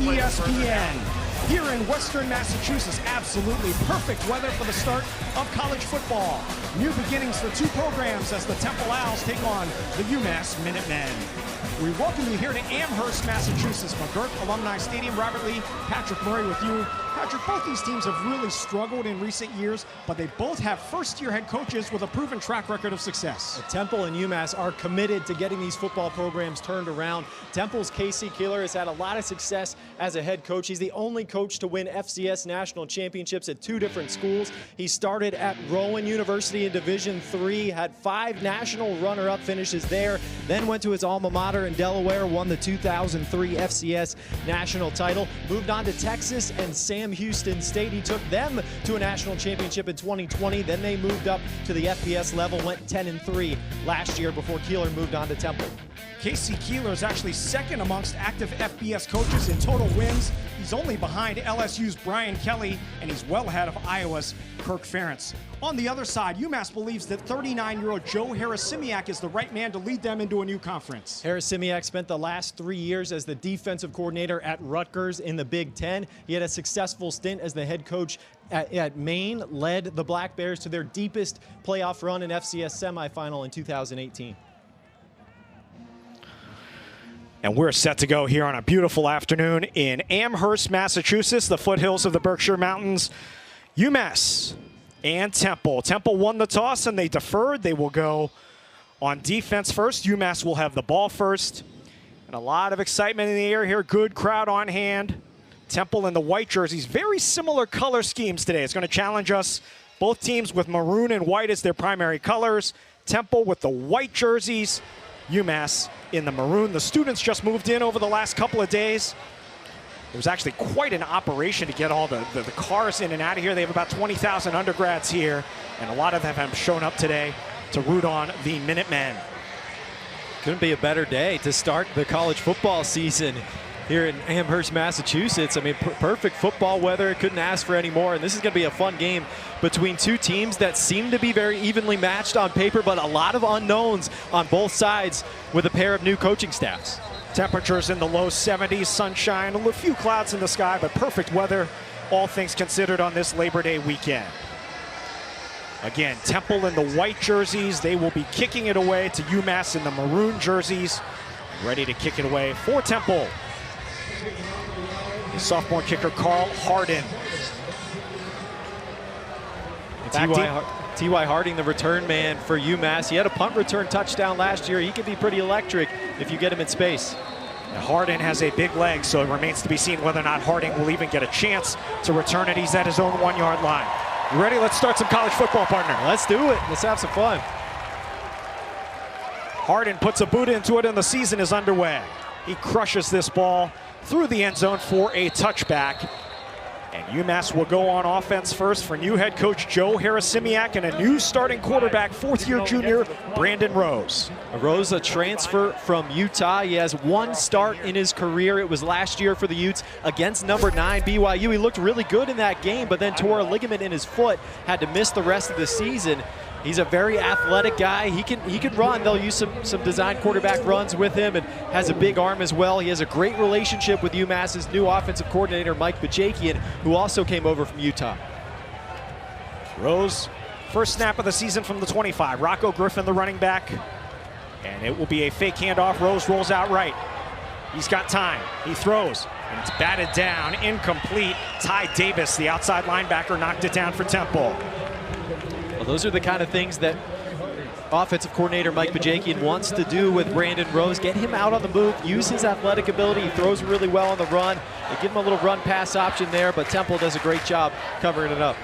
ESPN. Here in Western Massachusetts, absolutely perfect weather for the start of college football. New beginnings for two programs as the Temple Owls take on the UMass Minutemen. We welcome you here to Amherst, Massachusetts, McGirt Alumni Stadium. Robert Lee, Patrick Murray with you. Patrick, both these teams have really struggled in recent years, but they both have first-year head coaches with a proven track record of success. Temple and UMass are committed to getting these football programs turned around. Temple's Casey Keeler has had a lot of success as a head coach. He's the only coach to win FCS national championships at two different schools. He started at Rowan University in Division III, had 5 national runner-up finishes there, then went to his alma mater in Delaware, won the 2003 FCS national title, moved on to Texas and Sam Houston State. He took them to a national championship in 2020. Then they moved up to the FBS level, went 10-3 last year before Keeler moved on to Temple. Casey Keeler is actually second amongst active FBS coaches in total wins. He's only behind LSU's Brian Kelly, and he's well ahead of Iowa's Kirk Ferentz. On the other side, UMass believes that 39-year-old Joe Harris-Simiak is the right man to lead them into a new conference. Harris-Simiak spent the last 3 years as the defensive coordinator at Rutgers in the Big Ten. He had a successful stint as the head coach at Maine, led the Black Bears to their deepest playoff run in FCS semifinal in 2018. And we're set to go here on a beautiful afternoon in Amherst, Massachusetts, the foothills of the Berkshire Mountains. UMass and Temple. Temple won the toss and they deferred. They will go on defense first. UMass will have the ball first. And a lot of excitement in the air here. Good crowd on hand. Temple in the white jerseys. Very similar color schemes today. It's going to challenge us. Both teams with maroon and white as their primary colors. Temple with the white jerseys. UMass in the maroon. The students just moved in over the last couple of days. It was actually quite an operation to get all the cars in and out of here. They have about 20,000 undergrads here, and a lot of them have shown up today to root on the Minutemen. Couldn't be a better day to start the college football season here in Amherst, Massachusetts. I mean, perfect football weather. Couldn't ask for any more. And this is going to be a fun game between two teams that seem to be very evenly matched on paper, but a lot of unknowns on both sides with a pair of new coaching staffs. Temperatures in the low 70s, sunshine, a few clouds in the sky, but perfect weather, all things considered, on this Labor Day weekend. Again, Temple in the white jerseys. They will be kicking it away to UMass in the maroon jerseys. Ready to kick it away for Temple. The sophomore kicker, Carl Hardin. T.Y. Harding, the return man for UMass. He had a punt return touchdown last year. He can be pretty electric if you get him in space. Now, Hardin has a big leg, so it remains to be seen whether or not Harding will even get a chance to return it. He's at his own 1-yard line. You ready? Let's start some college football, partner. Let's do it. Let's have some fun. Hardin puts a boot into it, and the season is underway. He crushes this ball through the end zone for a touchback. And UMass will go on offense first for new head coach Joe Harris-Simiak and a new starting quarterback, fourth-year junior Brandon Rose. Rose, a transfer from Utah. He has one start in his career. It was last year for the Utes against number 9 BYU. He looked really good in that game, but then tore a ligament in his foot, had to miss the rest of the season. He's a very athletic guy. He can run. They'll use some design quarterback runs with him, and has a big arm as well. He has a great relationship with UMass's new offensive coordinator, Mike Bajakian, who also came over from Utah. Rose, first snap of the season from the 25. Rocco Griffin, the running back. And it will be a fake handoff. Rose rolls out right. He's got time. He throws, and it's batted down, incomplete. Ty Davis, the outside linebacker, knocked it down for Temple. Well, those are the kind of things that offensive coordinator Mike Bajakian wants to do with Brandon Rose. Get him out on the move, use his athletic ability. He throws really well on the run. They give him a little run-pass option there, but Temple does a great job covering it up.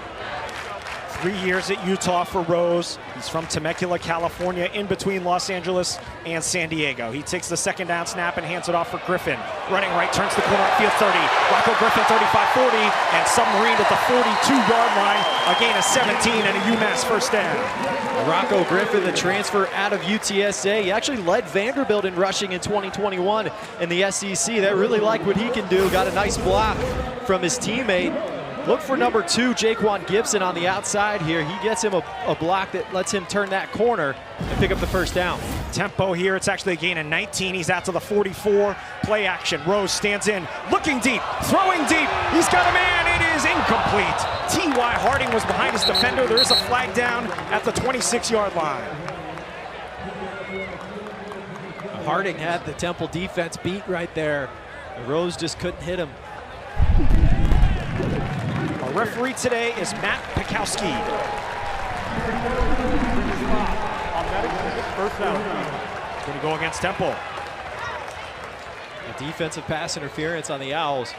3 years at Utah for Rose. He's from Temecula, California, in between Los Angeles and San Diego. He takes the second down snap and hands it off for Griffin. Running right, turns the corner, upfield 30. Rocco Griffin, 35-40, and submarined at the 42-yard line. A gain of 17 and a UMass first down. Rocco Griffin, the transfer out of UTSA. He actually led Vanderbilt in rushing in 2021 in the SEC. They really like what he can do. Got a nice block from his teammate. Look for number 2, Jaquan Gibson on the outside here. He gets him a block that lets him turn that corner and pick up the first down. Tempo here, it's actually a gain of 19. He's out to the 44. Play action, Rose stands in, looking deep, throwing deep. He's got a man, it is incomplete. T.Y. Harding was behind his defender. There is a flag down at the 26-yard line. Harding had the Temple defense beat right there. Rose just couldn't hit him. Our referee today is Matt Pikowski. First down. Going to go against Temple. A defensive pass interference on the Owls.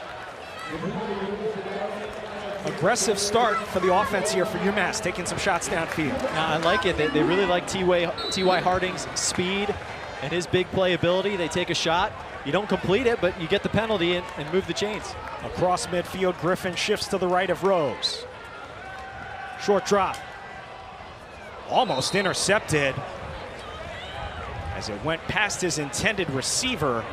Aggressive start for the offense here for UMass, taking some shots downfield. I like it. They really like T.Y. Harding's speed and his big playability. They take a shot. You don't complete it, but you get the penalty and move the chains. Across midfield, Griffin shifts to the right of Rose. Short drop. Almost intercepted as it went past his intended receiver.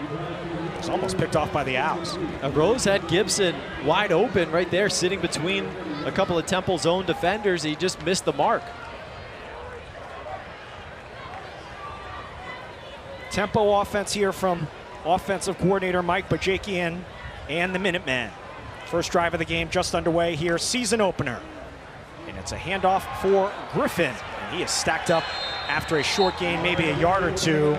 It was almost picked off by the Owls. Rose had Gibson wide open right there, sitting between a couple of Temple zone defenders. He just missed the mark. Tempo offense here from offensive coordinator Mike Bajakian and the Minutemen. First drive of the game just underway here, season opener. And it's a handoff for Griffin. And he is stacked up after a short gain, maybe a yard or two.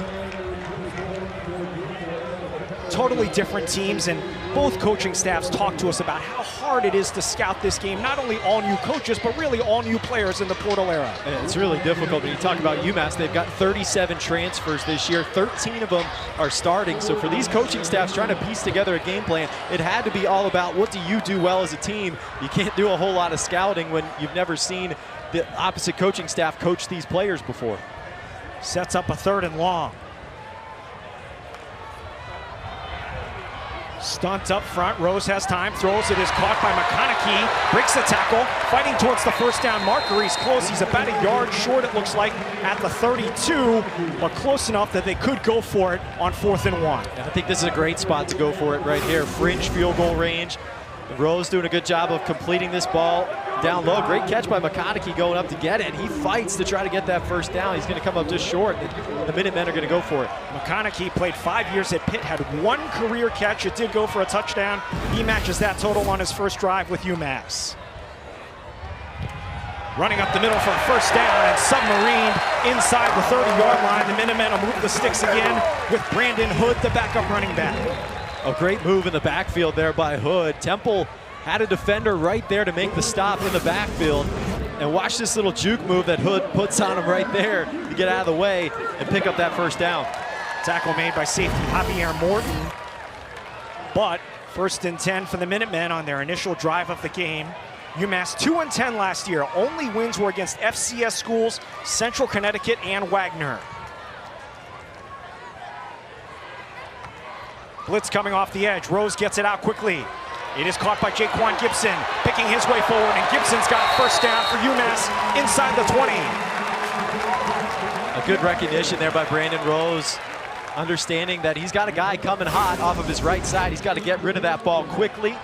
Totally different teams, and both coaching staffs talk to us about how hard it is to scout this game. Not only all new coaches, but really all new players in the portal era. It's really difficult. When you talk about UMass, they've got 37 transfers this year. 13 of them are starting. So for these coaching staffs trying to piece together a game plan, it had to be all about what do you do well as a team. You can't do a whole lot of scouting when you've never seen the opposite coaching staff coach these players before. Sets up a 3rd and long. Stunt up front, Rose has time, throws, it is caught by McConaughey, breaks the tackle, fighting towards the first down marker. He's close, he's about a yard short, it looks like, at the 32, but close enough that they could go for it on 4th and 1. I think this is a great spot to go for it right here. Fringe field goal range. Rose doing a good job of completing this ball down low. Great catch by McConaughey going up to get it. He fights to try to get that first down. He's going to come up just short. The Minutemen are going to go for it. McConaughey played 5 years at Pitt, had 1 career catch. It did go for a touchdown. He matches that total on his first drive with UMass. Running up the middle for a first down and submarined inside the 30-yard line. The Minutemen will move the sticks again with Brandon Hood, the backup running back. A great move in the backfield there by Hood. Temple had a defender right there to make the stop in the backfield. And watch this little juke move that Hood puts on him right there to get out of the way and pick up that first down. Tackle made by safety Javier Morton. But 1st and 10 for the Minutemen on their initial drive of the game. UMass 2-10 last year. Only wins were against FCS schools, Central Connecticut and Wagner. Blitz coming off the edge. Rose gets it out quickly. It is caught by Jaquan Gibson, picking his way forward, and Gibson's got first down for UMass inside the 20. A good recognition there by Brandon Rose, understanding that he's got a guy coming hot off of his right side. He's got to get rid of that ball quickly.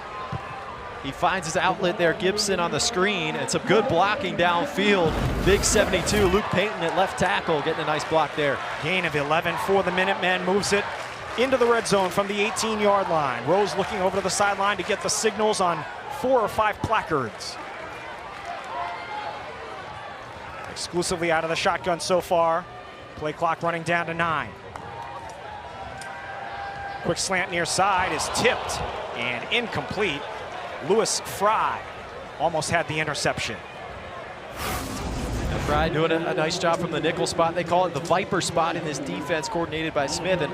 He finds his outlet there, Gibson on the screen, and some good blocking downfield. Big 72, Luke Payton at left tackle, getting a nice block there. Gain of 11 for the Minutemen, moves it into the red zone from the 18-yard line. Rose looking over to the sideline to get the signals on 4 or 5 placards. Exclusively out of the shotgun so far. Play clock running down to 9. Quick slant near side is tipped and incomplete. Lewis Fry almost had the interception. Fry doing a nice job from the nickel spot. They call it the Viper spot in this defense, coordinated by Smith. And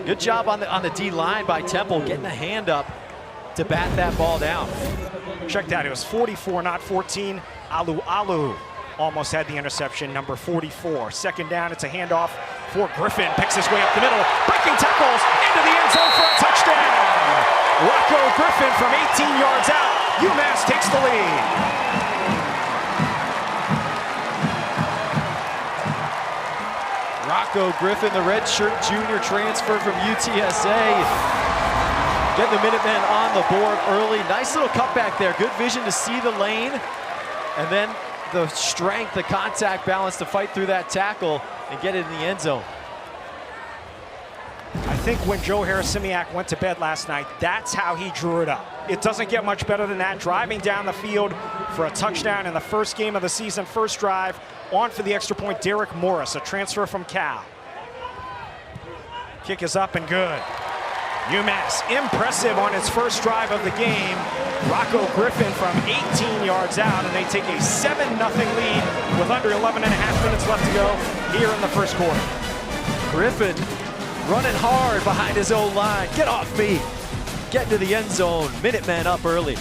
good job on the D-line by Temple, getting the hand up to bat that ball down. Check that, it was 44, not 14. Alu almost had the interception, number 44. 2nd down, it's a handoff for Griffin. Picks his way up the middle, breaking tackles into the end zone for a touchdown. Rocco Griffin from 18 yards out. UMass takes the lead. Rocco Griffin, the redshirt junior transfer from UTSA. Getting the Minutemen on the board early. Nice little cutback there. Good vision to see the lane. And then the strength, the contact balance to fight through that tackle and get it in the end zone. I think when Joe Harris-Simiak went to bed last night, that's how he drew it up. It doesn't get much better than that. Driving down the field for a touchdown in the first game of the season, first drive. On for the extra point, Derek Morris, a transfer from Cal. Kick is up and good. UMass impressive on its first drive of the game. Rocco Griffin from 18 yards out, and they take a 7-0 lead with under 11 and a half minutes left to go here in the first quarter. Griffin running hard behind his own line. Get off me. Get to the end zone. Minutemen up early.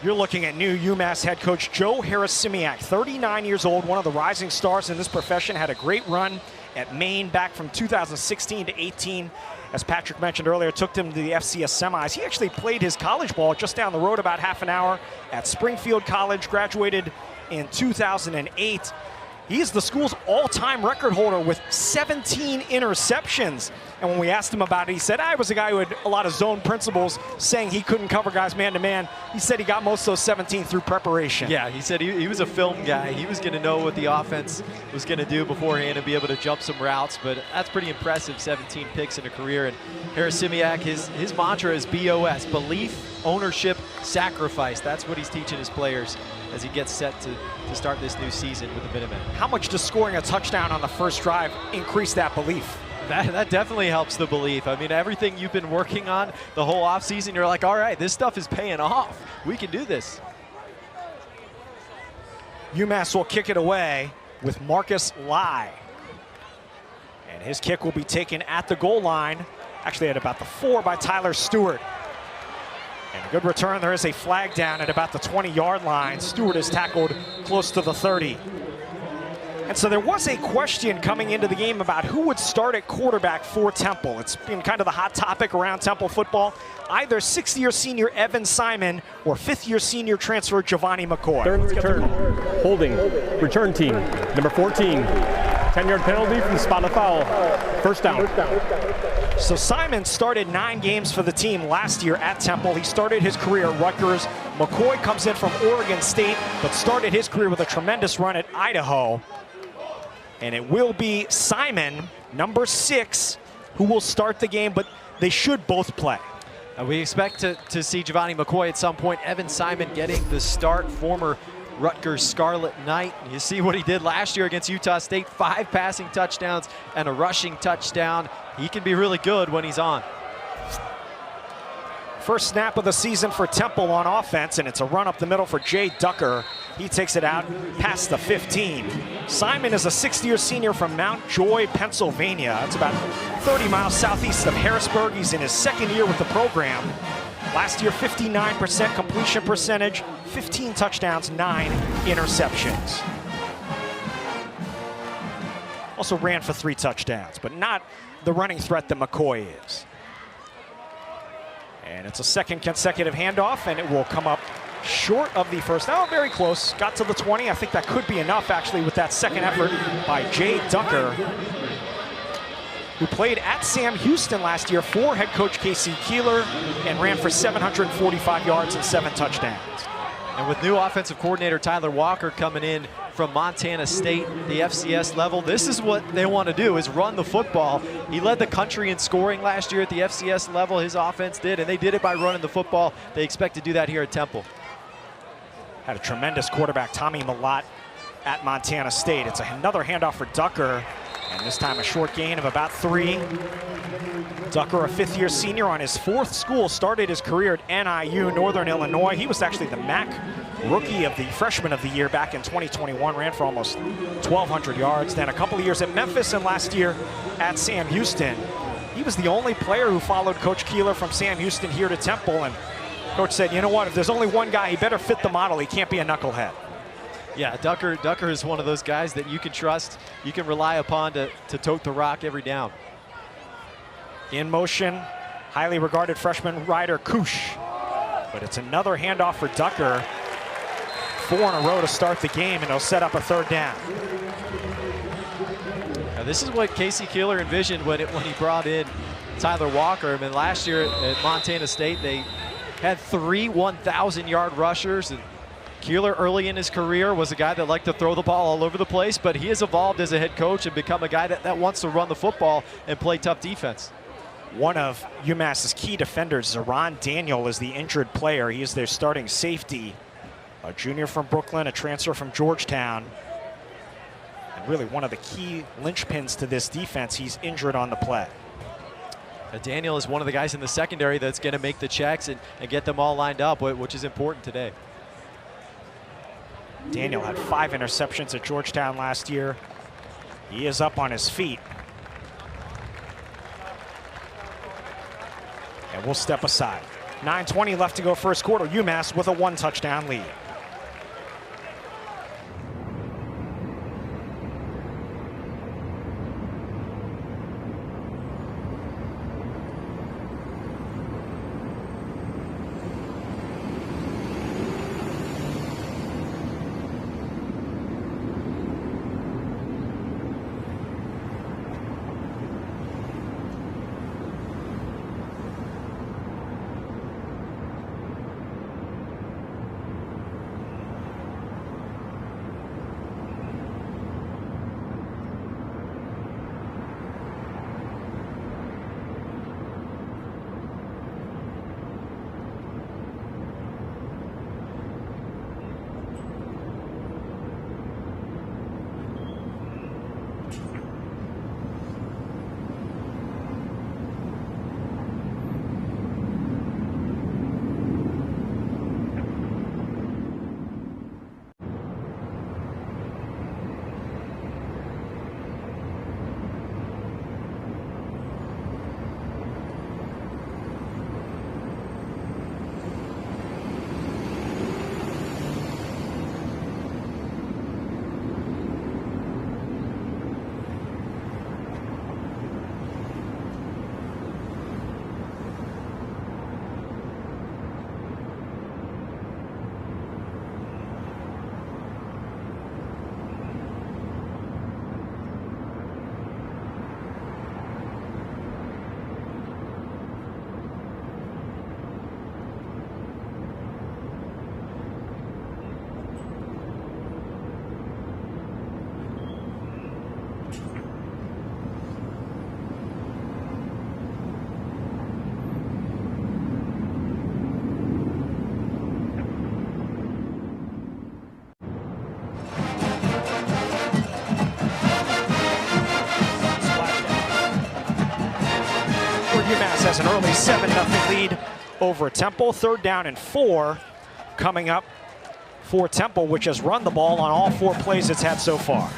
You're looking at new UMass head coach Joe Harris-Simiak, 39 years old, one of the rising stars in this profession, had a great run at Maine back from 2016 to 18. As Patrick mentioned earlier, took him to the FCS semis. He actually played his college ball just down the road about half an hour at Springfield College, graduated in 2008. He's the school's all-time record holder with 17 interceptions. And when we asked him about it, he said, I was a guy who had a lot of zone principles, saying he couldn't cover guys man-to-man. He said he got most of those 17 through preparation. Yeah, he said he was a film guy. He was going to know what the offense was going to do beforehand and be able to jump some routes. But that's pretty impressive, 17 picks in a career. And Harris-Simiak, his mantra is BOS, belief, ownership, sacrifice. That's what he's teaching his players as he gets set to start this new season with the Minutemen. How much does scoring a touchdown on the first drive increase that belief? That definitely helps the belief. I mean, everything you've been working on the whole offseason, you're like, all right, this stuff is paying off. We can do this. UMass will kick it away with Marcus Lai. And his kick will be taken at the goal line, actually at about the 4 by Tyler Stewart. And a good return. There is a flag down at about the 20-yard line. Stewart is tackled close to the 30. And so there was a question coming into the game about who would start at quarterback for Temple. It's been kind of the hot topic around Temple football. Either 6th-year senior Evan Simon or 5th-year senior transfer Giovanni McCoy. Third return, holding, return team, number 14. 10-yard penalty from the spot of foul. First down. So Simon started 9 games for the team last year at Temple. He started his career at Rutgers. McCoy comes in from Oregon State, but started his career with a tremendous run at Idaho. And it will be Simon, number 6, who will start the game, but they should both play. We expect to see Giovanni McCoy at some point. Evan Simon getting the start, former Rutgers Scarlet Knight. You see what he did last year against Utah State, 5 passing touchdowns and a rushing touchdown. He can be really good when he's on. First snap of the season for Temple on offense, and it's a run up the middle for Jay Ducker. He takes it out past the 15. Simon is a 6th-year senior from Mount Joy, Pennsylvania. That's about 30 miles southeast of Harrisburg. He's in his 2nd year with the program. Last year, 59% completion percentage, 15 touchdowns, 9 interceptions. Also ran for 3 touchdowns, but not the running threat that McCoy is. And it's a 2nd consecutive handoff, and it will come up short of the first. Oh, very close. Got to the 20. I think that could be enough, actually, with that 2nd effort by Jay Ducker, who played at Sam Houston last year for head coach Casey Keeler and ran for 745 yards and 7 touchdowns. And with new offensive coordinator Tyler Walker coming in from Montana State, the FCS level, this is what they want to do, is run the football. He led the country in scoring last year at the FCS level, his offense did, and they did it by running the football. They expect to do that here at Temple. Had a tremendous quarterback, Tommy Mellott, at Montana State. It's another handoff for Ducker, and this time a short gain of about 3. Ducker, a 5th-year senior on his 4th school, started his career at NIU, Northern Illinois. He was actually the MAC Rookie of the Freshman of the Year back in 2021, ran for almost 1,200 yards. Then a couple of years at Memphis, and last year at Sam Houston. He was the only player who followed Coach Keeler from Sam Houston here to Temple, and Coach said, you know what, if there's only one guy, he better fit the model. He can't be a knucklehead. Yeah, Ducker is one of those guys that you can trust, you can rely upon to tote the rock every down. In motion, highly regarded freshman Ryder Kush. But it's another handoff for Ducker. 4 in a row to start the game, and he'll set up a 3rd down. Now, this is what Casey Keeler envisioned when he brought in Tyler Walker. I mean, last year at Montana State, they had 3 1,000-yard rushers, and Keeler early in his career was a guy that liked to throw the ball all over the place, but he has evolved as a head coach and become a guy that wants to run the football and play tough defense. One of UMass's key defenders, Zeron Daniel, is the injured player. He is their starting safety. A junior from Brooklyn, a transfer from Georgetown. And really one of the key linchpins to this defense. He's injured on the play. Daniel is one of the guys in the secondary that's going to make the checks and get them all lined up, which is important today. Daniel had 5 interceptions at Georgetown last year. He is up on his feet. And we'll step aside. 9:20 left to go first quarter. UMass with a 1-touchdown lead. UMass has an early 7-0 lead over Temple. 3rd down and 4 coming up for Temple, which has run the ball on all 4 plays it's had so far.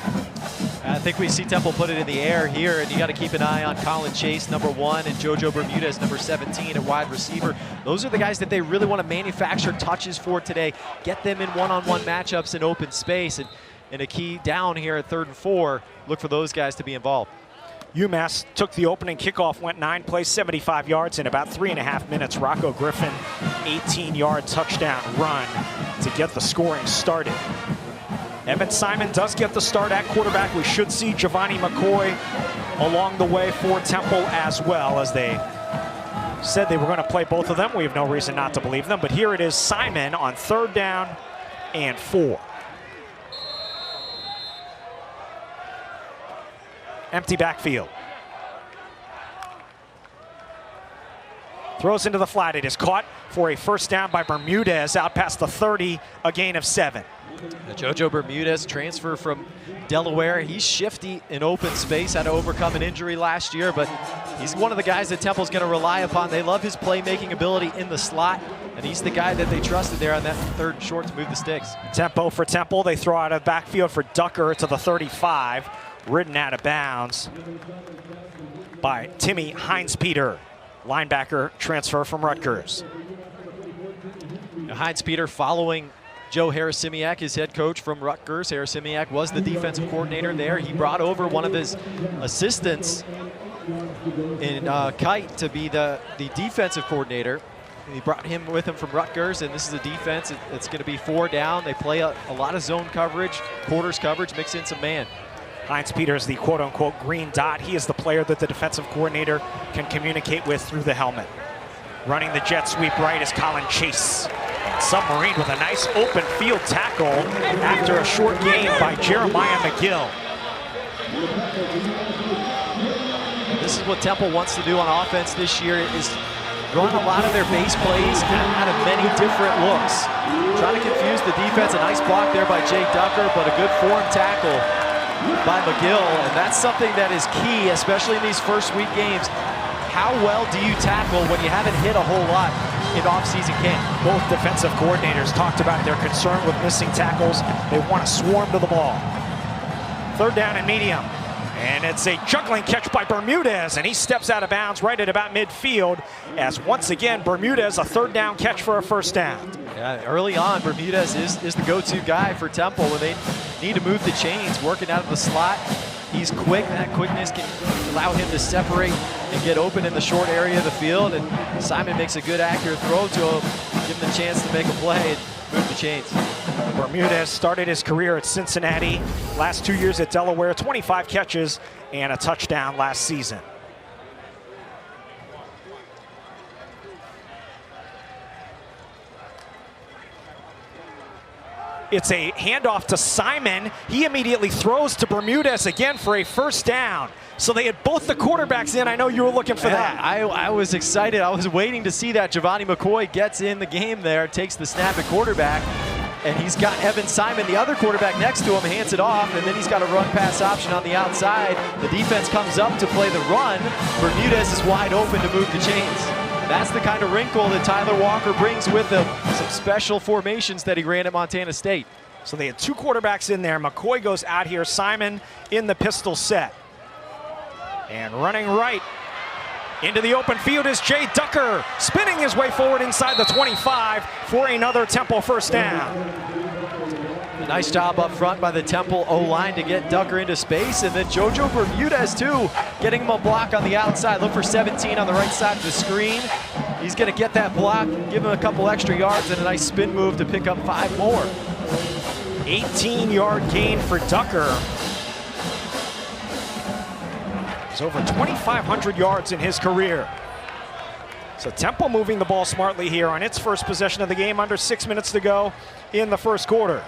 I think we see Temple put it in the air here, and you got to keep an eye on Colin Chase, number 1, and JoJo Bermudez, number 17, at wide receiver. Those are the guys that they really want to manufacture touches for today. Get them in one-on-one matchups in open space, and a key down here at 3rd and 4, look for those guys to be involved. UMass took the opening kickoff, went 9 plays, 75 yards in about 3.5 minutes. Rocco Griffin, 18-yard touchdown run to get the scoring started. Evan Simon does get the start at quarterback. We should see Giovanni McCoy along the way for Temple as well, as they said they were going to play both of them. We have no reason not to believe them, but here it is, Simon on 3rd down and 4. Empty backfield. Throws into the flat. It is caught for a 1st down by Bermudez out past the 30, a gain of 7. JoJo Bermudez, transfer from Delaware. He's shifty in open space, had to overcome an injury last year, but he's one of the guys that Temple's going to rely upon. They love his playmaking ability in the slot, and he's the guy that they trusted there on that 3rd short to move the sticks. Tempo for Temple. They throw out of the backfield for Ducker to the 35. Ridden out of bounds by Timmy Heinz-Peter, linebacker transfer from Rutgers. Heinz-Peter following Joe Harasimiak, his head coach from Rutgers. Harasimiak was the defensive coordinator there. He brought over one of his assistants in Kite to be the defensive coordinator. He brought him with him from Rutgers, and this is a defense. It's going to be 4 down. They play a lot of zone coverage, quarters coverage, mix in some man. Heinz-Peter is the quote-unquote green dot. He is the player that the defensive coordinator can communicate with through the helmet. Running the jet sweep right is Colin Chase. Submarine with a nice open field tackle after a short gain by Jeremiah McGill. This is what Temple wants to do on offense this year, is run a lot of their base plays out of many different looks. Trying to confuse the defense. A nice block there by Jay Ducker, but a good form tackle by McGill, and that's something that is key, especially in these first week games. How well do you tackle when you haven't hit a whole lot in off-season camp? Both defensive coordinators talked about their concern with missing tackles. They want to swarm to the ball. 3rd down and medium, and it's a juggling catch by Bermudez, and he steps out of bounds right at about midfield, as once again Bermudez, a 3rd down catch for a 1st down. Yeah, early on, Bermudez is the go-to guy for Temple when they need to move the chains, working out of the slot. He's quick. That quickness can allow him to separate and get open in the short area of the field, and Simon makes a good, accurate throw to him, give him the chance to make a play and move the chains. Bermudez started his career at Cincinnati, last 2 years at Delaware, 25 catches and a touchdown last season. It's a handoff to Simon. He immediately throws to Bermudez again for a 1st down. So they had both the quarterbacks in. I know you were looking for that. I was excited. I was waiting to see that. Giovanni McCoy gets in the game there, takes the snap at quarterback, and he's got Evan Simon, the other quarterback, next to him, hands it off, and then he's got a run-pass option on the outside. The defense comes up to play the run. Bermudez is wide open to move the chains. That's the kind of wrinkle that Tyler Walker brings with him. Some special formations that he ran at Montana State. So they had 2 quarterbacks in there. McCoy goes out here. Simon in the pistol set. And running right into the open field is Jay Ducker, spinning his way forward inside the 25 for another Temple 1st down. A nice job up front by the Temple O-line to get Ducker into space, and then JoJo Bermudez too, getting him a block on the outside. Look for 17 on the right side of the screen. He's going to get that block, give him a couple extra yards, and a nice spin move to pick up 5 more. 18-yard gain for Ducker. He's over 2,500 yards in his career. So Temple moving the ball smartly here on its first possession of the game, under 6 minutes to go in the 1st quarter.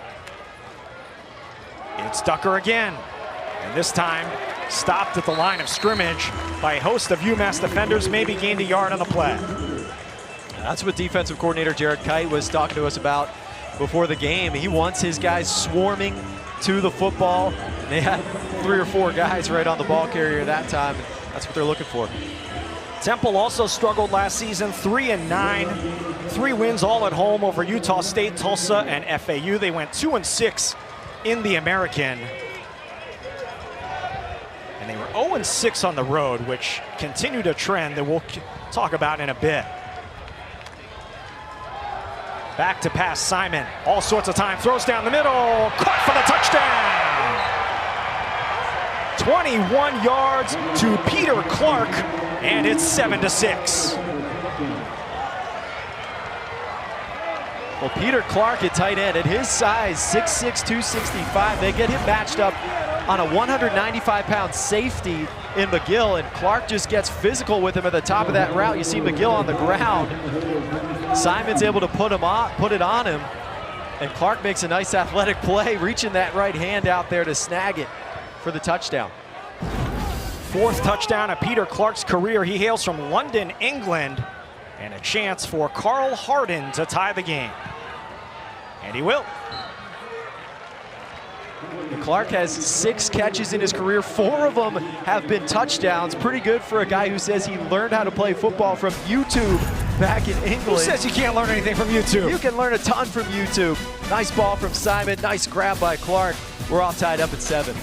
It's Ducker again, and this time stopped at the line of scrimmage by a host of UMass defenders, maybe gained a yard on the play. That's what defensive coordinator Jared Kite was talking to us about before the game. He wants his guys swarming to the football. They had 3 or 4 guys right on the ball carrier that time. That's what they're looking for. Temple also struggled last season, 3-9. 3 wins all at home over Utah State, Tulsa, and FAU. They went 2-6 in the American. And they were 0-6 on the road, which continued a trend that we'll talk about in a bit. Back to pass Simon, all sorts of time, throws down the middle, caught for the touchdown! 21 yards to Peter Clark, and it's 7-6. Well, Peter Clark at tight end, at his size, 6'6", 265, they get him matched up on a 195-pound safety in McGill, and Clark just gets physical with him at the top of that route. You see McGill on the ground. Simon's able to put it on him, and Clark makes a nice athletic play, reaching that right hand out there to snag it for the touchdown. 4th touchdown of Peter Clark's career. He hails from London, England, and a chance for Carl Harden to tie the game. And he will. And Clark has 6 catches in his career. 4 of them have been touchdowns. Pretty good for a guy who says he learned how to play football from YouTube back in England. Who says you can't learn anything from YouTube? You can learn a ton from YouTube. Nice ball from Simon. Nice grab by Clark. We're all tied up at 7.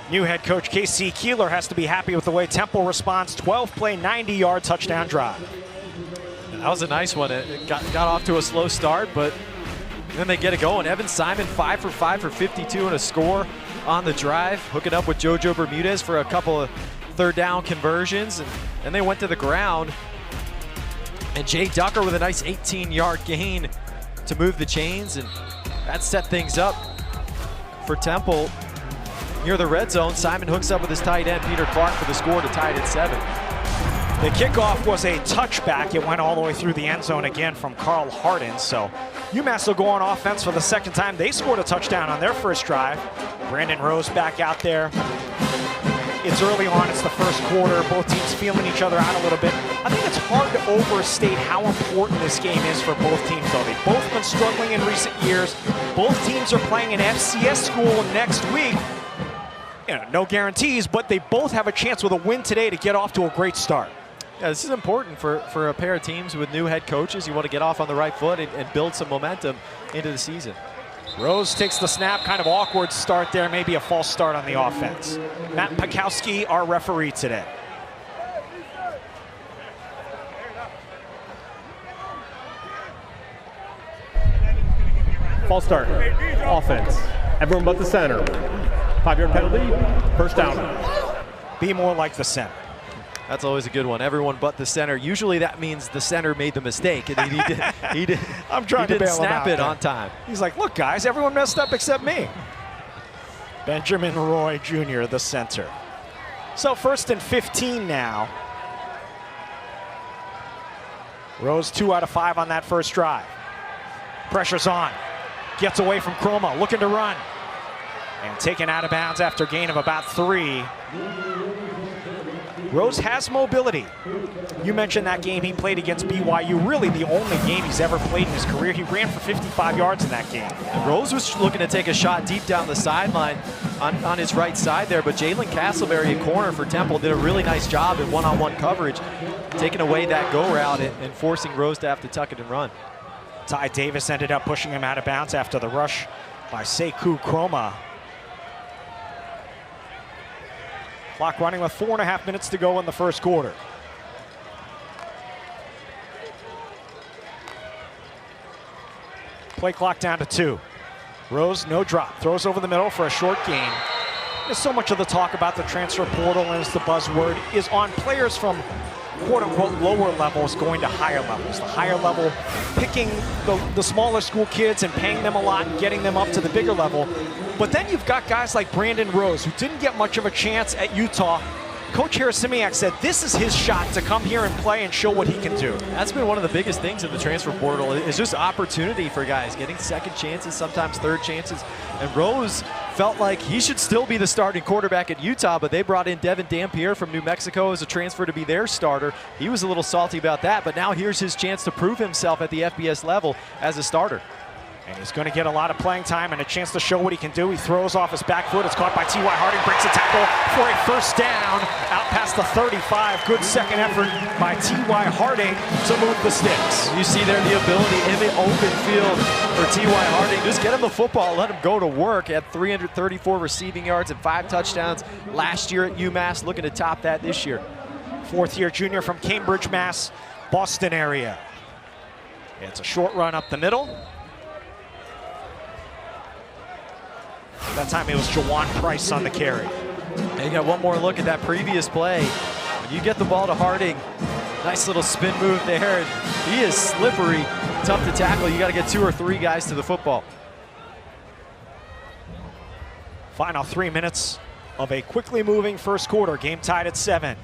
New head coach K.C. Keeler has to be happy with the way Temple responds. 12-play, 90-yard touchdown drive. That was a nice one. It got off to a slow start, but then they get it going. Evan Simon, 5 for 5 for 52 and a score on the drive. Hooking up with JoJo Bermudez for a couple of third down conversions, and they went to the ground. And Jay Ducker with a nice 18-yard gain to move the chains, and that set things up for Temple. Near the red zone, Simon hooks up with his tight end, Peter Clark, for the score to tie it at 7. The kickoff was a touchback. It went all the way through the end zone again from Carl Harden. So UMass will go on offense for the second time. They scored a touchdown on their first drive. Brandon Rose back out there. It's early on, it's the first quarter. Both teams feeling each other out a little bit. I think it's hard to overstate how important this game is for both teams, though. They've both been struggling in recent years. Both teams are playing an FCS school next week. again, no guarantees, but they both have a chance with a win today to get off to a great start. Yeah, this is important for a pair of teams with new head coaches. You want to get off on the right foot and build some momentum into the season. Rose takes the snap, kind of awkward start there, maybe a false start on the offense. Matt Pikowski, our referee today. False start. Offense. Everyone but the center. 5-yard penalty. First down. Be more like the center. That's always a good one. Everyone but the center. Usually that means the center made the mistake, and he didn't snap it on time. He's like, look, guys, everyone messed up except me. Benjamin Roy Jr., the center. So 1st and 15 now. Rose 2 out of 5 on that first drive. Pressure's on. Gets away from Chroma, looking to run. And taken out of bounds after gain of about 3. Rose has mobility. You mentioned that game he played against BYU, really the only game he's ever played in his career. He ran for 55 yards in that game. And Rose was looking to take a shot deep down the sideline on his right side there, but Jalen Castleberry, a corner for Temple, did a really nice job in one-on-one coverage, taking away that go route and forcing Rose to have to tuck it and run. Ty Davis ended up pushing him out of bounds after the rush by Sekou Chroma. Clock running with 4.5 minutes to go in the first quarter. Play clock down to 2. Rose, no drop, throws over the middle for a short gain. There's so much of the talk about the transfer portal, and it's the buzzword, is on players from quote-unquote lower levels going to higher levels. The higher level picking the smaller school kids and paying them a lot and getting them up to the bigger level. But then you've got guys like Brandon Rose, who didn't get much of a chance at Utah. Coach Harasimiak said this is his shot to come here and play and show what he can do. That's been one of the biggest things in the transfer portal, is just opportunity for guys, getting second chances, sometimes third chances. And Rose felt like he should still be the starting quarterback at Utah, but they brought in Devin Dampier from New Mexico as a transfer to be their starter. He was a little salty about that, but now here's his chance to prove himself at the FBS level as a starter. And he's going to get a lot of playing time and a chance to show what he can do. He throws off his back foot. It's caught by T.Y. Harding, breaks a tackle for a first down out past the 35. Good second effort by T.Y. Harding to move the sticks. You see there the ability in the open field for T.Y. Harding. Just get him the football, let him go to work. He had 334 receiving yards and 5 touchdowns last year at UMass, looking to top that this year. 4th-year junior from Cambridge, Mass, Boston area. It's a short run up the middle. That time it was Jawan Price on the carry. And you got one more look at that previous play. When you get the ball to Harding, nice little spin move there. He is slippery, tough to tackle. You got to get 2 or 3 guys to the football. Final 3 minutes of a quickly moving first quarter. Game tied at 7.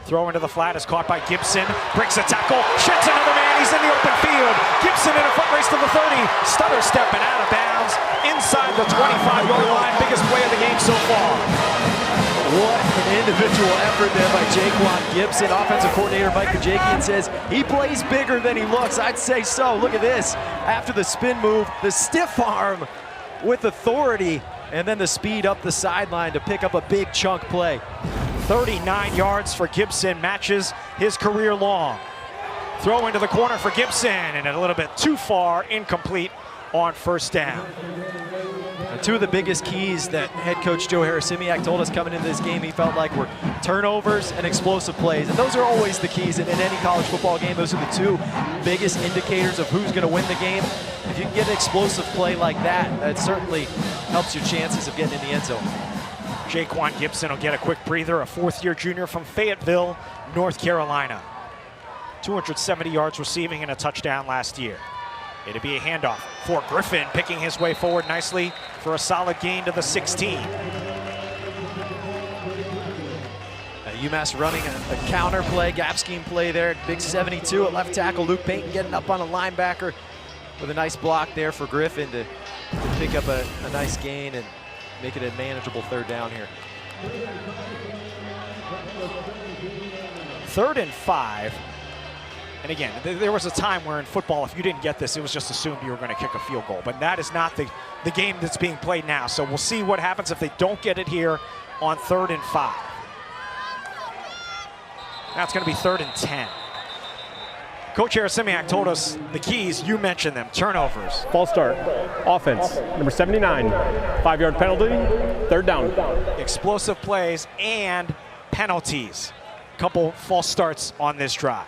Throw into the flat is caught by Gibson. Breaks a tackle, sheds another man. He's in the open field. Gibson in a foot race to the 30. Stutter stepping out of bounds inside the 25-yard line. Biggest play of the game so far. What an individual effort there by Jaquan Gibson. Offensive coordinator Mike Kajakian says he plays bigger than he looks. I'd say so. Look at this. After the spin move, the stiff arm with authority, and then the speed up the sideline to pick up a big chunk play. 39 yards for Gibson, matches his career long. Throw into the corner for Gibson, and a little bit too far, incomplete on first down. And 2 of the biggest keys that head coach Joe Harasimiak told us coming into this game he felt like were turnovers and explosive plays. And those are always the keys in any college football game. Those are the 2 biggest indicators of who's going to win the game. If you can get an explosive play like that, that certainly helps your chances of getting in the end zone. Jaquan Gibson will get a quick breather, a 4th-year junior from Fayetteville, North Carolina. 270 yards receiving and a touchdown last year. It'll be a handoff for Griffin, picking his way forward nicely for a solid gain to the 16. UMass running a counter play, gap scheme play there. Big 72 at left tackle. Luke Payton getting up on a linebacker with a nice block there for Griffin to pick up a nice gain and make it a manageable 3rd down here. 3rd and 5. And again, there was a time where in football, if you didn't get this, it was just assumed you were going to kick a field goal. But that is not the game that's being played now. So we'll see what happens if they don't get it here on 3rd and 5. Now it's going to be 3rd and 10. Coach Harasimiak told us the keys, you mentioned them, turnovers. False start, offense, number 79, 5-yard penalty, 3rd down. Explosive plays and penalties. Couple false starts on this drive.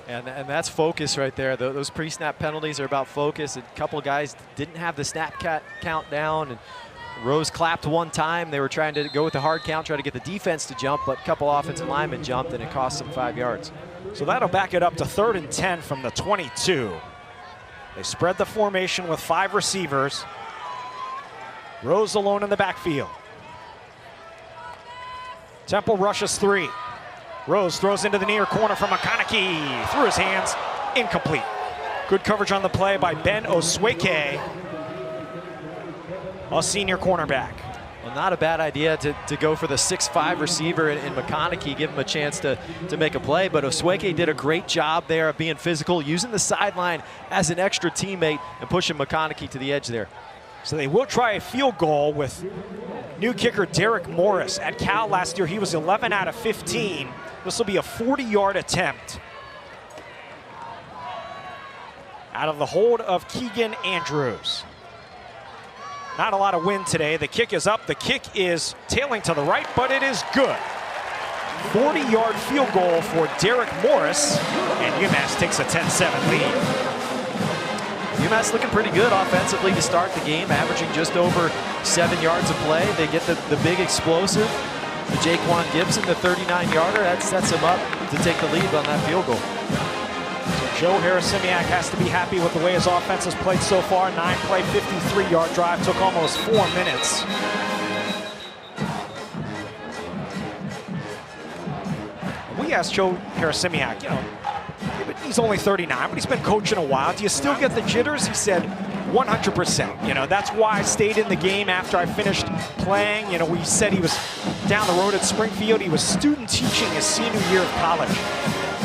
And that's focus right there. Those pre-snap penalties are about focus. A couple of guys didn't have the snap count down, and Rose clapped one time. They were trying to go with the hard count, try to get the defense to jump, but a couple offensive linemen jumped, and it cost them 5 yards. So that'll back it up to 3rd and 10 from the 22. They spread the formation with 5 receivers. Rose alone in the backfield. Temple rushes 3. Rose throws into the near corner from McConaughey. Through his hands, incomplete. Good coverage on the play by Ben Osweke, a senior cornerback. Well, not a bad idea to go for the 6'5 receiver in McConaughey, give him a chance to make a play, but Osweke did a great job there of being physical, using the sideline as an extra teammate and pushing McConaughey to the edge there. So they will try a field goal with new kicker Derek Morris. At Cal last year, he was 11 out of 15. This will be a 40-yard attempt. Out of the hold of Keegan Andrews. Not a lot of wind today. The kick is up. The kick is tailing to the right, but it is good. 40-yard field goal for Derek Morris, and UMass takes a 10-7 lead. UMass looking pretty good offensively to start the game, averaging just over 7 yards of play. They get the big explosive, the Jaquan Gibson, the 39-yarder. That sets him up to take the lead on that field goal. So Joe Harasimiak has to be happy with the way his offense has played so far. 9-play, 53-yard drive, took almost 4 minutes. We asked Joe Harasimiak, he's only 39, but he's been coaching a while. Do you still get the jitters? He said, 100%. That's why I stayed in the game after I finished playing. We said he was down the road at Springfield. He was student teaching his senior year of college.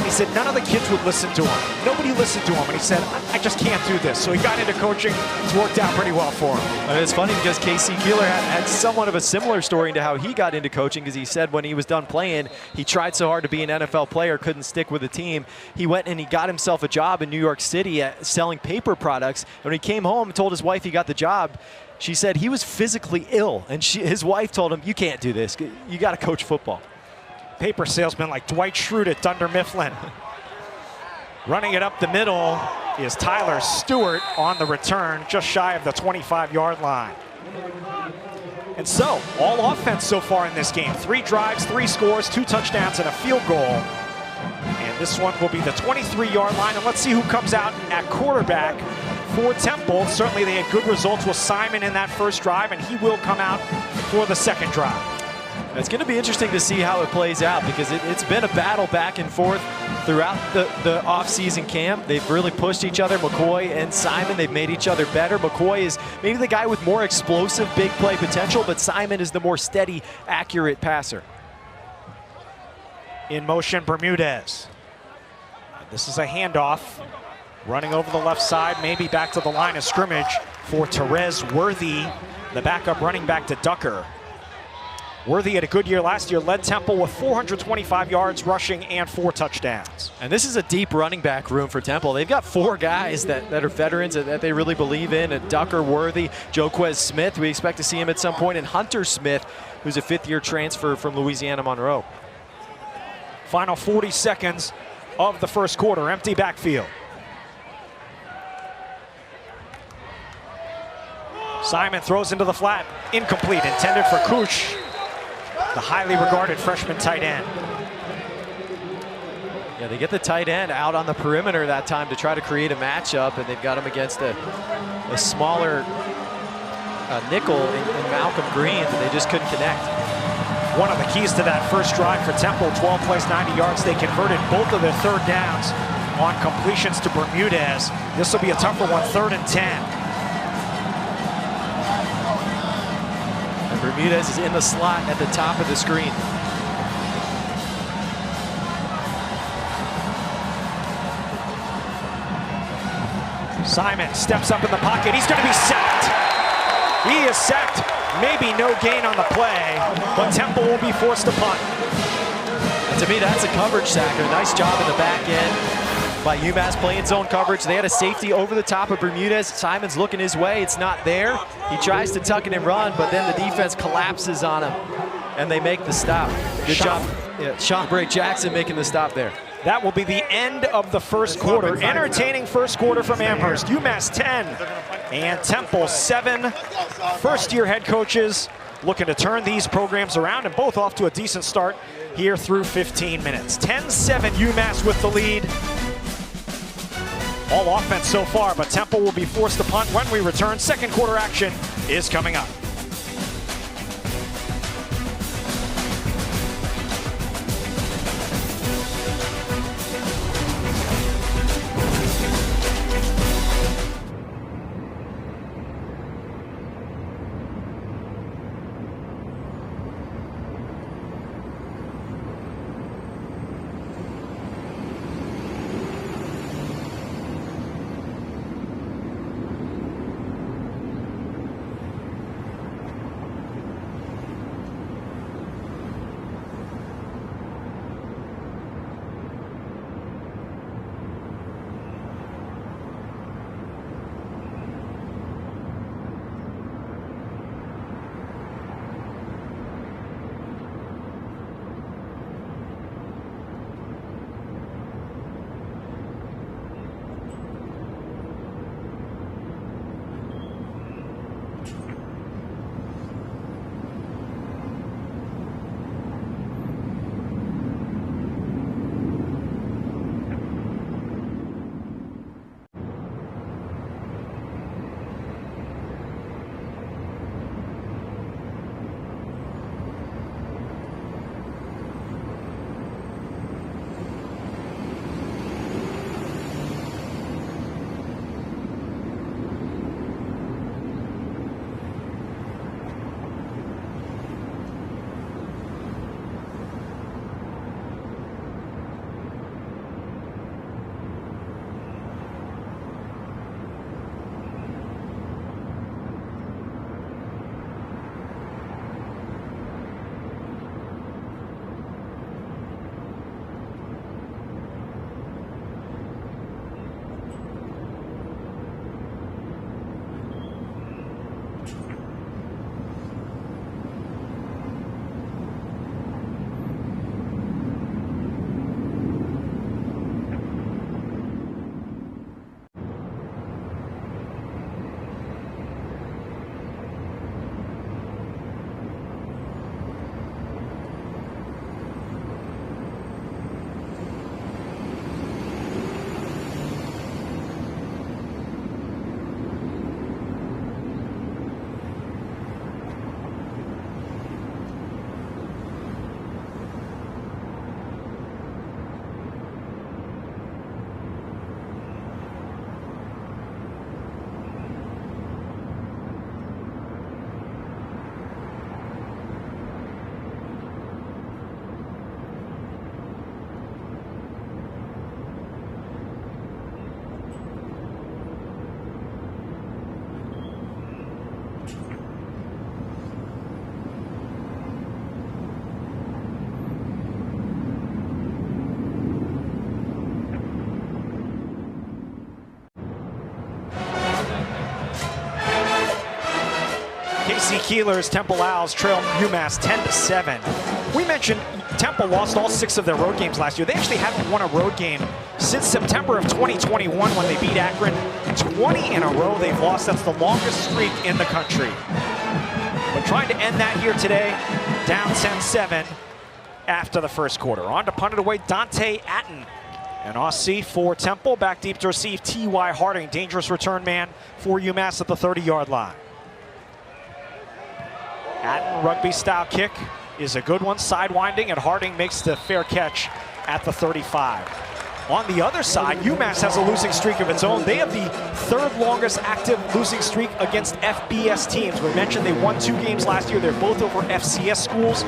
He said none of the kids would listen to him. Nobody listened to him, and he said, I just can't do this. So he got into coaching. It's worked out pretty well for him. And it's funny because Casey Keeler had somewhat of a similar story into how he got into coaching, because he said when he was done playing, he tried so hard to be an NFL player, couldn't stick with the team. He went and he got himself a job in New York City selling paper products. And when he came home and told his wife he got the job, she said he was physically ill. And his wife told him, you can't do this. You got to coach football. Paper salesman like Dwight Schrute at Dunder Mifflin. Running it up the middle is Tyler Stewart on the return, just shy of the 25-yard line. And so, all offense so far in this game. 3 drives, 3 scores, 2 touchdowns, and a field goal. And this one will be the 23-yard line. And let's see who comes out at quarterback for Temple. Certainly they had good results with Simon in that first drive, and he will come out for the second drive. It's going to be interesting to see how it plays out, because it's been a battle back and forth throughout the off-season camp. They've really pushed each other, McCoy and Simon. They've made each other better. McCoy is maybe the guy with more explosive, big play potential, but Simon is the more steady, accurate passer. In motion, Bermudez. This is a handoff. Running over the left side, maybe back to the line of scrimmage for Therese Worthy, the backup running back to Ducker. Worthy had a good year last year, led Temple with 425 yards rushing and 4 touchdowns. And this is a deep running back room for Temple. They've got 4 guys that are veterans that they really believe in. And Ducker, Worthy, Joquez Smith, we expect to see him at some point, and Hunter Smith, who's a 5th-year transfer from Louisiana Monroe. Final 40 seconds of the first quarter, empty backfield. Simon throws into the flat, incomplete, intended for Kush, the highly regarded freshman tight end. Yeah, they get the tight end out on the perimeter that time to try to create a matchup, and they've got him against a smaller nickel in Malcolm Green, but they just couldn't connect. One of the keys to that first drive for Temple, 12 plays, 90 yards. They converted both of their 3rd downs on completions to Bermudez. This will be a tougher one, 3rd and 10. Bermudez is in the slot at the top of the screen. Simon steps up in the pocket. He's going to be sacked. He is sacked. Maybe no gain on the play, but Temple will be forced to punt. And to me, that's a coverage sack. A nice job in the back end by UMass playing zone coverage. They had a safety over the top of Bermudez. Simon's looking his way. It's not there. He tries to tuck it and run, but then the defense collapses on him, and they make the stop. Good job. Yeah, Sean Bray Jackson making the stop there. That will be the end of the first quarter. Entertaining first quarter from Amherst. UMass 10 and Temple 7. First-year head coaches looking to turn these programs around, and both off to a decent start here through 15 minutes. 10-7 UMass with the lead. All offense so far, but Temple will be forced to punt when we return. Second quarter action is coming up. Casey Keeler's Temple Owls trail UMass 10-7. We mentioned Temple lost all 6 of their road games last year. They actually haven't won a road game since September of 2021 when they beat Akron. 20 in a row they've lost. That's the longest streak in the country. But trying to end that here today, down 10-7 after the first quarter. On to punt it away, Dante Atten. An Aussie for Temple, back deep to receive T.Y. Harding. Dangerous return man for UMass at the 30-yard line. Atten, rugby-style kick is a good one, sidewinding, and Harding makes the fair catch at the 35. On the other side, UMass has a losing streak of its own. They have the 3rd longest active losing streak against FBS teams. We mentioned they won 2 games last year. They're both over FCS schools.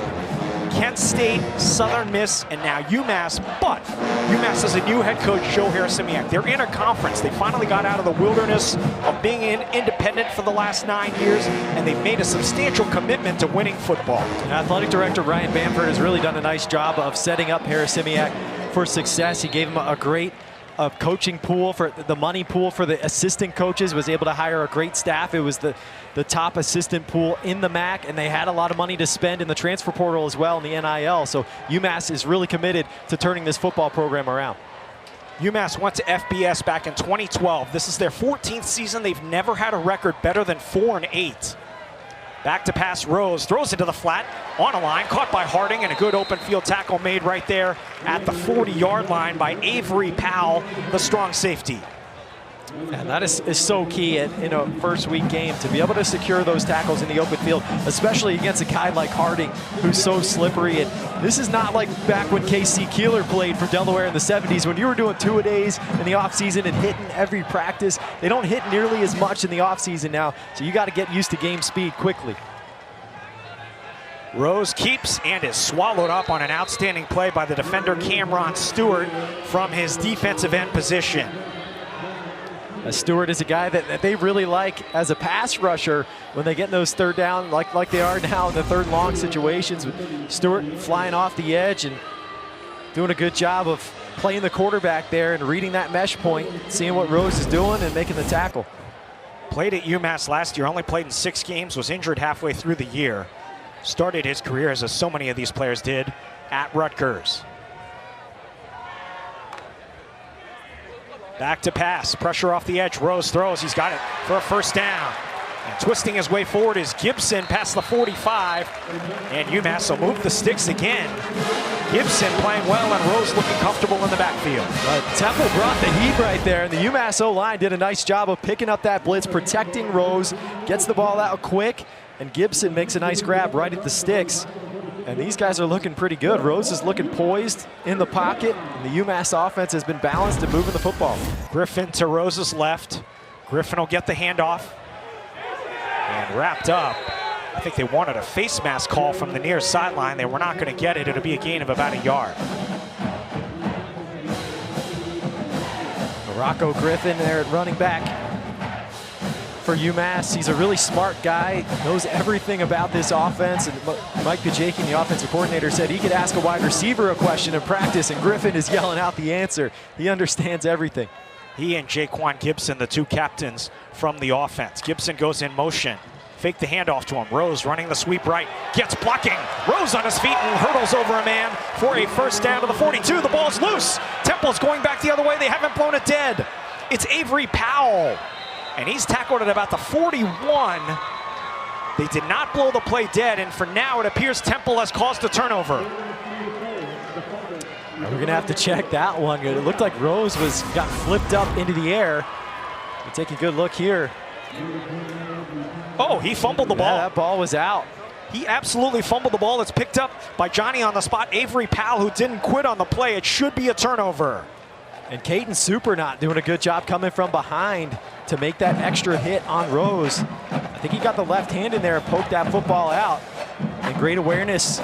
Kent State, Southern Miss, and now UMass. But UMass has a new head coach, Joe Harris-Simiak. They're in a conference. They finally got out of the wilderness of being independent for the last 9 years, and they've made a substantial commitment to winning football. And Athletic Director Ryan Bamford has really done a nice job of setting up Harris-Simiak for success. He gave him a great coaching pool, for the money pool for the assistant coaches, was able to hire a great staff. It was the top assistant pool in the MAC, and they had a lot of money to spend in the transfer portal as well in the NIL. So UMass is really committed to turning this football program around. UMass went to FBS back in 2012. This is their 14th season. They've never had a record better than 4-8. Back to pass, Rose throws into the flat, on a line, caught by Harding, and a good open field tackle made right there at the 40-yard line by Avery Powell, the strong safety. And that is so key in a first week game, to be able to secure those tackles in the open field, especially against a guy like Harding, who's so slippery. And this is not like back when K.C. Keeler played for Delaware in the 70s, when you were doing two-a-days in the offseason and hitting every practice. They don't hit nearly as much in the offseason now, so you got to get used to game speed quickly. Rose keeps and is swallowed up on an outstanding play by the defender Cameron Stewart from his defensive end position. Stewart is a guy that they really like as a pass rusher when they get in those third down, like they are now in the third long situations. Stewart flying off the edge and doing a good job of playing the quarterback there and reading that mesh point, seeing what Rose is doing and making the tackle. Played at UMass last year, only played in 6 games, was injured halfway through the year. Started his career, as so many of these players did, at Rutgers. Back to pass, pressure off the edge, Rose throws, he's got it for a first down. And twisting his way forward is Gibson past the 45, and UMass will move the sticks again. Gibson playing well, and Rose looking comfortable in the backfield. Temple brought the heat right there, and the UMass O-line did a nice job of picking up that blitz, protecting Rose, gets the ball out quick, and Gibson makes a nice grab right at the sticks. And these guys are looking pretty good. Rose is looking poised in the pocket. And the UMass offense has been balanced and moving the football. Griffin to Rose's left. Griffin will get the handoff. And wrapped up. I think they wanted a face mask call from the near sideline. They were not going to get it. It'll be a gain of about a yard. Rocco Griffin there at running back for UMass. He's a really smart guy, knows everything about this offense. And Mike Kajakian, the offensive coordinator, said he could ask a wide receiver a question in practice, and Griffin is yelling out the answer. He understands everything. He and Jaquan Gibson, the 2 captains from the offense. Gibson goes in motion. Fake the handoff to him. Rose running the sweep right. Gets blocking. Rose on his feet and hurdles over a man for a first down to the 42. The ball's loose. Temple's going back the other way. They haven't blown it dead. It's Avery Powell. And he's tackled at about the 41. They did not blow the play dead, and for now it appears Temple has caused a turnover. We're gonna have to check that one. It looked like Rose got flipped up into the air. We'll take a good look here. Oh, he fumbled the ball. Yeah, that ball was out. He absolutely fumbled the ball. It's picked up by Johnny on the spot, Avery Powell, who didn't quit on the play. It should be a turnover. And Caden Supernot doing a good job coming from behind to make that extra hit on Rose. I think he got the left hand in there and poked that football out. And great awareness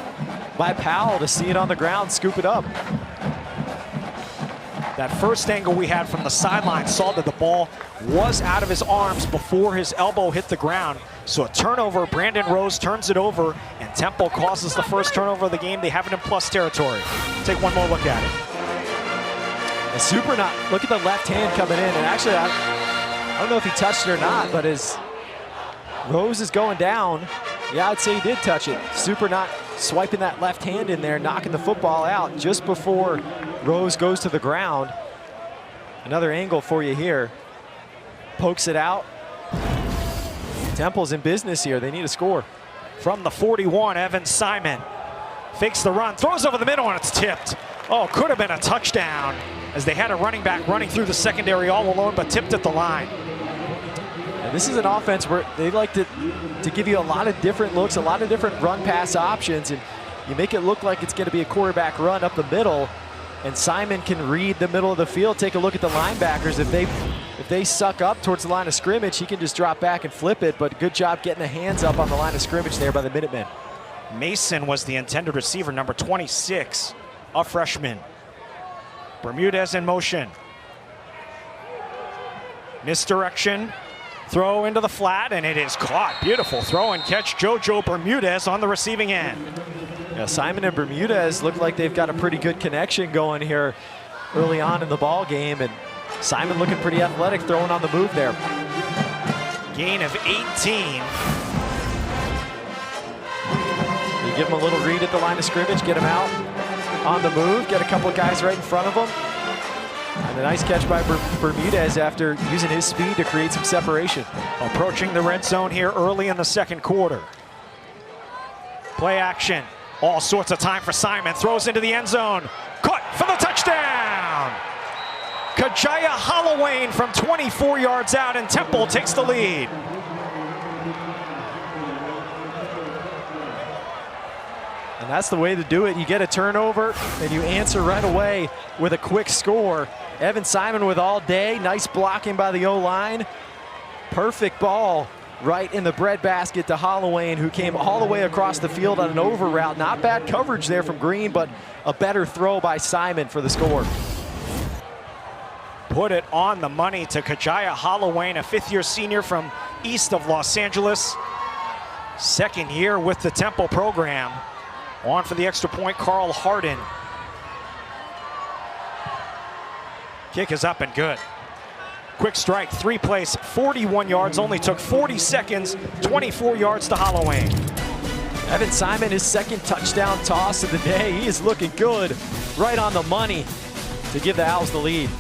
by Powell to see it on the ground, scoop it up. That first angle we had from the sideline saw that the ball was out of his arms before his elbow hit the ground. So a turnover, Brandon Rose turns it over, and Temple causes the first turnover of the game. They have it in plus territory. Take one more look at it. And Supernot, look at the left hand coming in, and actually I don't know if he touched it or not, but as Rose is going down, yeah, I'd say he did touch it. Supernot swiping that left hand in there, knocking the football out just before Rose goes to the ground. Another angle for you here. Pokes it out. Temple's in business here. They need a score. From the 41, Evan Simon fakes the run, throws over the middle, and it's tipped. Oh, could have been a touchdown, as they had a running back running through the secondary all alone, but tipped at the line. And this is an offense where they like to give you a lot of different looks, a lot of different run-pass options, and you make it look like it's going to be a quarterback run up the middle, and Simon can read the middle of the field. Take a look at the linebackers. If they suck up towards the line of scrimmage, he can just drop back and flip it, but good job getting the hands up on the line of scrimmage there by the Minutemen. Mason was the intended receiver, number 26, a freshman. Bermudez in motion. Misdirection. Throw into the flat, and it is caught. Beautiful throw and catch. JoJo Bermudez on the receiving end. Yeah, Simon and Bermudez look like they've got a pretty good connection going here early on in the ball game, and Simon looking pretty athletic, throwing on the move there. Gain of 18. You give him a little read at the line of scrimmage, get him out on the move, get a couple of guys right in front of him. And a nice catch by Bermudez after using his speed to create some separation. Approaching the red zone here early in the second quarter. Play action. All sorts of time for Simon. Throws into the end zone. Caught for the touchdown. Kajaya Holloway from 24 yards out, and Temple takes the lead. And that's the way to do it. You get a turnover and you answer right away with a quick score. Evan Simon with all day. Nice blocking by the O-line. Perfect ball right in the breadbasket to Holloway, who came all the way across the field on an over route. Not bad coverage there from Green, but a better throw by Simon for the score. Put it on the money to Kajaya Holloway, a fifth-year senior from east of Los Angeles. Second year with the Temple program. On for the extra point, Carl Harden. Kick is up and good. Quick strike, 3 plays, 41 yards, only took 40 seconds, 24 yards to Holloway. Evan Simon, his second touchdown toss of the day. He is looking good, right on the money to give the Owls the lead.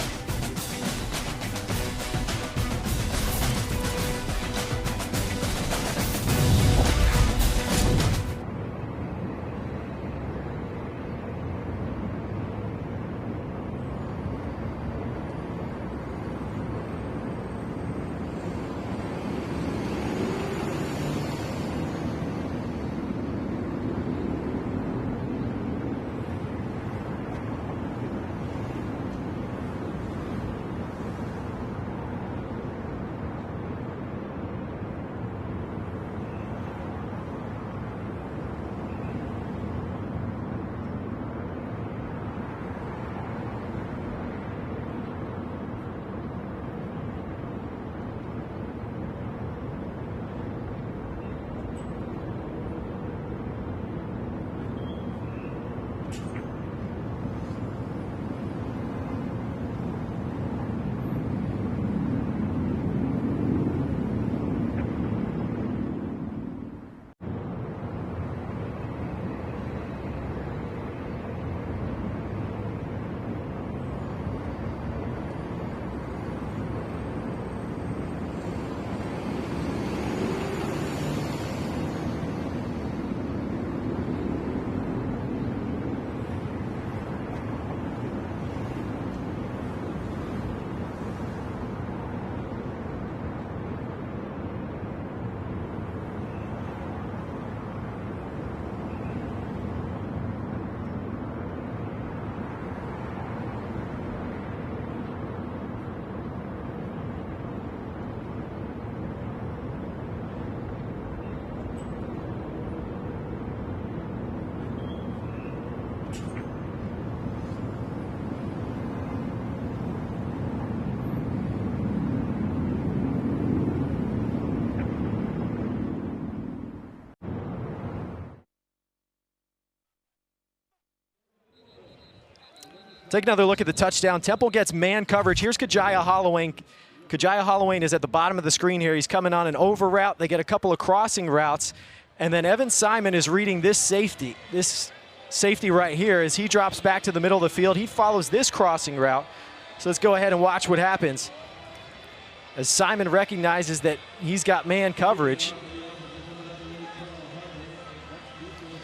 Take another look at the touchdown. Temple gets man coverage. Here's Kajaya Holloway. Kajaya Holloway is at the bottom of the screen here. He's coming on an over route. They get a couple of crossing routes. And then Evan Simon is reading this safety right here as he drops back to the middle of the field. He follows this crossing route. So let's go ahead and watch what happens. As Simon recognizes that he's got man coverage.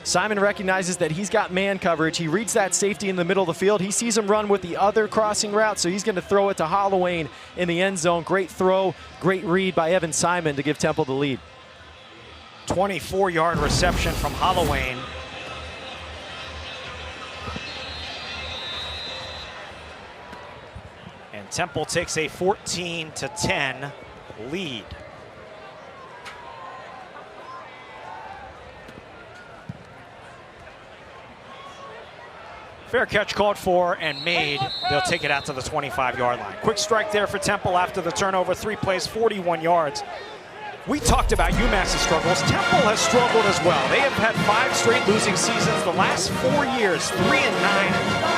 Simon recognizes that he's got man coverage. He reads that safety in the middle of the field. He sees him run with the other crossing route, so he's going to throw it to Holloway in the end zone. Great throw, great read by Evan Simon to give Temple the lead. 24-yard reception from Holloway. And Temple takes a 14-10 lead. Fair catch called for and made. They'll take it out to the 25-yard line. Quick strike there for Temple after the turnover. 3 plays, 41 yards. We talked about UMass's struggles. Temple has struggled as well. They have had 5 straight losing seasons. The last 4 years, 3-9.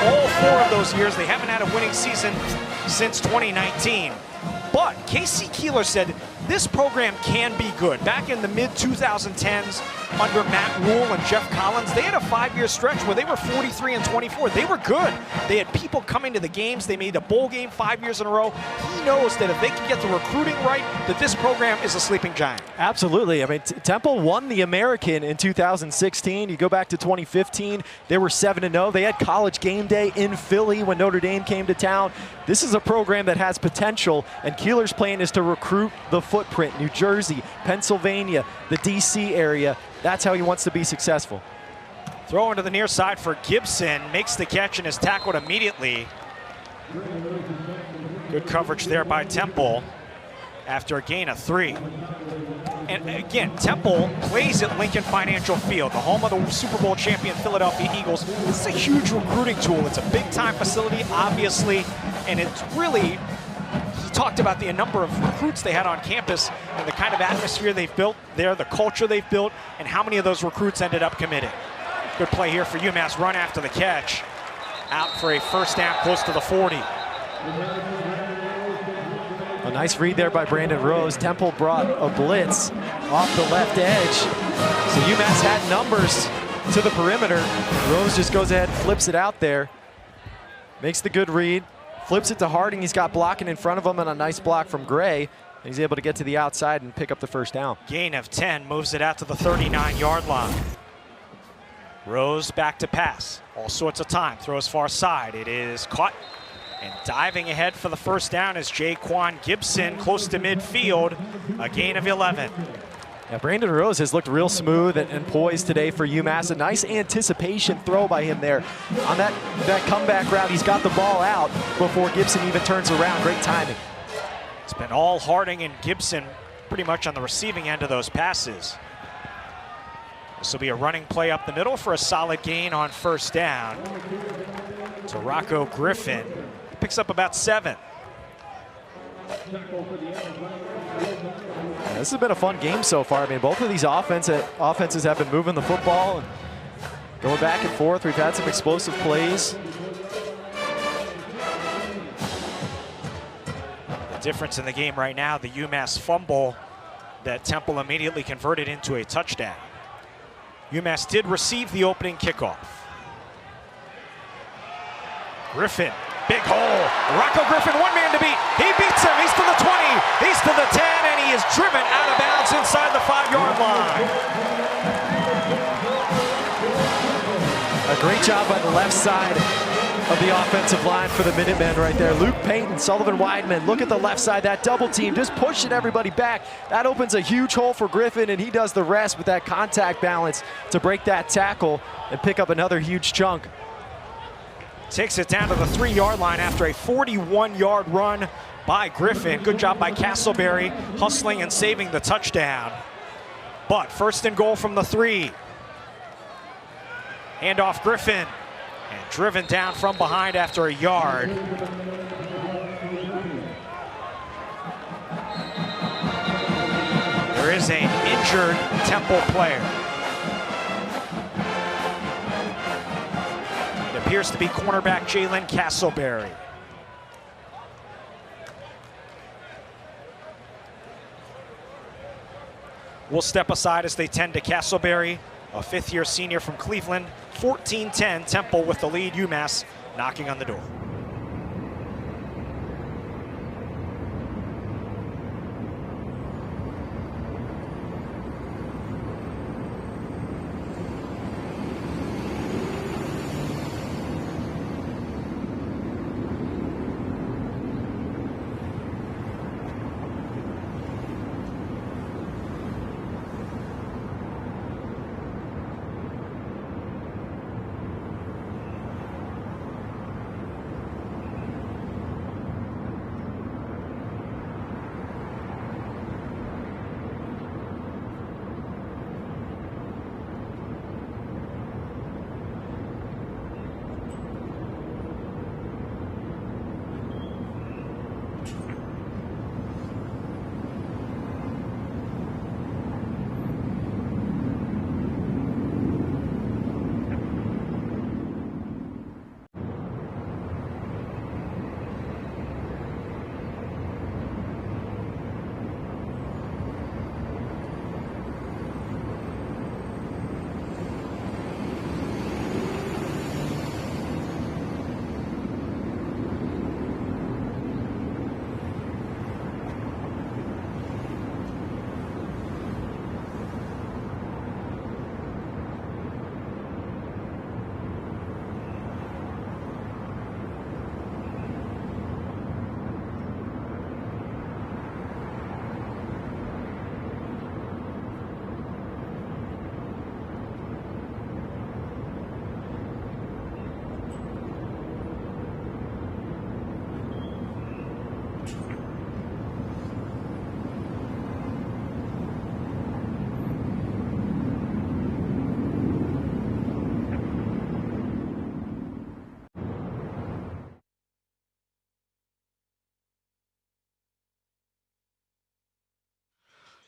All 4 of those years, they haven't had a winning season since 2019. But Casey Keeler said this program can be good. Back in the mid-2010s, under Matt Rule and Jeff Collins, they had a 5-year stretch where they were 43-24. They were good. They had people coming to the games. They made a bowl game 5 years in a row. He knows that if they can get the recruiting right, that this program is a sleeping giant. Absolutely. I mean, Temple won the American in 2016. You go back to 2015, they were 7-0. They had College game day in Philly when Notre Dame came to town. This is a program that has potential, and Keeler's plan is to recruit the footprint. New Jersey, Pennsylvania, the DC area. That's how he wants to be successful. Throw into the near side for Gibson. Makes the catch and is tackled immediately. Good coverage there by Temple after a gain of 3. And again, Temple plays at Lincoln Financial Field, the home of the Super Bowl champion Philadelphia Eagles. This is a huge recruiting tool. It's a big-time facility, obviously, and it's really, he talked about the number of recruits they had on campus and the kind of atmosphere they've built there, the culture they've built, and how many of those recruits ended up committing. Good play here for UMass, run after the catch. Out for a first down close to the 40. A nice read there by Brandon Rose. Temple brought a blitz off the left edge. So UMass had numbers to the perimeter. Rose just goes ahead and flips it out there. Makes the good read. Flips it to Harding. He's got blocking in front of him and a nice block from Gray. He's able to get to the outside and pick up the first down. Gain of 10, moves it out to the 39-yard line. Rose back to pass. All sorts of time, throws far side. It is caught. And diving ahead for the first down is Jaquan Gibson, close to midfield, a gain of 11. Yeah, Brandon Rose has looked real smooth and poised today for UMass. A nice anticipation throw by him there. On that comeback route, he's got the ball out before Gibson even turns around. Great timing. It's been all Harding and Gibson pretty much on the receiving end of those passes. This will be a running play up the middle for a solid gain on first down. To Rocco Griffin. Picks up about 7. Yeah, this has been a fun game so far. I mean, both of these offenses have been moving the football and going back and forth. We've had some explosive plays. The difference in the game right now, the UMass fumble that Temple immediately converted into a touchdown. UMass did receive the opening kickoff. Griffin, big hole. Rocco Griffin, one man to beat. He beats him. He's to the 20. He's to the 10, and he is driven out of bounds inside the 5-yard line. A great job by the left side of the offensive line for the Minutemen right there. Luke Payton, Sullivan Weidman, look at the left side, that double team, just pushing everybody back. That opens a huge hole for Griffin, and he does the rest with that contact balance to break that tackle and pick up another huge chunk. Takes it down to the 3-yard line after a 41-yard run by Griffin. Good job by Castleberry, hustling and saving the touchdown. But first and goal from the 3. Handoff Griffin, and driven down from behind after a yard. There is an injured Temple player. It appears to be cornerback Jalen Castleberry. We'll step aside as they tend to Castleberry, a 5th-year senior from Cleveland. 14-10, Temple with the lead. UMass knocking on the door.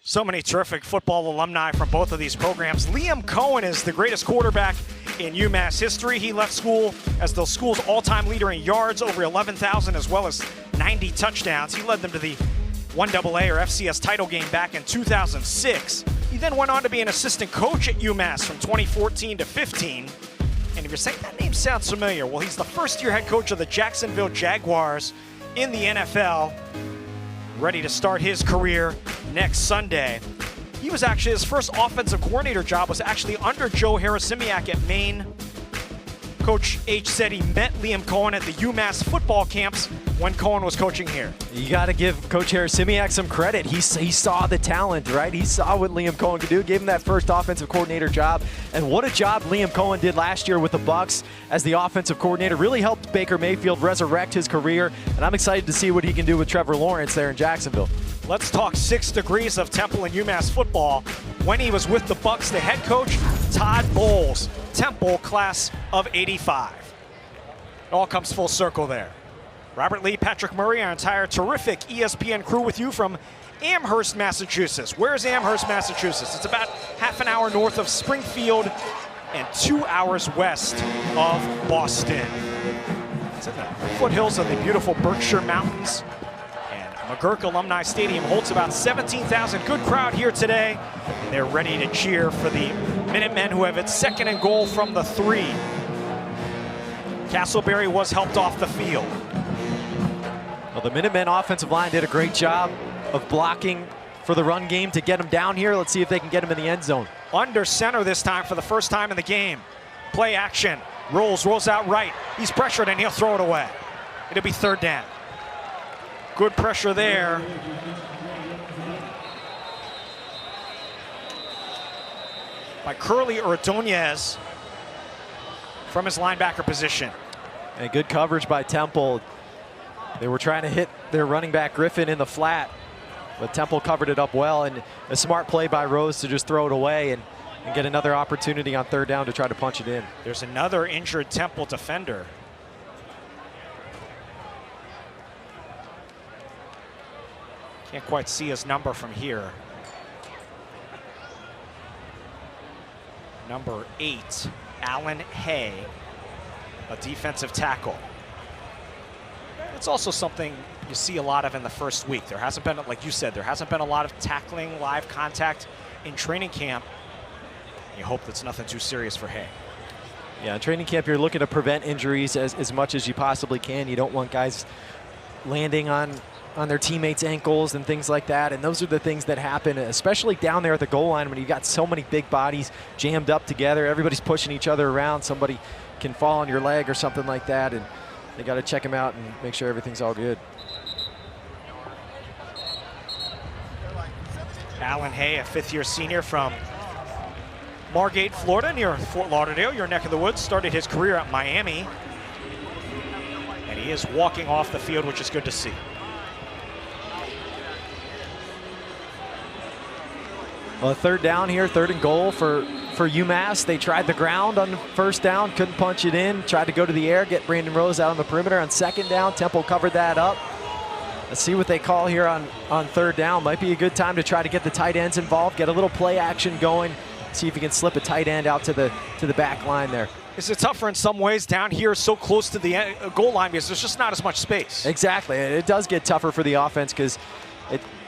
So many terrific football alumni from both of these programs. Liam Cohen is the greatest quarterback in UMass history. He left school as the school's all-time leader in yards, over 11,000, as well as 90 touchdowns. He led them to the 1AA or FCS title game back in 2006. He then went on to be an assistant coach at UMass from 2014 to 15. And if you're saying that name sounds familiar, well, he's the first-year head coach of the Jacksonville Jaguars in the NFL, ready to start his career next Sunday. He was actually, his first offensive coordinator job was actually under Joe Harasimiak at Maine. Coach H said he met Liam Cohen at the UMass football camps when Cohen was coaching here. You got to give Coach Harasimiak some credit. He saw the talent, right? He saw what Liam Cohen could do, gave him that first offensive coordinator job. And what a job Liam Cohen did last year with the Bucs as the offensive coordinator. Really helped Baker Mayfield resurrect his career. And I'm excited to see what he can do with Trevor Lawrence there in Jacksonville. Let's talk 6 degrees of Temple and UMass football. When he was with the Bucs, the head coach, Todd Bowles, Temple class of '85. It all comes full circle there. Robert Lee, Patrick Murray, our entire terrific ESPN crew with you from Amherst, Massachusetts. Where's Amherst, Massachusetts? It's about half an hour north of Springfield and 2 hours west of Boston. It's in the foothills of the beautiful Berkshire Mountains. McGurk Alumni Stadium holds about 17,000. Good crowd here today. They're ready to cheer for the Minutemen, who have it 2nd and goal from the 3. Castleberry was helped off the field. Well, the Minutemen offensive line did a great job of blocking for the run game to get him down here. Let's see if they can get him in the end zone. Under center this time for the first time in the game. Play action. Rolls out right. He's pressured and he'll throw it away. It'll be 3rd down. Good pressure there. By Curly Ordonez from his linebacker position. And good coverage by Temple. They were trying to hit their running back Griffin in the flat, but Temple covered it up well, and a smart play by Rose to just throw it away and get another opportunity on 3rd down to try to punch it in. There's another injured Temple defender. Can't quite see his number from here. Number 8, Alan Hay, a defensive tackle. It's also something you see a lot of in the first week. There hasn't been, like you said, there hasn't been a lot of tackling, live contact in training camp. You hope that's nothing too serious for Hay. Yeah, in training camp, you're looking to prevent injuries as much as you possibly can. You don't want guys landing on their teammates' ankles and things like that. And those are the things that happen, especially down there at the goal line when you've got so many big bodies jammed up together. Everybody's pushing each other around. Somebody can fall on your leg or something like that, and they got to check them out and make sure everything's all good. Alan Hay, a 5th-year senior from Margate, Florida, near Fort Lauderdale, your neck of the woods, started his career at Miami. And he is walking off the field, which is good to see. Well, 3rd down here, 3rd and goal for UMass. They tried the ground on 1st down, couldn't punch it in, tried to go to the air, get Brandon Rose out on the perimeter on 2nd down. Temple covered that up. Let's see what they call here on 3rd down. Might be a good time to try to get the tight ends involved, get a little play action going, see if you can slip a tight end out to the back line there. Is it tougher in some ways down here so close to the goal line because there's just not as much space? Exactly. It does get tougher for the offense because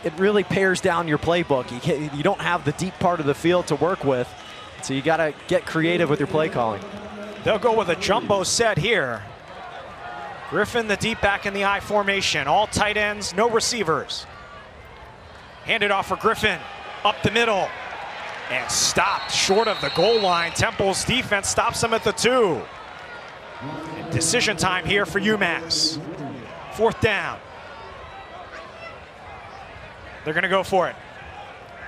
it really pares down your playbook. You don't have the deep part of the field to work with, so you got to get creative with your play calling. They'll go with a jumbo set here. Griffin, the deep back in the I formation. All tight ends, no receivers. Handed off for Griffin, up the middle, and stopped short of the goal line. Temple's defense stops him at the 2. And decision time here for UMass. 4th down. They're going to go for it.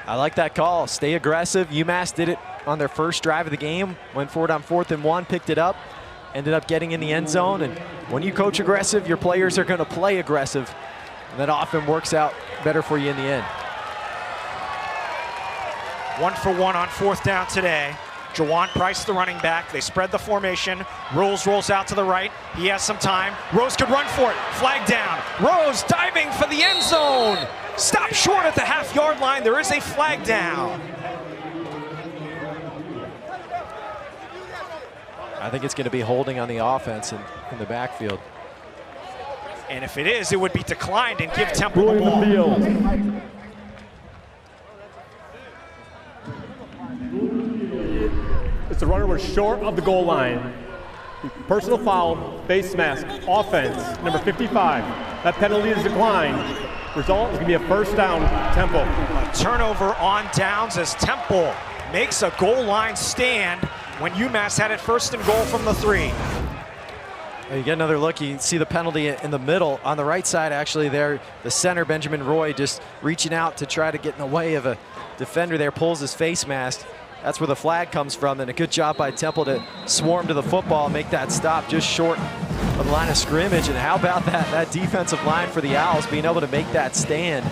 I like that call. Stay aggressive. UMass did it on their first drive of the game. Went for it on 4th and 1, picked it up, ended up getting in the end zone. And when you coach aggressive, your players are going to play aggressive. And that often works out better for you in the end. 1 for 1 on 4th down today. Jawan Price, the running back. They spread the formation. Rolls out to the right. He has some time. Rose could run for it. Flag down. Rose diving for the end zone. Stop short at the half-yard line. There is a flag down. I think it's going to be holding on the offense in the backfield. And if it is, it would be declined and give Temple the Ruling the ball. field. The runner was short of the goal line. Personal foul, face mask, offense, number 55. That penalty is declined. Result is going to be a first down, Temple. A turnover on downs as Temple makes a goal line stand when UMass had it first and goal from the 3. You get another look, you see the penalty in the middle. On the right side, actually, there, the center, Benjamin Roy, just reaching out to try to get in the way of a defender there, pulls his face mask. That's where the flag comes from, and a good job by Temple to swarm to the football and make that stop just short of the line of scrimmage. And how about that defensive line for the Owls being able to make that stand?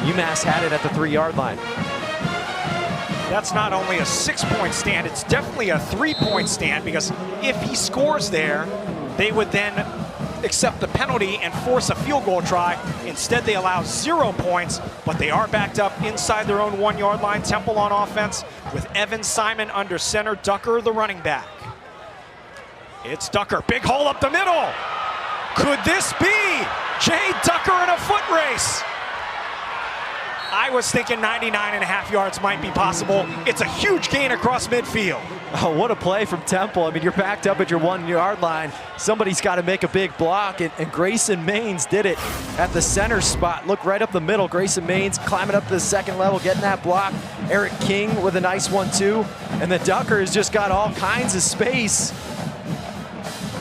UMass had it at the 3-yard line. That's not only a 6-point stand, it's definitely a 3-point stand, because if he scores there, they would then accept the penalty and force a field goal try. Instead, they allow 0 points, but they are backed up inside their own 1-yard line. Temple on offense with Evan Simon under center, Ducker the running back. It's Ducker, big hole up the middle. Could this be Jay Ducker in a foot race? I was thinking 99.5 yards might be possible. It's a huge gain across midfield. Oh, what a play from Temple. I mean, you're backed up at your 1-yard line. Somebody's got to make a big block, and Grayson Maines did it at the center spot. Look right up the middle. Grayson Maines climbing up to the second level, getting that block. Eric King with a nice one, too. And the Ducker has just got all kinds of space.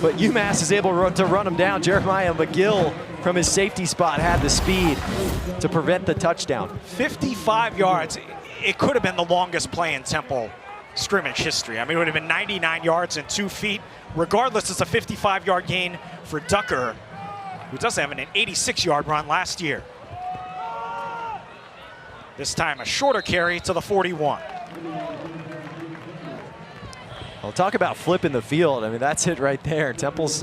But UMass is able to run him down. Jeremiah McGill from his safety spot had the speed to prevent the touchdown. 55 yards. It could have been the longest play in Temple scrimmage history. I mean, it would have been 99 yards and 2 feet. Regardless, it's a 55-yard gain for Ducker, who does have an 86-yard run last year. This time a shorter carry to the 41. Well, talk about flipping the field. I mean, that's it right there. Temple's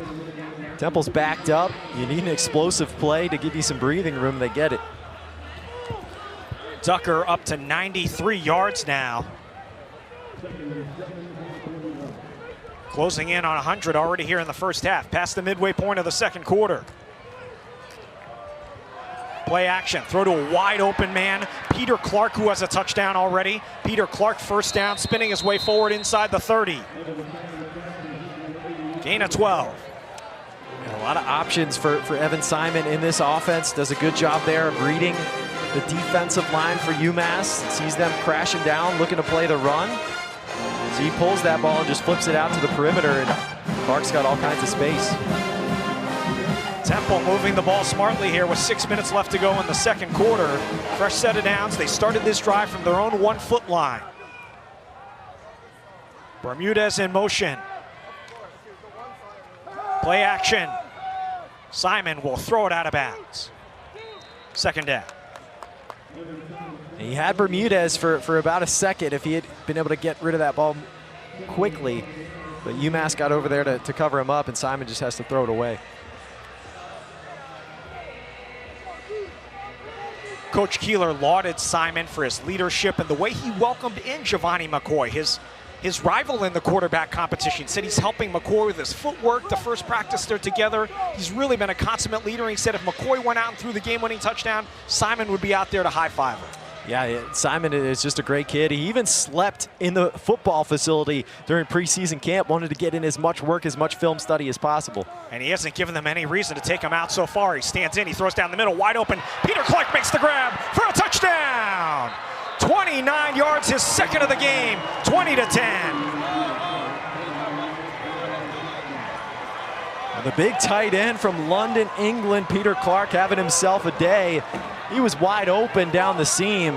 backed up. You need an explosive play to give you some breathing room. They get it. Ducker up to 93 yards now. Closing in on 100 already here in the first half, past the midway point of the second quarter. Play action, throw to a wide open man. Peter Clark, who has a touchdown already. Peter Clark first down, spinning his way forward inside the 30. Gain of 12. A lot of options for Evan Simon in this offense. Does a good job there of reading the defensive line for UMass. Sees them crashing down, looking to play the run. So he pulls that ball and just flips it out to the perimeter, and Clark's got all kinds of space. Temple moving the ball smartly here with 6 minutes left to go in the second quarter. Fresh set of downs. They started this drive from their own 1-foot line. Bermudez in motion. Play action. Simon will throw it out of bounds. Second down. He had Bermudez for about a second if he had been able to get rid of that ball quickly. But UMass got over there to cover him up, and Simon just has to throw it away. Coach Keeler lauded Simon for his leadership and the way he welcomed in Giovanni McCoy, his rival in the quarterback competition. Said he's helping McCoy with his footwork. The first practice they're together. He's really been a consummate leader. He said if McCoy went out and threw the game-winning touchdown, Simon would be out there to high-five him. Yeah, Simon is just a great kid. He even slept in the football facility during preseason camp, wanted to get in as much work, as much film study as possible. And he hasn't given them any reason to take him out so far. He stands in, he throws down the middle, wide open. Peter Clark makes the grab for a touchdown. 29 yards, his second of the game, 20-10. The big tight end from London, England, Peter Clark, having himself a day. He was wide open down the seam.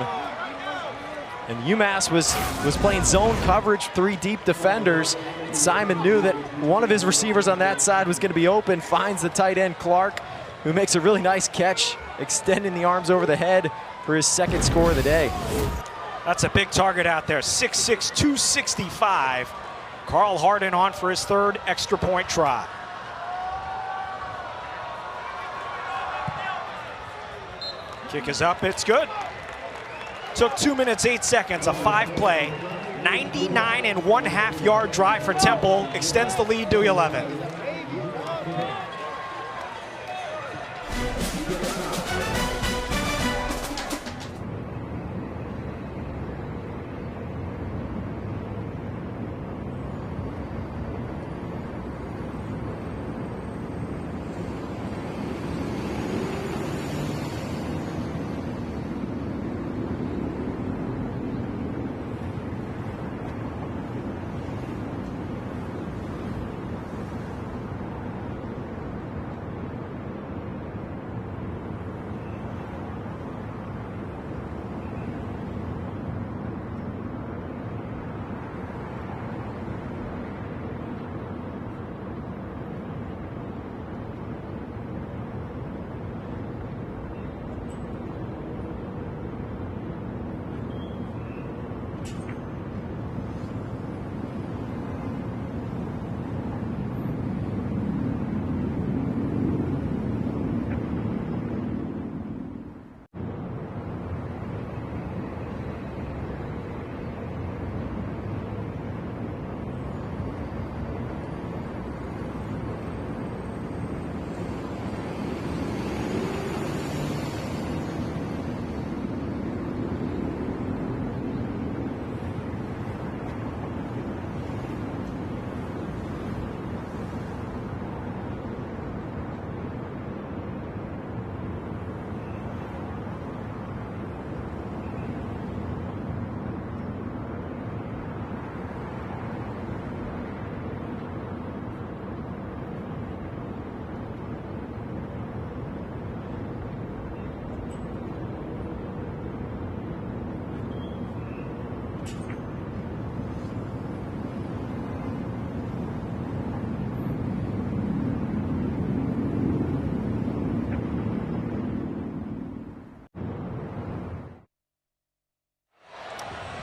And UMass was playing zone coverage, 3 deep defenders. Simon knew that one of his receivers on that side was going to be open, finds the tight end Clark, who makes a really nice catch, extending the arms over the head for his second score of the day. That's a big target out there, 6'6", 265. Carl Harden on for his third extra point try. Kick is up, it's good. Took 2 minutes, 8 seconds, a 5-play, 99.5 yard drive for Temple, extends the lead to 11.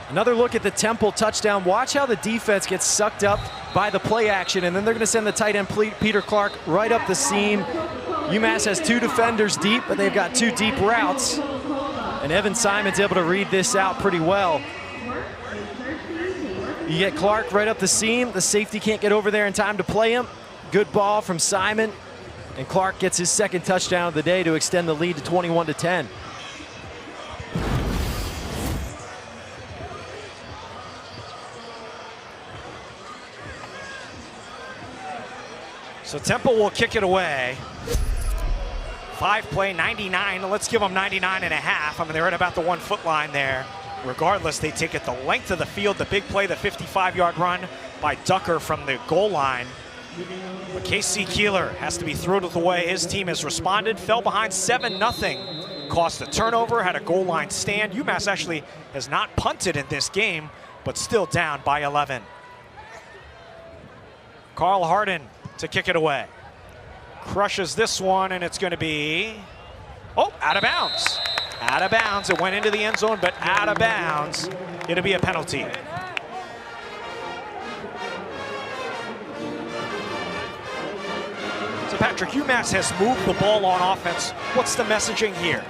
Another look at the Temple touchdown. Watch how the defense gets sucked up by the play action, and then they're going to send the tight end Peter Clark right up the seam. UMass has 2 defenders deep, but they've got 2 deep routes. And Evan Simon's able to read this out pretty well. You get Clark right up the seam. The safety can't get over there in time to play him. Good ball from Simon. And Clark gets his 2nd touchdown of the day to extend the lead to 21-10. So Temple will kick it away. 5-play, 99. Let's give them 99.5. I mean, they're at about the 1 foot line there. Regardless, they take it the length of the field. The big play, the 55-yard run by Ducker from the goal line. But KC Keeler has to be thrilled with the way his team has responded. Fell behind 7-0. Cost a turnover, had a goal line stand. UMass actually has not punted in this game, but still down by 11. Carl Harden to kick it away. Crushes this one, and it's going to be, oh, out of bounds. Out of bounds. It went into the end zone, but out of bounds. It'll be a penalty. So Patrick, UMass has moved the ball on offense. What's the messaging here?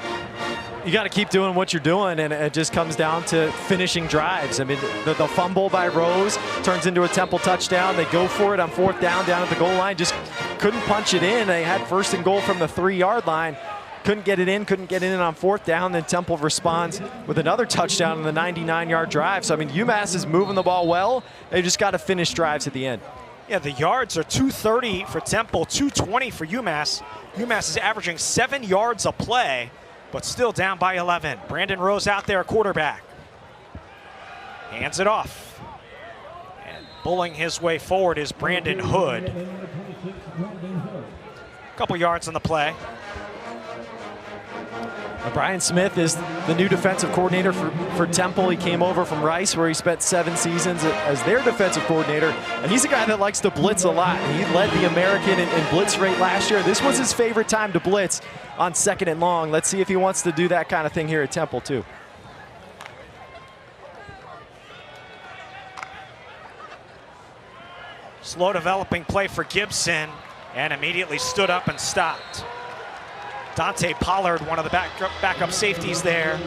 You got to keep doing what you're doing, and it just comes down to finishing drives. I mean, the fumble by Rose turns into a Temple touchdown. They go for it on 4th down at the goal line. Just couldn't punch it in. They had 1st and goal from the 3-yard line. Couldn't get it in on 4th down. Then Temple responds with another touchdown on the 99-yard drive. So, I mean, UMass is moving the ball well. They just got to finish drives at the end. Yeah, the yards are 230 for Temple, 220 for UMass. UMass is averaging 7 yards a play, but still down by 11. Brandon Rose out there, quarterback. Hands it off. And bullying his way forward is Brandon Hood. A couple yards on the play. Brian Smith is the new defensive coordinator for Temple. He came over from Rice, where he spent 7 seasons as their defensive coordinator. And he's a guy that likes to blitz a lot. He led the American in blitz rate last year. This was his favorite time to blitz on 2nd and long. Let's see if he wants to do that kind of thing here at Temple, too. Slow developing play for Gibson, and immediately stood up and stopped. Dante Pollard, one of the backup safeties there,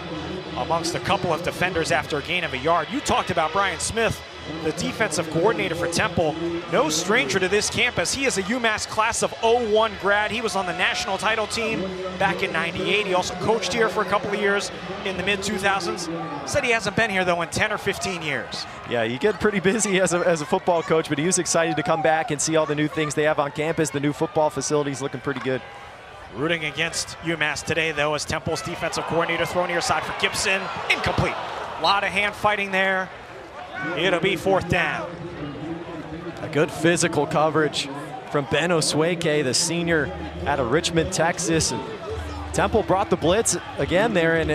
amongst a couple of defenders after a gain of a yard. You talked about Brian Smith, the defensive coordinator for Temple. No stranger to this campus. He is a UMass class of '01 grad. He was on the national title team back in '98. He also coached here for a couple of years in the mid-2000s. Said he hasn't been here, though, in 10 or 15 years. Yeah, you get pretty busy as a football coach, but he was excited to come back and see all the new things they have on campus. The new football facilities looking pretty good. Rooting against UMass today, though, is Temple's defensive coordinator, thrown near side for Gibson. Incomplete. A lot of hand fighting there. It'll be 4th down. A good physical coverage from Ben Osweke, the senior out of Richmond, Texas. And Temple brought the blitz again there, and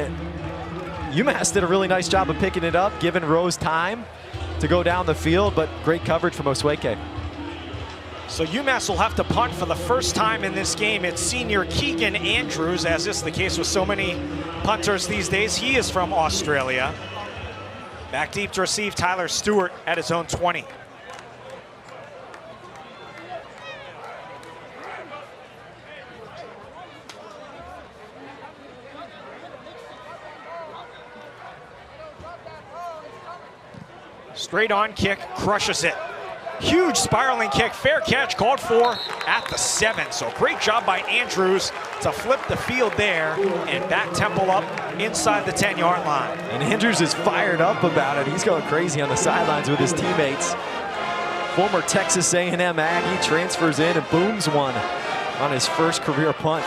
UMass did a really nice job of picking it up, giving Rose time to go down the field, but great coverage from Osweke. So UMass will have to punt for the first time in this game. It's senior Keegan Andrews, as is the case with so many punters these days. He is from Australia. Back deep to receive, Tyler Stewart at his own 20. Straight on kick, crushes it. Huge spiraling kick, fair catch called for at the 7. So great job by Andrews to flip the field there and back Temple up inside the 10-yard line. And Andrews is fired up about it. He's going crazy on the sidelines with his teammates. Former Texas A&M Aggie transfers in and booms one on his first career punt.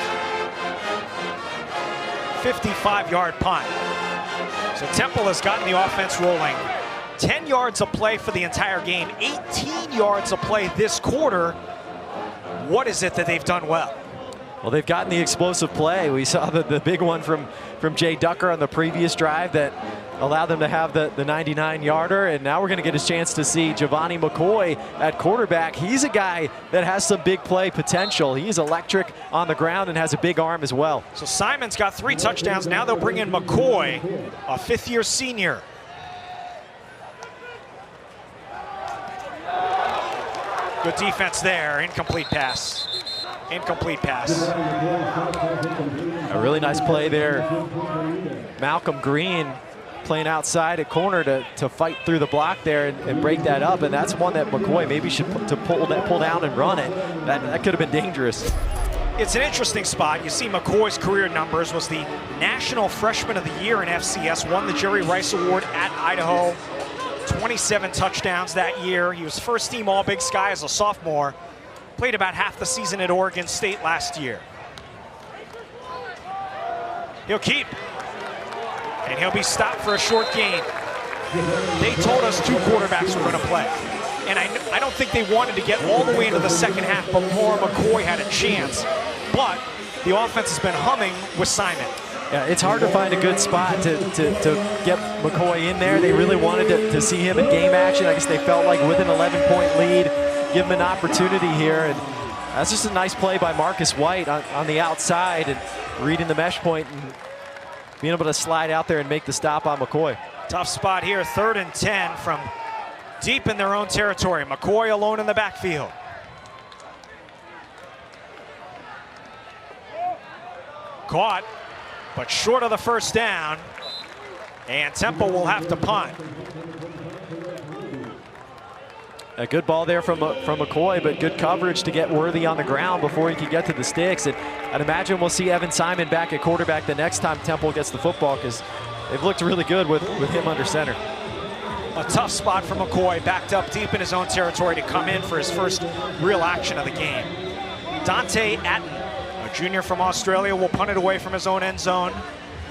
55-yard punt. So Temple has gotten the offense rolling. 10 yards of play for the entire game, 18 yards of play this quarter. What is it that they've done well? Well, they've gotten the explosive play. We saw the big one from Jay Ducker on the previous drive that allowed them to have the 99-yarder, and now we're going to get a chance to see Giovanni McCoy at quarterback. He's a guy that has some big play potential. He's electric on the ground and has a big arm as well. So Simon's got 3 touchdowns. Now they'll bring in McCoy, a 5th-year senior. Good defense there. Incomplete pass. Incomplete pass. A really nice play there. Malcolm Green playing outside at corner to fight through the block there and break that up. And that's one that McCoy maybe should pull down and run it. That could have been dangerous. It's an interesting spot. You see McCoy's career numbers, was the National Freshman of the Year in FCS, won the Jerry Rice Award at Idaho. 27 touchdowns that year. He was first team All Big Sky as a sophomore. Played about half the season at Oregon State last year. He'll keep. And he'll be stopped for a short gain. They told us 2 quarterbacks were going to play. And I don't think they wanted to get all the way into the second half before McCoy had a chance. But the offense has been humming with Simon. Yeah, it's hard to find a good spot to get McCoy in there. They really wanted to see him in game action. I guess they felt like with an 11-point lead, give him an opportunity here. And that's just a nice play by Marcus White on the outside and reading the mesh point and being able to slide out there and make the stop on McCoy. Tough spot here, 3rd and 10 from deep in their own territory. McCoy alone in the backfield. Caught, but short of the first down, and Temple will have to punt. A good ball there from McCoy, but good coverage to get Worthy on the ground before he could get to the sticks. And I'd imagine we'll see Evan Simon back at quarterback the next time Temple gets the football, because they've looked really good with him under center. A tough spot for McCoy, backed up deep in his own territory to come in for his first real action of the game. Dante Atten, a junior from Australia, will punt it away from his own end zone.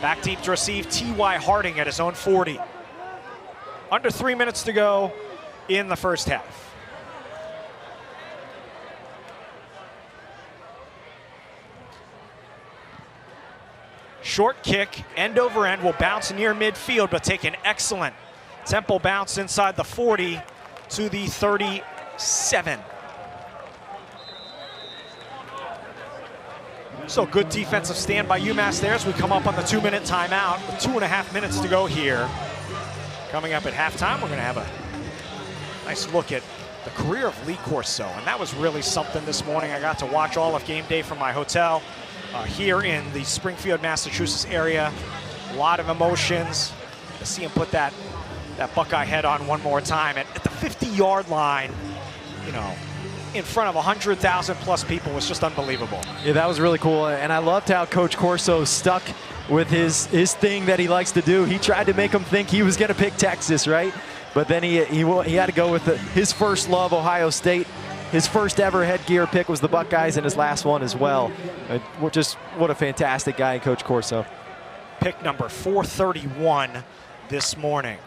Back deep to receive T.Y. Harding at his own 40. Under 3 minutes to go in the first half. Short kick, end over end, will bounce near midfield, but take an excellent Temple bounce inside the 40 to the 37. So good defensive stand by UMass there as we come up on the 2-minute timeout with 2.5 minutes to go here. Coming up at halftime, we're going to have a nice look at the career of Lee Corso, and that was really something this morning. I got to watch all of game day from my hotel. here in the Springfield, Massachusetts area. A lot of emotions. To see him put that Buckeye head on one more time at the 50-yard line, you know, in front of 100,000 plus people was just unbelievable. Yeah, that was really cool. And I loved how Coach Corso stuck with his thing that he likes to do. He tried to make him think he was going to pick Texas, right? But then he had to go with his first love, Ohio State. His first ever headgear pick was the Buckeyes, and his last one as well. Just what a fantastic guy, Coach Corso. Pick number 431 this morning.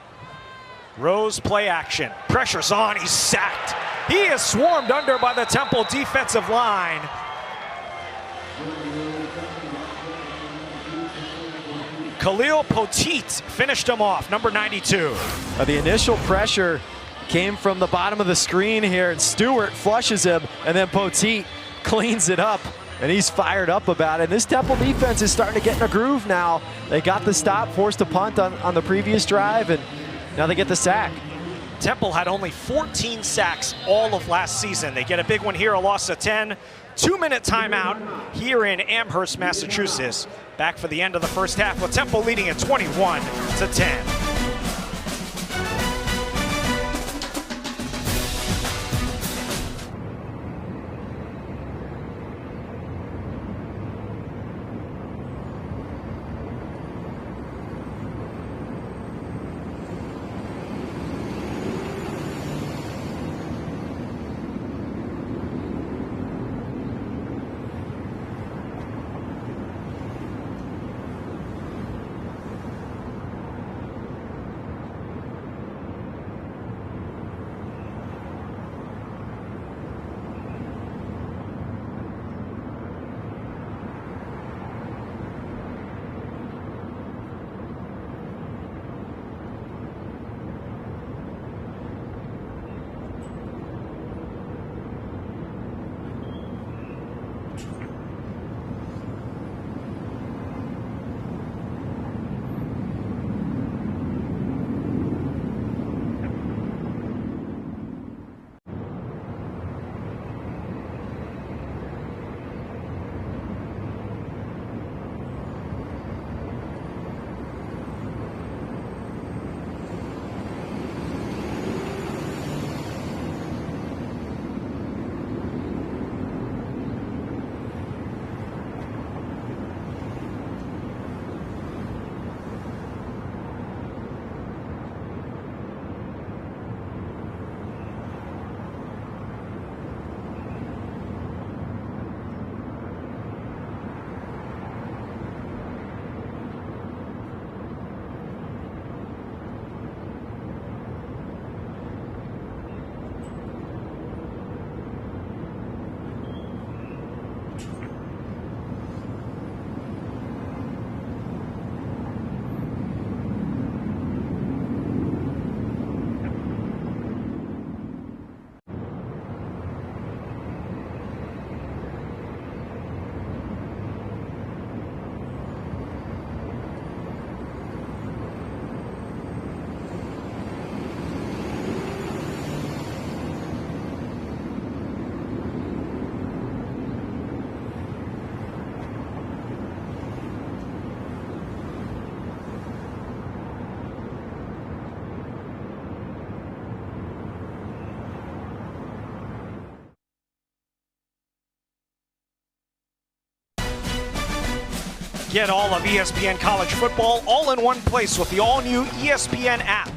Rose play action. Pressure's on. He's sacked. He is swarmed under by the Temple defensive line. Khalil Poteet finished him off, number 92. The initial pressure came from the bottom of the screen here, and Stewart flushes him, and then Poteet cleans it up, and he's fired up about it. And this Temple defense is starting to get in a groove now. They got the stop, forced a punt on the previous drive, and now they get the sack. Temple had only 14 sacks all of last season. They get a big one here, a loss of 10. 2-minute timeout here in Amherst, Massachusetts. Back for the end of the first half with Temple leading at 21-10. Get all of ESPN college football all in one place with the all-new ESPN app.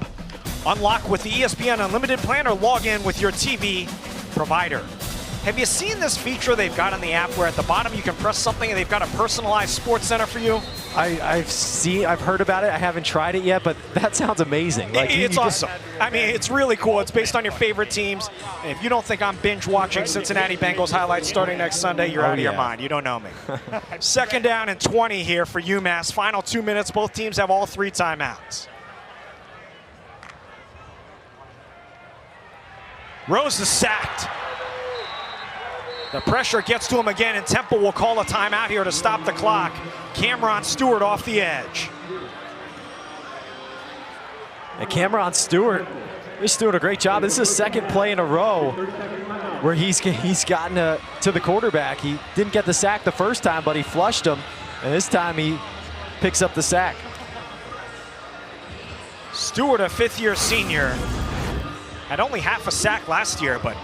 Unlock with the ESPN Unlimited plan or log in with your TV provider. Have you seen this feature they've got on the app where at the bottom you can press something and they've got a personalized sports center for you? I've heard about it. I haven't tried it yet, but that sounds amazing. Like, it's awesome. I mean, it's really cool. It's based on your favorite teams. And if you don't think I'm binge watching Cincinnati Bengals highlights starting next Sunday, you're out of your mind. You don't know me. Second down and 20 here for UMass. Final 2 minutes. Both teams have all 3 timeouts. Rose is sacked. The pressure gets to him again, and Temple will call a timeout here to stop the clock. Cameron Stewart off the edge. And Cameron Stewart He's doing a great job. This is his second play in a row where he's gotten to the quarterback. He didn't get the sack the first time, but he flushed him, and this time he picks up the sack. Stewart, a fifth-year senior, had only half a sack last year, but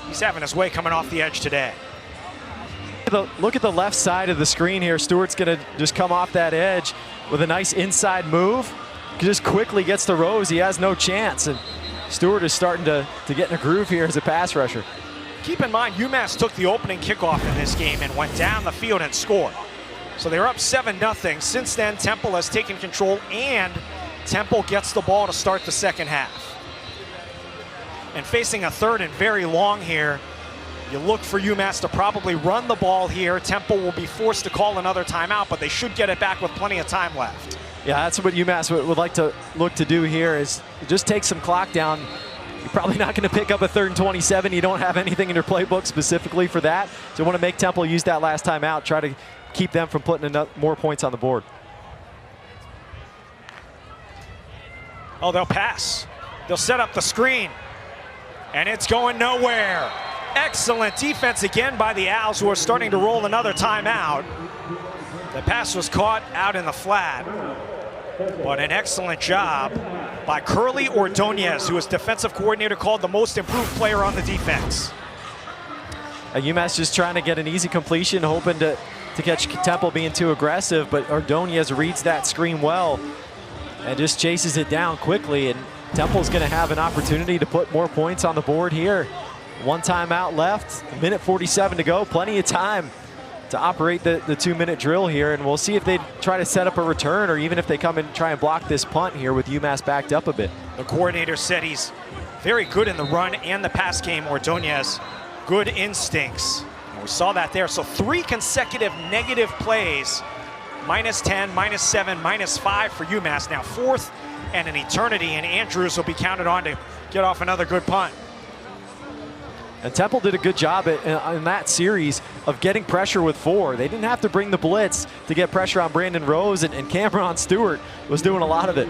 he's having his way coming off the edge today. Look at the left side of the screen here. Stewart's gonna just come off that edge with a nice inside move. Just quickly gets to Rose. He has no chance, and Stewart is starting to get in a groove here as a pass rusher. Keep in mind, UMass took the opening kickoff in this game and went down the field and scored. So they were up 7-0. Since then, Temple has taken control, and Temple gets the ball to start the second half. And facing a third and very long here, you look for UMass to probably run the ball here. Temple will be forced to call another timeout, but they should get it back with plenty of time left. Yeah, that's what UMass would like to look to do here, is just take some clock down. You're probably not going to pick up a 3rd and 27. You don't have anything in your playbook specifically for that. So you want to make Temple use that last timeout, try to keep them from putting more points on the board. Oh, they'll pass. They'll set up the screen, and it's going nowhere. Excellent defense again by the Owls, who are starting to roll another timeout. The pass was caught out in the flat, but an excellent job by Curly Ordonez, who was defensive coordinator, called the most improved player on the defense. UMass just trying to get an easy completion, hoping to catch Temple being too aggressive, but Ordonez reads that screen well and just chases it down quickly, and Temple's going to have an opportunity to put more points on the board here. One timeout left, 1:47 to go, plenty of time to operate the 2-minute drill here, and we'll see if they try to set up a return, or even if they come and try and block this punt here with UMass backed up a bit. The coordinator said he's very good in the run and the pass game. Ordonez, good instincts. And we saw that there. So 3 consecutive negative plays, -10, -7, -5 for UMass. Now 4th and an eternity, and Andrews will be counted on to get off another good punt. And Temple did a good job in that series of getting pressure with 4. They didn't have to bring the blitz to get pressure on Brandon Rose, and Cameron Stewart was doing a lot of it.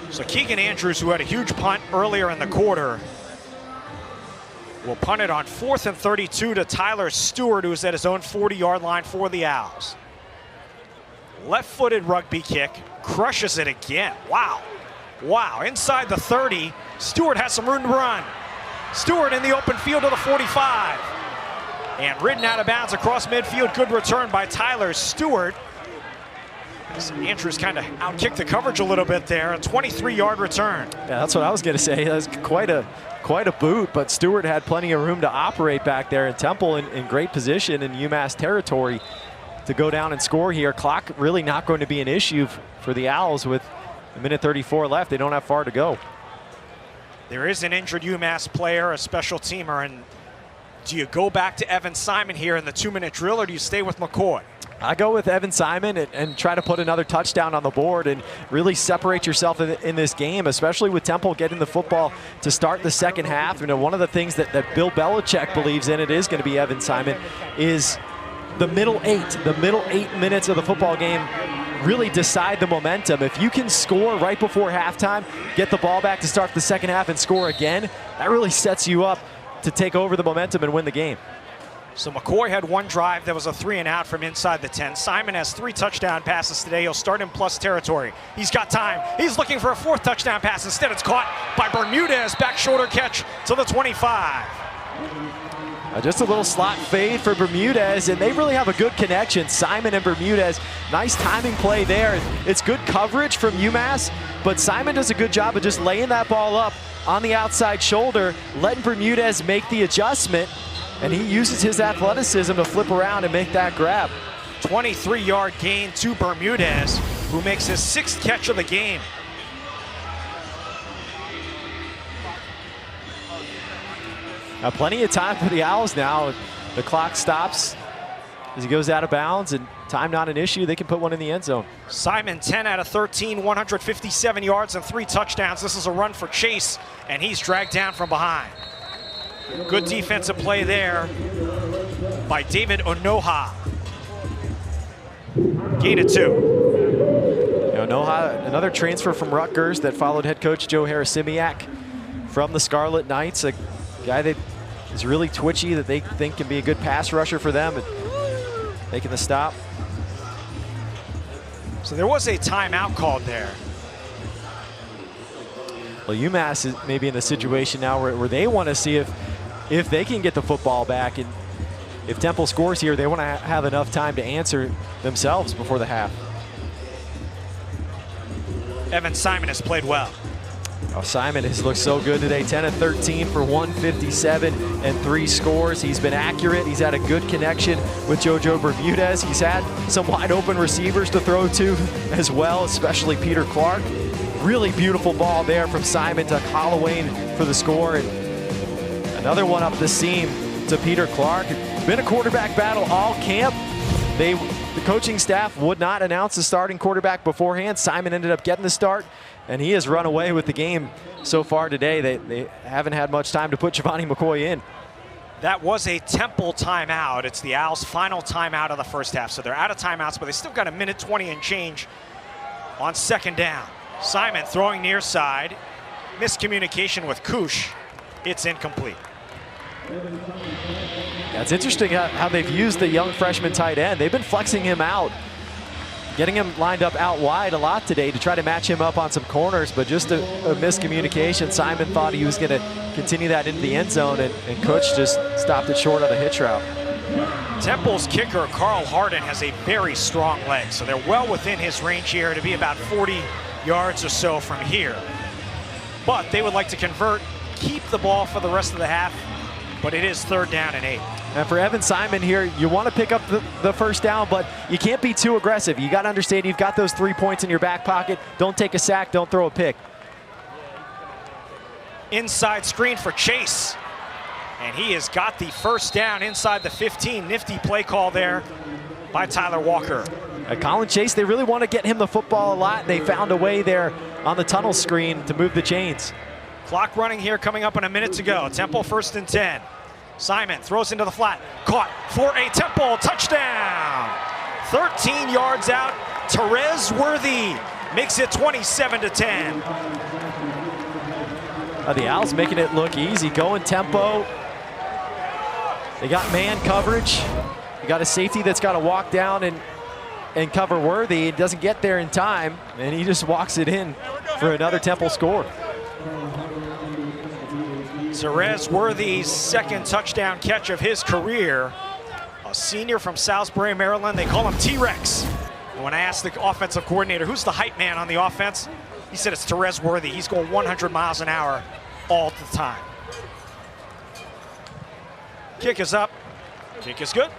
So Keegan Andrews, who had a huge punt earlier in the quarter, will punt it on 4th and 32 to Tyler Stewart, who's at his own 40-yard line for the Owls. Left-footed rugby kick, crushes it again. Wow. Wow, inside the 30, Stewart has some room to run. Stewart in the open field to the 45. And ridden out of bounds across midfield. Good return by Tyler Stewart. Andrews kind of outkicked the coverage a little bit there. A 23-yard return. Yeah, that's what I was going to say. That was quite a boot, but Stewart had plenty of room to operate back there, and Temple in great position in UMass territory to go down and score here. Clock really not going to be an issue for the Owls with 1:34 left. They don't have far to go. There is an injured UMass player, a special teamer, and do you go back to Evan Simon here in the 2-minute drill, or do you stay with McCoy? I go with Evan Simon and try to put another touchdown on the board and really separate yourself in this game, especially with Temple getting the football to start the second half. You know, one of the things that Bill Belichick believes in, it is going to be Evan Simon, is the middle 8 minutes of the football game really decide the momentum. If you can score right before halftime, get the ball back to start the second half and score again, that really sets you up to take over the momentum and win the game. So McCoy had one drive that was a 3-and-out from inside the 10. Simon has 3 touchdown passes today. He'll start in plus territory. He's got time. He's looking for a 4th touchdown pass. Instead, it's caught by Bermudez. Back shoulder catch to the 25. Just a little slot fade for Bermudez, and they really have a good connection. Simon and Bermudez, nice timing play there. It's good coverage from UMass, but Simon does a good job of just laying that ball up on the outside shoulder, letting Bermudez make the adjustment, and he uses his athleticism to flip around and make that grab. 23-yard gain to Bermudez, who makes his 6th catch of the game. Now, plenty of time for the Owls now. The clock stops as he goes out of bounds, and time not an issue. They can put one in the end zone. Simon, 10 out of 13, 157 yards and 3 touchdowns. This is a run for Chase, and he's dragged down from behind. Good defensive play there by David Onoha. Gain of 2. another transfer from Rutgers that followed head coach Joe Harasimiak from the Scarlet Knights, a guy that is really twitchy, that they think can be a good pass rusher for them, and making the stop. So there was a timeout called there. Well, UMass is maybe in a situation now where they want to see if they can get the football back, and if Temple scores here, they want to have enough time to answer themselves before the half. Evan Simon has played well. Oh, Simon has looked so good today. 10 of 13 for 157 and 3 scores. He's been accurate. He's had a good connection with JoJo Bermudez. He's had some wide open receivers to throw to as well, especially Peter Clark. Really beautiful ball there from Simon to Holloway for the score. And another one up the seam to Peter Clark. Been a quarterback battle all camp. The coaching staff would not announce the starting quarterback beforehand. Simon ended up getting the start, and he has run away with the game so far today. They haven't had much time to put Giovanni McCoy in. That was a Temple timeout. It's the Owls' final timeout of the first half. So they're out of timeouts, but they still got a minute 20 and change on second down. Simon throwing near side. Miscommunication with Kush. It's incomplete. Yeah, it's interesting how they've used the young freshman tight end. They've been flexing him out, getting him lined up out wide a lot today to try to match him up on some corners, but just a miscommunication. Simon thought he was going to continue that into the end zone, and Kutch just stopped it short on a hitch route. Temple's kicker, Carl Harden, has a very strong leg, so they're well within his range here to be about 40 yards or so from here. But they would like to convert, keep the ball for the rest of the half, but it is 3rd down and 8. And for Evan Simon here, you want to pick up the first down, but you can't be too aggressive. You got to understand you've got those 3 points in your back pocket. Don't take a sack, don't throw a pick. Inside screen for Chase. And he has got the first down inside the 15. Nifty play call there by Tyler Walker. Colin Chase, they really want to get him the football a lot. They found a way there on the tunnel screen to move the chains. Clock running here, coming up in a minute to go. Temple 1st and 10. Simon throws into the flat. Caught for a Temple touchdown. 13 yards out. Therese Worthy makes it 27-10. The Owls making it look easy, going tempo. They got man coverage. You got a safety that's got to walk down and cover Worthy. It doesn't get there in time, and he just walks it in for another Temple score. Therese Worthy's 2nd touchdown catch of his career. A senior from Salisbury, Maryland. They call him T-Rex. And when I asked the offensive coordinator, who's the hype man on the offense? He said it's Therese Worthy. He's going 100 miles an hour all the time. Kick is up. Kick is good.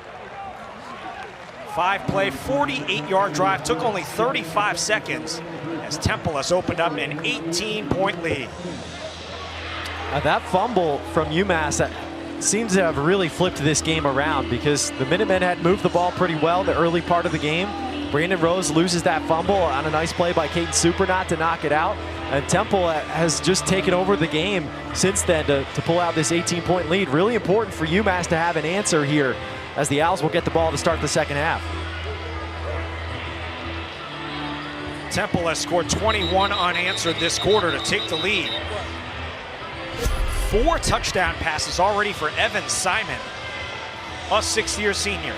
5-play, 48-yard drive. Took only 35 seconds as Temple has opened up an 18-point lead. That fumble from UMass seems to have really flipped this game around, because the Minutemen had moved the ball pretty well the early part of the game. Brandon Rose loses that fumble on a nice play by Caden Supernot to knock it out. And Temple has just taken over the game since then to pull out this 18-point lead. Really important for UMass to have an answer here, as the Owls will get the ball to start the second half. Temple has scored 21 unanswered this quarter to take the lead. 4 touchdown passes already for Evan Simon, a 6th-year senior.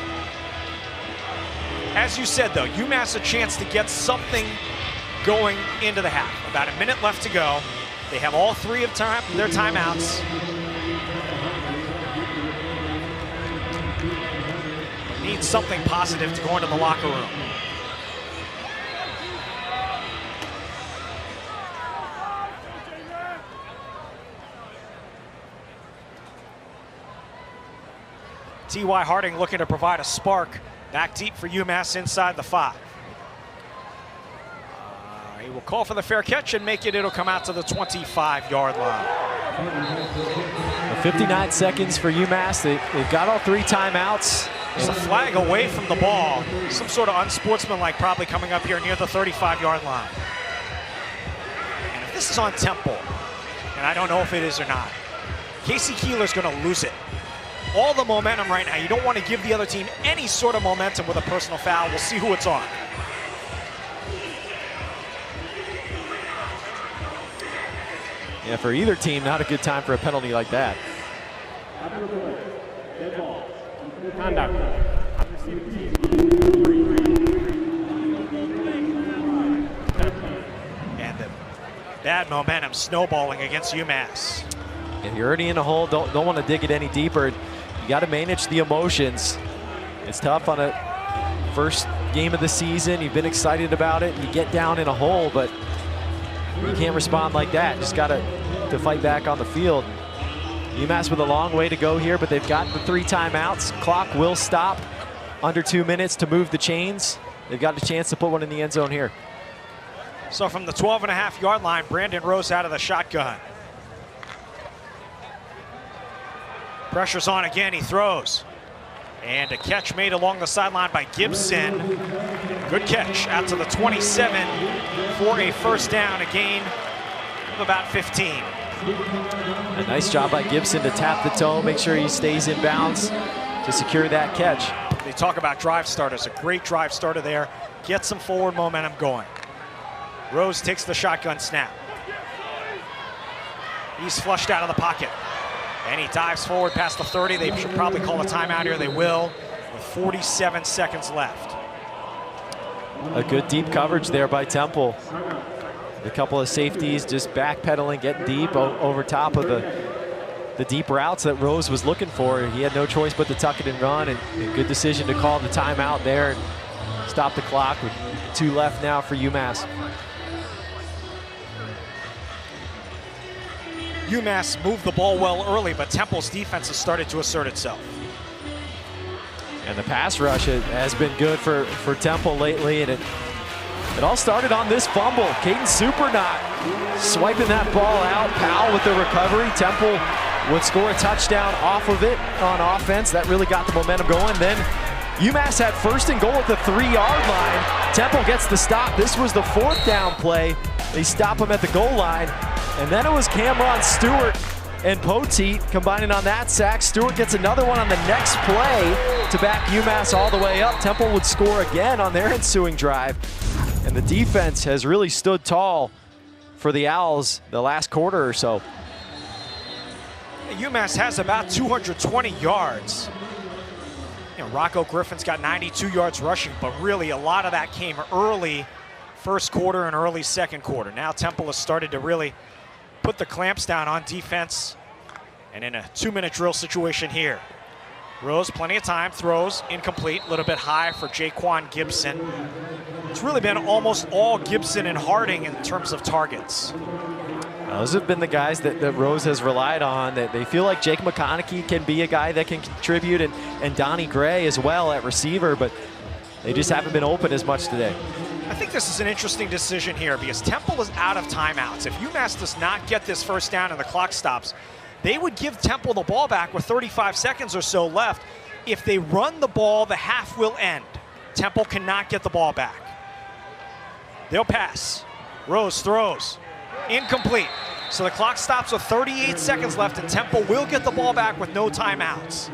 As you said, though, UMass a chance to get something going into the half. About a minute left to go. They have all 3 of their timeouts. Need something positive to go into the locker room. T.Y. Harding looking to provide a spark. Back deep for UMass inside the 5. He will call for the fair catch and make it. It'll come out to the 25-yard line. 59 seconds for UMass. They've got all 3 timeouts. There's a flag away from the ball. Some sort of unsportsmanlike probably coming up here near the 35-yard line. And if this is on Temple, and I don't know if it is or not, Casey Keeler's going to lose it. All the momentum right now. You don't want to give the other team any sort of momentum with a personal foul. We'll see who it's on. Yeah, for either team, not a good time for a penalty like that. Conduct. And the bad momentum snowballing against UMass. If you're already in a hole, don't want to dig it any deeper. You got to manage the emotions. It's tough on a first game of the season. You've been excited about it. You get down in a hole, but you can't respond like that. Just got to fight back on the field. UMass with a long way to go here, but they've got the 3 timeouts. Clock will stop. Under 2 minutes to move the chains. They've got a chance to put one in the end zone here. So from the 12.5-yard line, Brandon Rose out of the shotgun. Pressure's on again, he throws. And a catch made along the sideline by Gibson. Good catch out to the 27 for a first down, a gain of about 15. A nice job by Gibson to tap the toe, make sure he stays in bounds to secure that catch. They talk about drive starters, a great drive starter there. Get some forward momentum going. Rose takes the shotgun snap. He's flushed out of the pocket. And he dives forward past the 30. They should probably call a timeout here. They will, with 47 seconds left. A good deep coverage there by Temple. A couple of safeties just backpedaling, getting deep over top of the deep routes that Rose was looking for. He had no choice but to tuck it and run, and a good decision to call the timeout there and stop the clock with 2 left now for UMass. UMass moved the ball well early, but Temple's defense has started to assert itself. And the pass rush has been good for Temple lately, and it all started on this fumble. Caden Superknott swiping that ball out. Powell with the recovery. Temple would score a touchdown off of it on offense. That really got the momentum going. Then UMass had first and goal at the 3-yard line. Temple gets the stop. This was the 4th down play. They stop him at the goal line. And then it was Cameron Stewart and Poteet combining on that sack. Stewart gets another one on the next play to back UMass all the way up. Temple would score again on their ensuing drive. And the defense has really stood tall for the Owls the last quarter or so. UMass has about 220 yards. You know, Rocco Griffin's got 92 yards rushing, but really a lot of that came early first quarter and early second quarter. Now Temple has started to really put the clamps down on defense, and in a 2-minute drill situation here. Rose, plenty of time, throws, incomplete, a little bit high for Jaquan Gibson. It's really been almost all Gibson and Harding in terms of targets. Those have been the guys that Rose has relied on. That they feel like Jake McConaughey can be a guy that can contribute, and Donnie Gray as well at receiver, but they just haven't been open as much today. I think this is an interesting decision here because Temple is out of timeouts. If UMass does not get this first down and the clock stops, they would give Temple the ball back with 35 seconds or so left. If they run the ball, the half will end. Temple cannot get the ball back. They'll pass. Rose throws. Incomplete. So the clock stops with 38 seconds left, and Temple will get the ball back with no timeouts.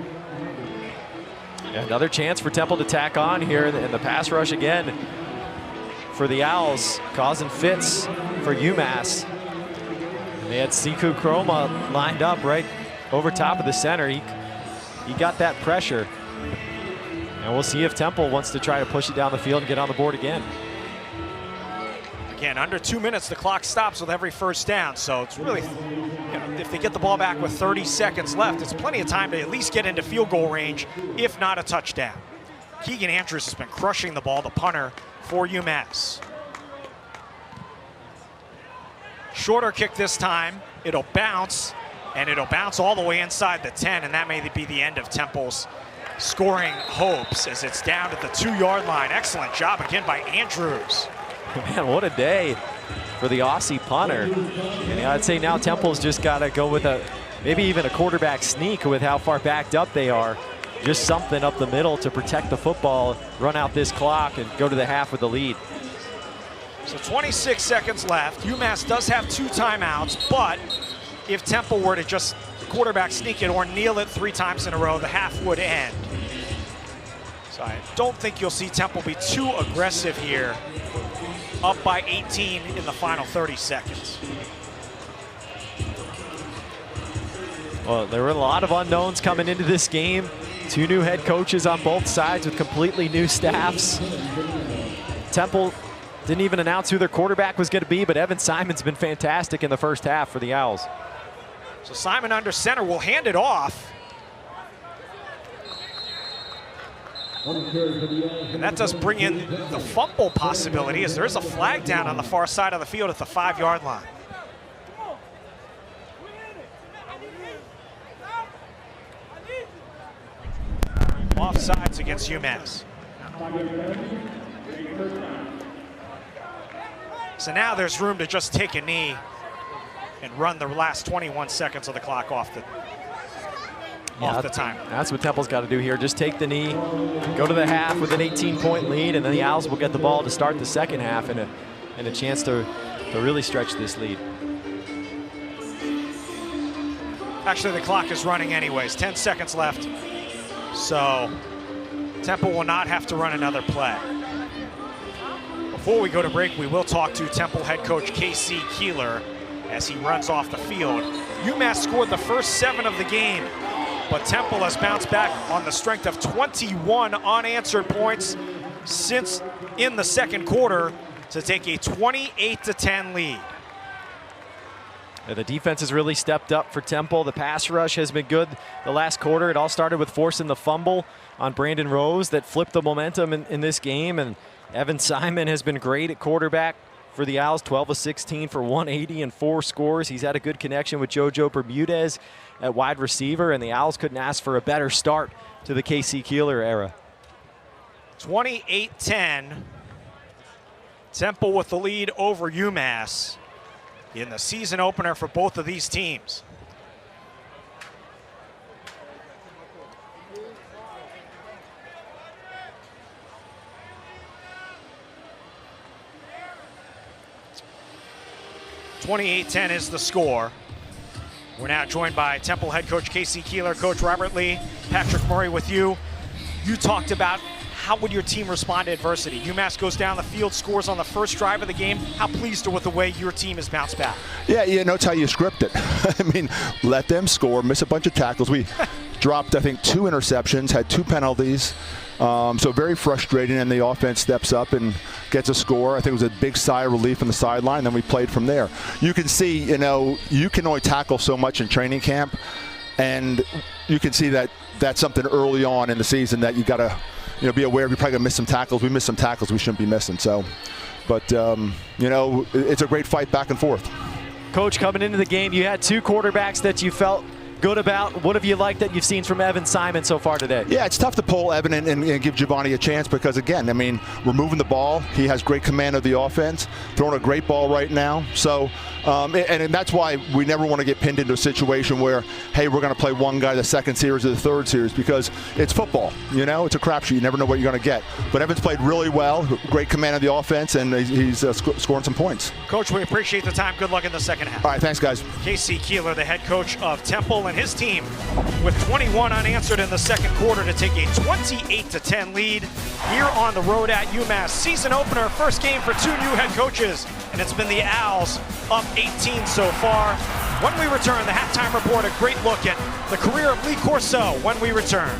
Yeah, another chance for Temple to tack on here, and the pass rush again for the Owls, causing fits for UMass. And they had Siku Chroma lined up right over top of the center. He got that pressure. And we'll see if Temple wants to try to push it down the field and get on the board again. Again, under 2 minutes, the clock stops with every first down. So it's really, you know, if they get the ball back with 30 seconds left, it's plenty of time to at least get into field goal range, if not a touchdown. Keegan Andrews has been crushing the ball, the punter for UMass. Shorter kick this time. It'll bounce, and it'll bounce all the way inside the 10, and that may be the end of Temple's scoring hopes as it's down at the 2-yard line. Excellent job again by Andrews. Man, what a day for the Aussie punter. And I'd say now Temple's just got to go with maybe even a quarterback sneak with how far backed up they are. Just something up the middle to protect the football, run out this clock, and go to the half with the lead. So 26 seconds left. UMass does have 2 timeouts, but if Temple were to just quarterback sneak it or kneel it 3 times in a row, the half would end. So I don't think you'll see Temple be too aggressive here. Up by 18 in the final 30 seconds. Well, there were a lot of unknowns coming into this game. 2 new head coaches on both sides with completely new staffs. Temple didn't even announce who their quarterback was going to be, but Evan Simon's been fantastic in the first half for the Owls. So Simon under center will hand it off. And that does bring in the fumble possibility, as there is a flag down on the far side of the field at the 5-yard line. Offsides against UMass. So now there's room to just take a knee and run the last 21 seconds of the clock off the timer. That's what Temple's got to do here. Just take the knee, go to the half with an 18-point lead, and then the Owls will get the ball to start the second half and a chance to really stretch this lead. Actually, the clock is running anyways. 10 seconds left. So Temple will not have to run another play. Before we go to break, we will talk to Temple head coach K.C. Keeler as he runs off the field. UMass scored the first 7 of the game, but Temple has bounced back on the strength of 21 unanswered points since in the second quarter to take a 28-10 lead. The defense has really stepped up for Temple. The pass rush has been good the last quarter. It all started with forcing the fumble on Brandon Rose that flipped the momentum in this game. And Evan Simon has been great at quarterback for the Owls, 12 of 16 for 180 and 4 scores. He's had a good connection with JoJo Bermudez at wide receiver, and the Owls couldn't ask for a better start to the K.C. Keeler era. 28-10. Temple with the lead over UMass in the season opener for both of these teams. (28-10) is the score. We're now joined by Temple head coach K.C. Keeler, Coach Robert Lee, Patrick Murray with you. You talked about how would your team respond to adversity. UMass goes down the field, scores on the first drive of the game. How pleased are with the way your team has bounced back? Yeah, it's how you script it. I mean, let them score, miss a bunch of tackles. We dropped, I think, 2 interceptions, had 2 penalties. So very frustrating, and the offense steps up and gets a score. I think it was a big sigh of relief on the sideline, then we played from there. You can see, you can only tackle so much in training camp, and you can see that that's something early on in the season that you got to be aware of. You're probably going to miss some tackles. We missed some tackles we shouldn't be missing. So, but, it's a great fight back and forth. Coach, coming into the game, you had 2 quarterbacks that you felt good about. What have you liked that you've seen from Evan Simon so far today? Yeah, it's tough to pull Evan and give Giovanni a chance because, again, I mean, we're moving the ball. He has great command of the offense, throwing a great ball right now. So, and that's why we never want to get pinned into a situation where, hey, we're going to play one guy the second series or the third series, because it's football. It's a crapshoot. You never know what you're going to get. But Evan's played really well, great command of the offense, and he's scoring some points. Coach, we appreciate the time. Good luck in the second half. All right, thanks, guys. K.C. Keeler, the head coach of Temple, and his team with 21 unanswered in the second quarter to take a 28-10 lead here on the road at UMass. Season opener, first game for 2 new head coaches, and it's been the Owls up 18 so far. When we return, the halftime report, a great look at the career of Lee Corso when we return.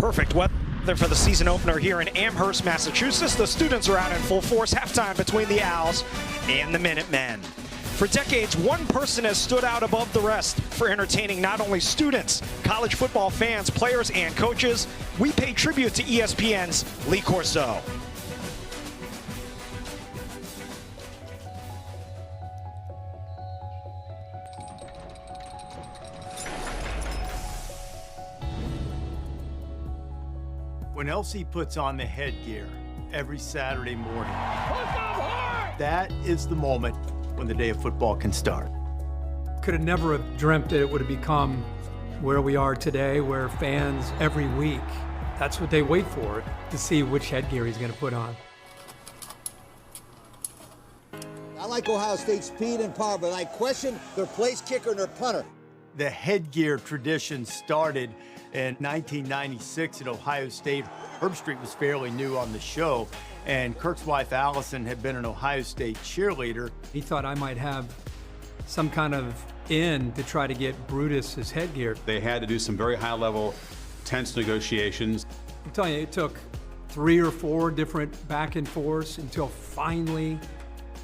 Perfect weather for the season opener here in Amherst, Massachusetts. The students are out in full force. Halftime between the Owls and the Minutemen. For decades, one person has stood out above the rest for entertaining not only students, college football fans, players, and coaches. We pay tribute to ESPN's Lee Corso. When LC puts on the headgear every Saturday morning, that is the moment when the day of football can start. Could have never have dreamt that it would have become where we are today, where fans every week, that's what they wait for, to see which headgear he's going to put on. I like Ohio State's speed and power, but I question their place kicker and their punter. The headgear tradition started in 1996 at Ohio State. Herb Street was fairly new on the show, and Kirk's wife Allison had been an Ohio State cheerleader. He thought I might have some kind of in to try to get Brutus his headgear. They had to do some very high-level, tense negotiations. I'm telling you, it took 3 or 4 different back and forths until finally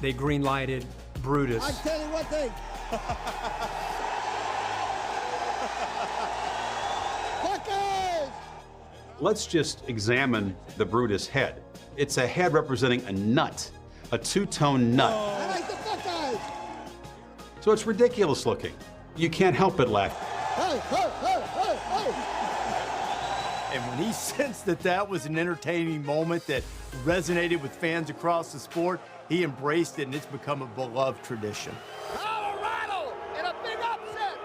they green-lighted Brutus. I tell you one thing. Let's just examine the Brutus head. It's a head representing a nut, a two-tone nut. I like the Buckeyes. So it's ridiculous looking. You can't help but laugh. Hey, hey, hey, hey, hey. And when he sensed that that was an entertaining moment that resonated with fans across the sport, he embraced it, and it's become a beloved tradition. Colorado in a big upset.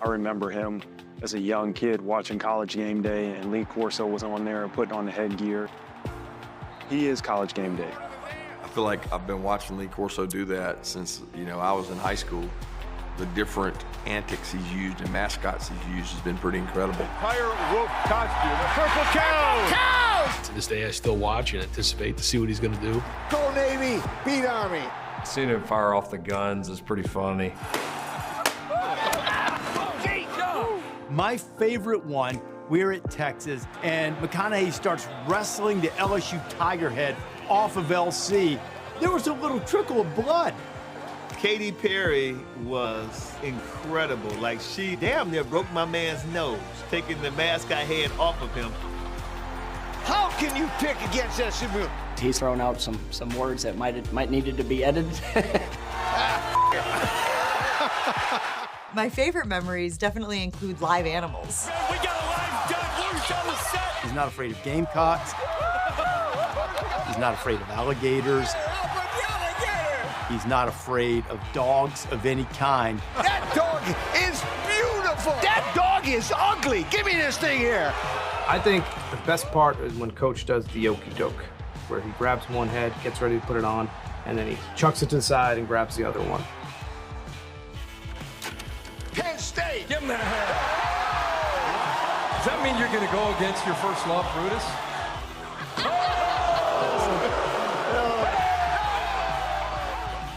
I remember him as a young kid watching College Game Day, and Lee Corso was on there and putting on the headgear. He is College Game Day. I feel like I've been watching Lee Corso do that since, I was in high school. The different antics he's used and mascots he's used has been pretty incredible. Entire wolf costume, a purple cow! To this day, I still watch and anticipate to see what he's going to do. Go Navy, beat Army. Seeing him fire off the guns is pretty funny. My favorite one, we're at Texas, and McConaughey starts wrestling the LSU Tiger head off of LC. There was a little trickle of blood. Katy Perry was incredible. Like, she damn near broke my man's nose, taking the mascot head off of him. How can you pick against SMU? He's thrown out some words that might needed to be edited. My favorite memories definitely include live animals. We got a live duck loose on the set. He's not afraid of gamecocks. He's not afraid of alligators. He's not afraid of dogs of any kind. That dog is beautiful. That dog is ugly. Give me this thing here. I think the best part is when Coach does the okey-doke, where he grabs one head, gets ready to put it on, and then he chucks it to the side and grabs the other one. Penn State. Give him that head. Does that mean you're going to go against your first love, Brutus?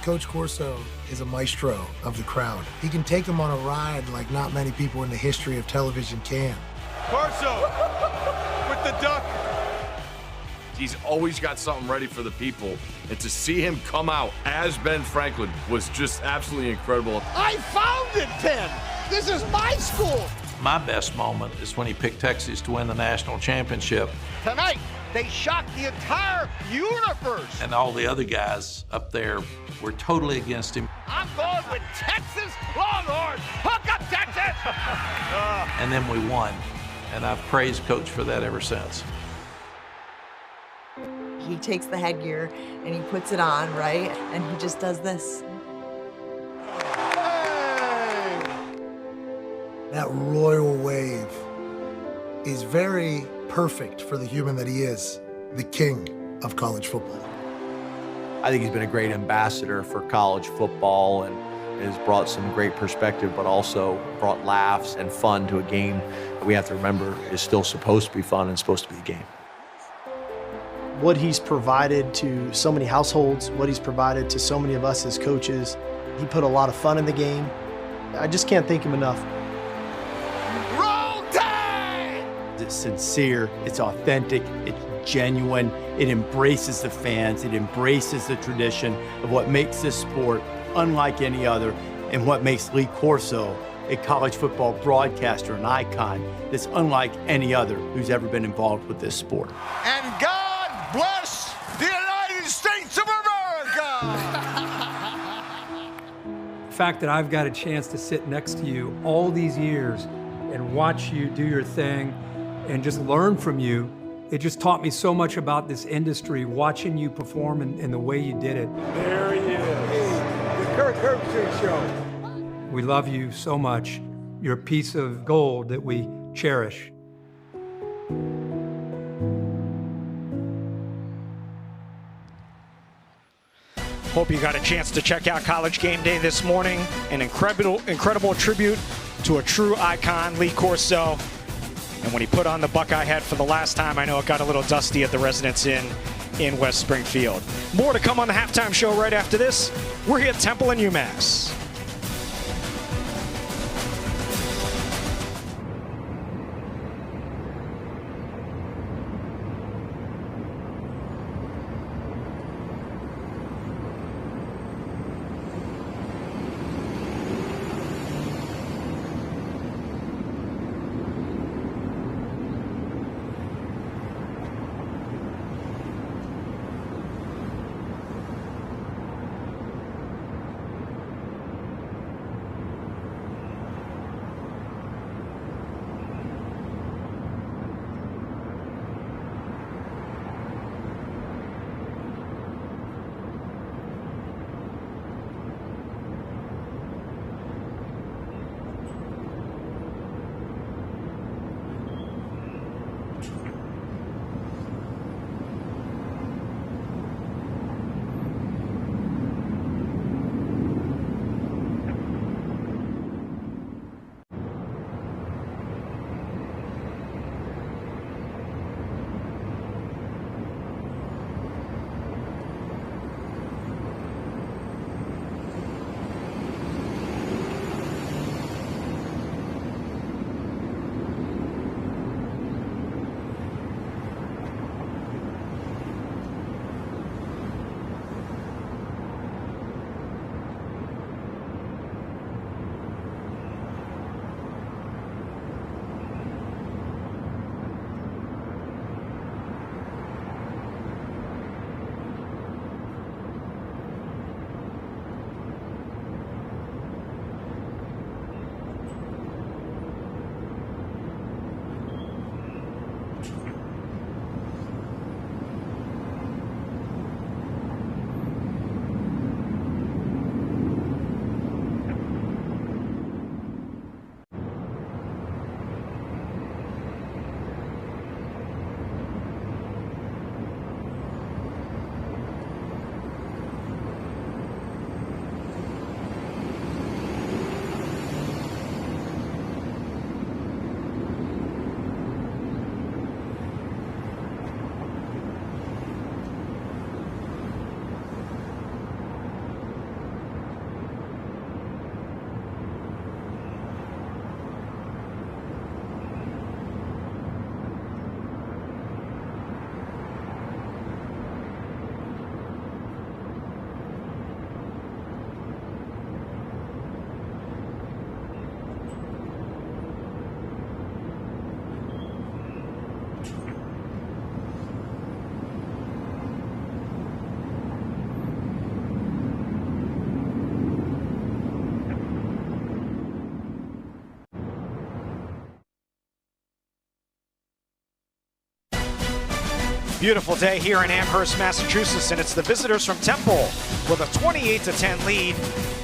Coach Corso is a maestro of the crowd. He can take them on a ride like not many people in the history of television can. Corso with the duck. He's always got something ready for the people, and to see him come out as Ben Franklin was just absolutely incredible. I founded Penn. This is my school. My best moment is when he picked Texas to win the national championship. Tonight, they shocked the entire universe. And all the other guys up there were totally against him. I'm going with Texas Longhorns. Hook up, Texas! And then we won. And I've praised Coach for that ever since. He takes the headgear and he puts it on, right? And he just does this. That royal wave is very perfect for the human that he is, the king of college football. I think he's been a great ambassador for college football and has brought some great perspective, but also brought laughs and fun to a game that we have to remember is still supposed to be fun and supposed to be a game. What he's provided to so many households, what he's provided to so many of us as coaches, he put a lot of fun in the game. I just can't thank him enough. Roll Tide! it's sincere, it's authentic, it's genuine, it embraces the fans, it embraces the tradition of what makes this sport unlike any other, and what makes Lee Corso a college football broadcaster, an icon that's unlike any other who's ever been involved with this sport. And God bless the United States of America! The fact that I've got a chance to sit next to you all these years and watch you do your thing and just learn from you, it just taught me so much about this industry, watching you perform and the way you did it. There he is. The Kirk Herbstreit Show. We love you so much. You're a piece of gold that we cherish. Hope you got a chance to check out College Game Day this morning. An incredible tribute to a true icon, Lee Corso. And when he put on the Buckeye hat for the last time, I know it got a little dusty at the Residence Inn in West Springfield. More to come on the halftime show right after this. We're here at Temple and UMass. Beautiful day here in Amherst, Massachusetts, and it's the visitors from Temple with a 28-10 lead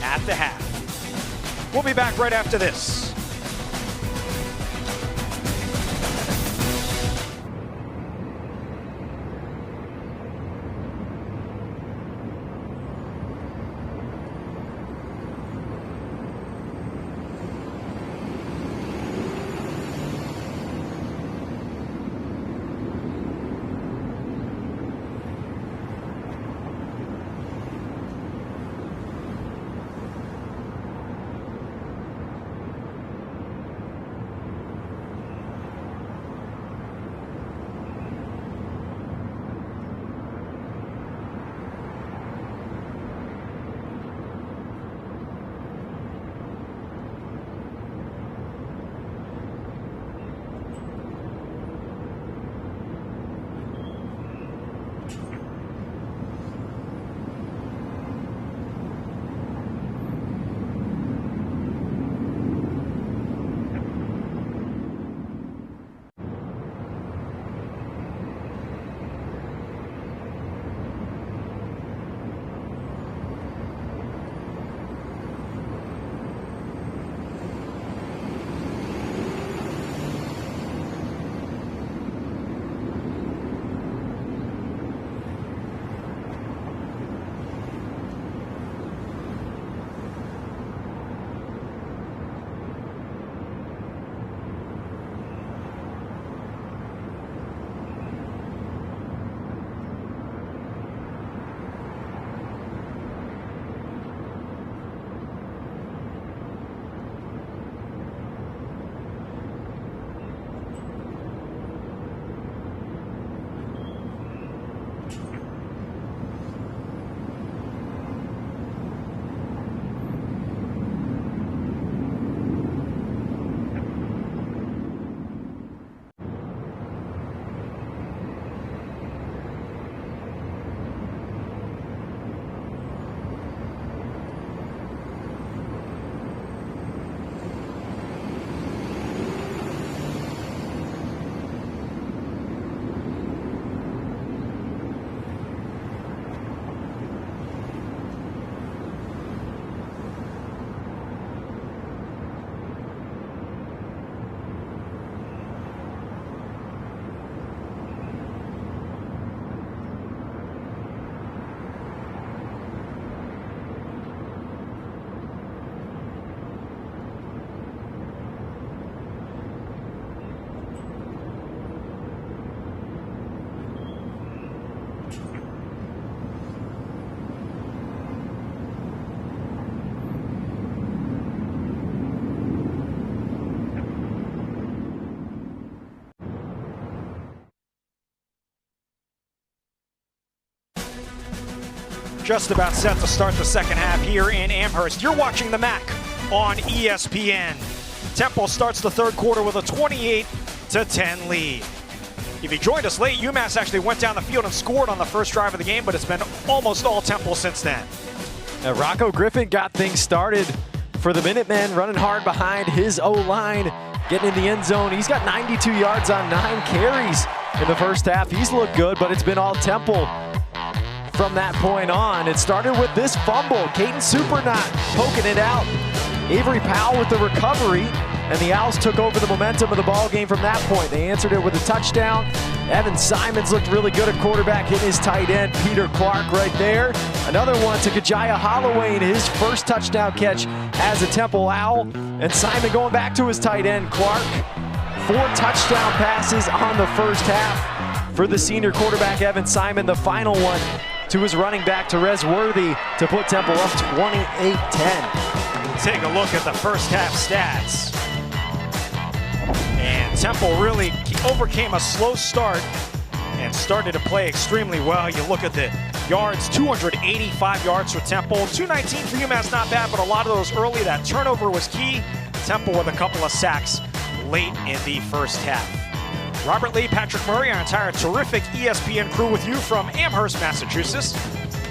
at the half. We'll be back right after this. Just about set to start the second half here in Amherst. You're watching the MAC on ESPN. Temple starts the third quarter with a 28-10 lead. If you joined us late, UMass actually went down the field and scored on the first drive of the game, but it's been almost all Temple since then. Now, Rocco Griffin got things started for the Minutemen, running hard behind his O-line, getting in the end zone. He's got 92 yards on 9 carries in the first half. He's looked good, but it's been all Temple from that point on. It started with this fumble. Caden Supernot poking it out. Avery Powell with the recovery, and the Owls took over the momentum of the ball game from that point. They answered it with a touchdown. Evan Simons looked really good at quarterback, hitting his tight end, Peter Clark, right there. Another one to Kajaya Holloway in his first touchdown catch as a Temple Owl. And Simon going back to his tight end, Clark. 4 touchdown passes on the first half for the senior quarterback, Evan Simon. The final one to his running back, Terez Worthy, to put Temple up 28-10. Take a look at the first half stats. And Temple really overcame a slow start and started to play extremely well. You look at the yards, 285 yards for Temple, 219 for UMass, not bad, but a lot of those early, that turnover was key. Temple with a couple of sacks late in the first half. Robert Lee, Patrick Murray, our entire terrific ESPN crew with you from Amherst, Massachusetts.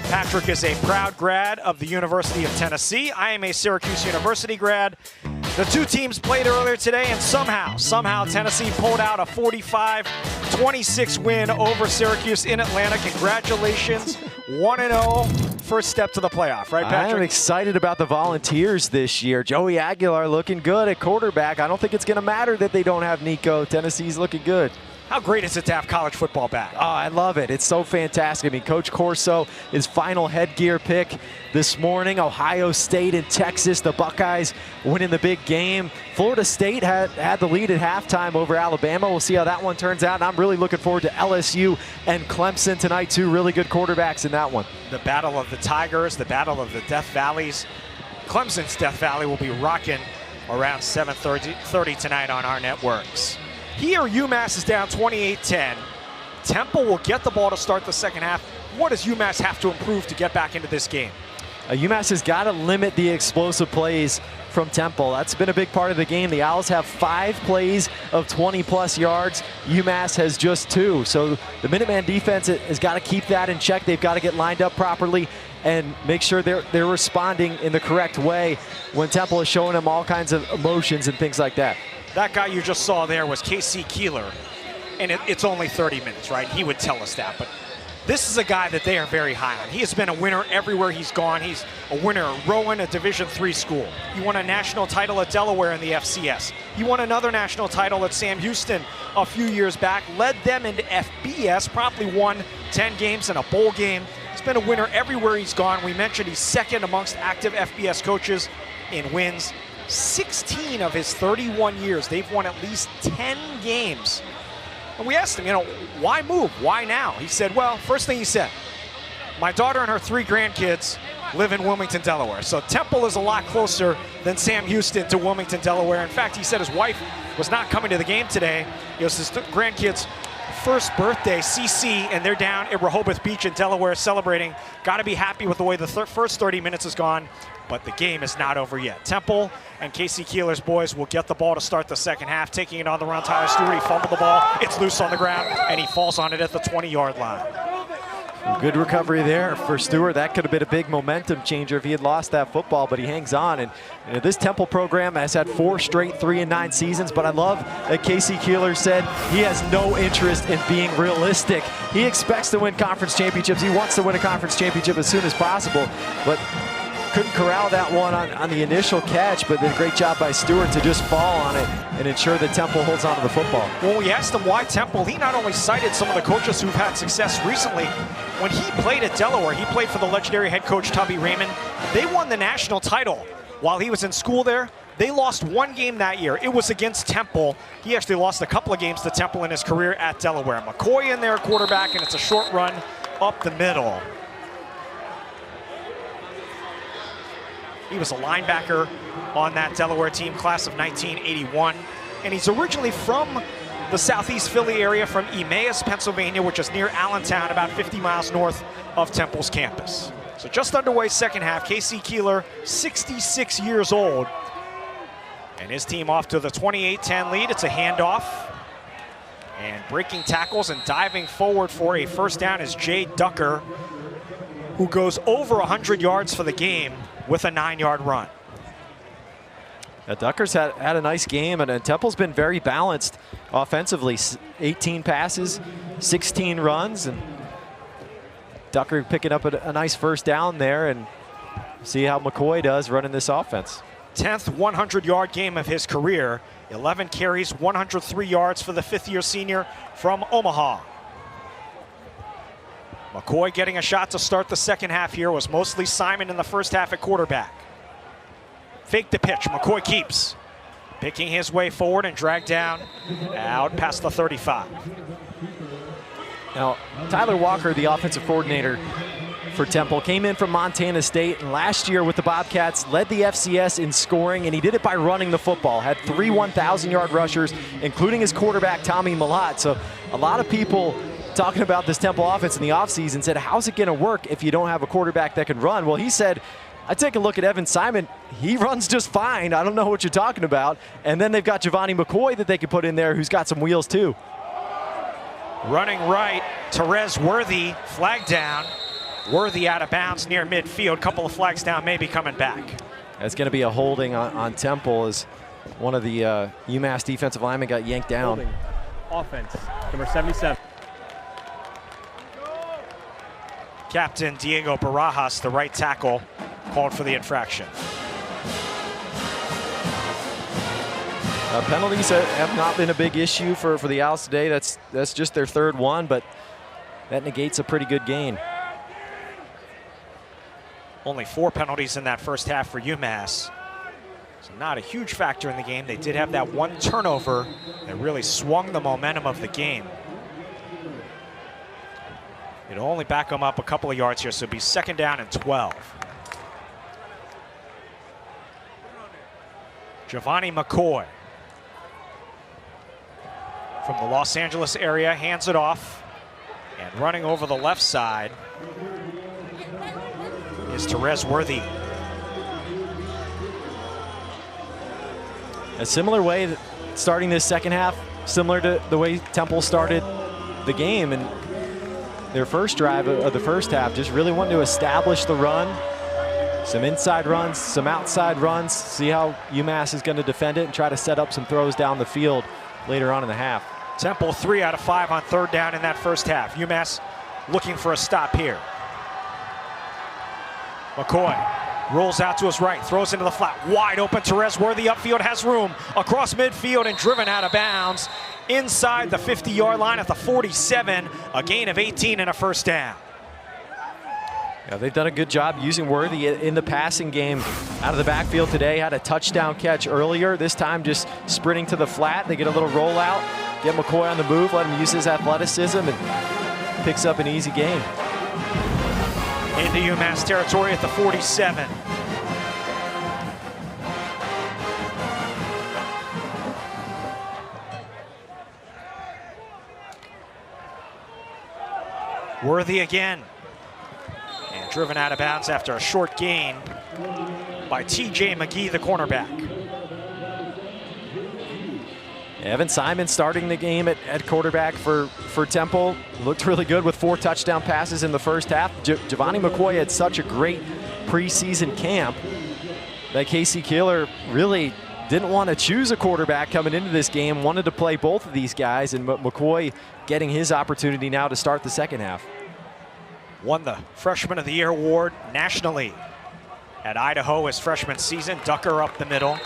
Patrick is a proud grad of the University of Tennessee. I am a Syracuse University grad. The two teams played earlier today, and somehow Tennessee pulled out a 45-26 win over Syracuse in Atlanta. Congratulations, 1-0, first step to the playoff, right, Patrick? I'm excited about the Volunteers this year. Joey Aguilar looking good at quarterback. I don't think it's going to matter that they don't have Nico. Tennessee's looking good. How great is it to have college football back? Oh, I love it. It's so fantastic. I mean, Coach Corso, his final headgear pick this morning. Ohio State and Texas, the Buckeyes winning the big game. Florida State had the lead at halftime over Alabama. We'll see how that one turns out. And I'm really looking forward to LSU and Clemson tonight, too. Really good quarterbacks in that one. The battle of the Tigers, the battle of the Death Valleys. Clemson's Death Valley will be rocking around 7:30 tonight on our networks. Here, UMass is down 28-10. Temple will get the ball to start the second half. What does UMass have to improve to get back into this game? UMass has got to limit the explosive plays from Temple. That's been a big part of the game. The Owls have 5 plays of 20-plus yards. UMass has just 2. So the Minuteman defense has got to keep that in check. They've got to get lined up properly and make sure they're responding in the correct way when Temple is showing them all kinds of emotions and things like that. That guy you just saw there was K.C. Keeler, and it's only 30 minutes, right? He would tell us that, but this is a guy that they are very high on. He has been a winner everywhere he's gone. He's a winner at Rowan, a Division III school. He won a national title at Delaware in the FCS. He won another national title at Sam Houston a few years back, led them into FBS, probably won 10 games and a bowl game. He's been a winner everywhere he's gone. We mentioned he's second amongst active FBS coaches in wins. 16 of his 31 years, they've won at least 10 games. And we asked him, why move? Why now? He said, well, first thing he said, my daughter and her 3 grandkids live in Wilmington, Delaware. So Temple is a lot closer than Sam Houston to Wilmington, Delaware. In fact, he said his wife was not coming to the game today. It was his grandkids' first birthday, CC, and they're down at Rehoboth Beach in Delaware celebrating. Got to be happy with the way the first 30 minutes has gone. But the game is not over yet. Temple and K.C. Keeler's boys will get the ball to start the second half. Taking it on the run, Tyler Stewart, he fumbled the ball. It's loose on the ground, and he falls on it at the 20-yard line. Good recovery there for Stewart. That could have been a big momentum changer if he had lost that football, but he hangs on. And this Temple program has had 4 straight 3-9 seasons, but I love that K.C. Keeler said he has no interest in being realistic. He expects to win conference championships. He wants to win a conference championship as soon as possible, but couldn't corral that one on the initial catch, but then great job by Stewart to just fall on it and ensure that Temple holds on to the football. When we asked him why Temple, he not only cited some of the coaches who've had success recently. When he played at Delaware, he played for the legendary head coach Tubby Raymond. They won the national title while he was in school there. They lost 1 game that year. It was against Temple. He actually lost a couple of games to Temple in his career at Delaware. McCoy in there, quarterback, and it's a short run up the middle. He was a linebacker on that Delaware team, class of 1981. And he's originally from the Southeast Philly area, from Emmaus, Pennsylvania, which is near Allentown, about 50 miles north of Temple's campus. So just underway second half. Casey Keeler, 66 years old. And his team off to the 28-10 lead. It's a handoff. And breaking tackles and diving forward for a first down is Jay Ducker, who goes over 100 yards for the game with a 9-yard run. Yeah, Ducker's had a nice game, and Temple's been very balanced offensively. 18 passes, 16 runs, and Ducker picking up a nice first down there, and see how McCoy does running this offense. 10th 100-yard game of his career. 11 carries, 103 yards for the fifth-year senior from Omaha. McCoy getting a shot to start the second half here. Was mostly Simon in the first half at quarterback. Fake the pitch. McCoy keeps. Picking his way forward and dragged down out past the 35. Now, Tyler Walker, the offensive coordinator for Temple, came in from Montana State, and last year with the Bobcats led the FCS in scoring, and he did it by running the football. Had 3 1,000-yard rushers, including his quarterback, Tommy Malott. So a lot of people talking about this Temple offense in the offseason said, how's it going to work if you don't have a quarterback that can run? Well, he said, I take a look at Evan Simon. He runs just fine. I don't know what you're talking about. And then they've got Giovanni McCoy that they could put in there, who's got some wheels too. Running right, Therese Worthy, flag down. Worthy out of bounds near midfield. Couple of flags down, maybe coming back. That's going to be a holding on Temple, as one of the UMass defensive linemen got yanked down. Holding. Offense, number 77. Captain Diego Barajas, the right tackle, called for the infraction. Penalties have not been a big issue for the Owls today. That's just their third one, but that negates a pretty good gain. Only 4 penalties in that first half for UMass. So not a huge factor in the game. They did have that one turnover that really swung the momentum of the game. It'll only back them up a couple of yards here, so it'll be second down and 12. Giovanni McCoy from the Los Angeles area hands it off, and running over the left side is Therese Worthy. A similar way starting this second half, similar to the way Temple started the game and their first drive of the first half, just really wanting to establish the run. Some inside runs, some outside runs, see how UMass is going to defend it and try to set up some throws down the field later on in the half. Temple 3 out of 5 on third down in that first half. UMass looking for a stop here. McCoy rolls out to his right, throws into the flat, wide open. Therese Worthy upfield, has room across midfield and driven out of bounds inside the 50-yard line at the 47. A gain of 18 and a first down. Yeah, they've done a good job using Worthy in the passing game out of the backfield today. Had a touchdown catch earlier. This time just sprinting to the flat. They get a little rollout, get McCoy on the move, let him use his athleticism, and picks up an easy gain. Into UMass territory at the 47. Worthy again. And driven out of bounds after a short gain by TJ McGee, the cornerback. Evan Simon starting the game at quarterback for Temple. Looked really good with 4 touchdown passes in the first half. Giovanni McCoy had such a great preseason camp that Casey Keeler really didn't want to choose a quarterback coming into this game, wanted to play both of these guys, and McCoy getting his opportunity now to start the second half. Won the Freshman of the Year award nationally at Idaho his freshman season. Ducker up the middle.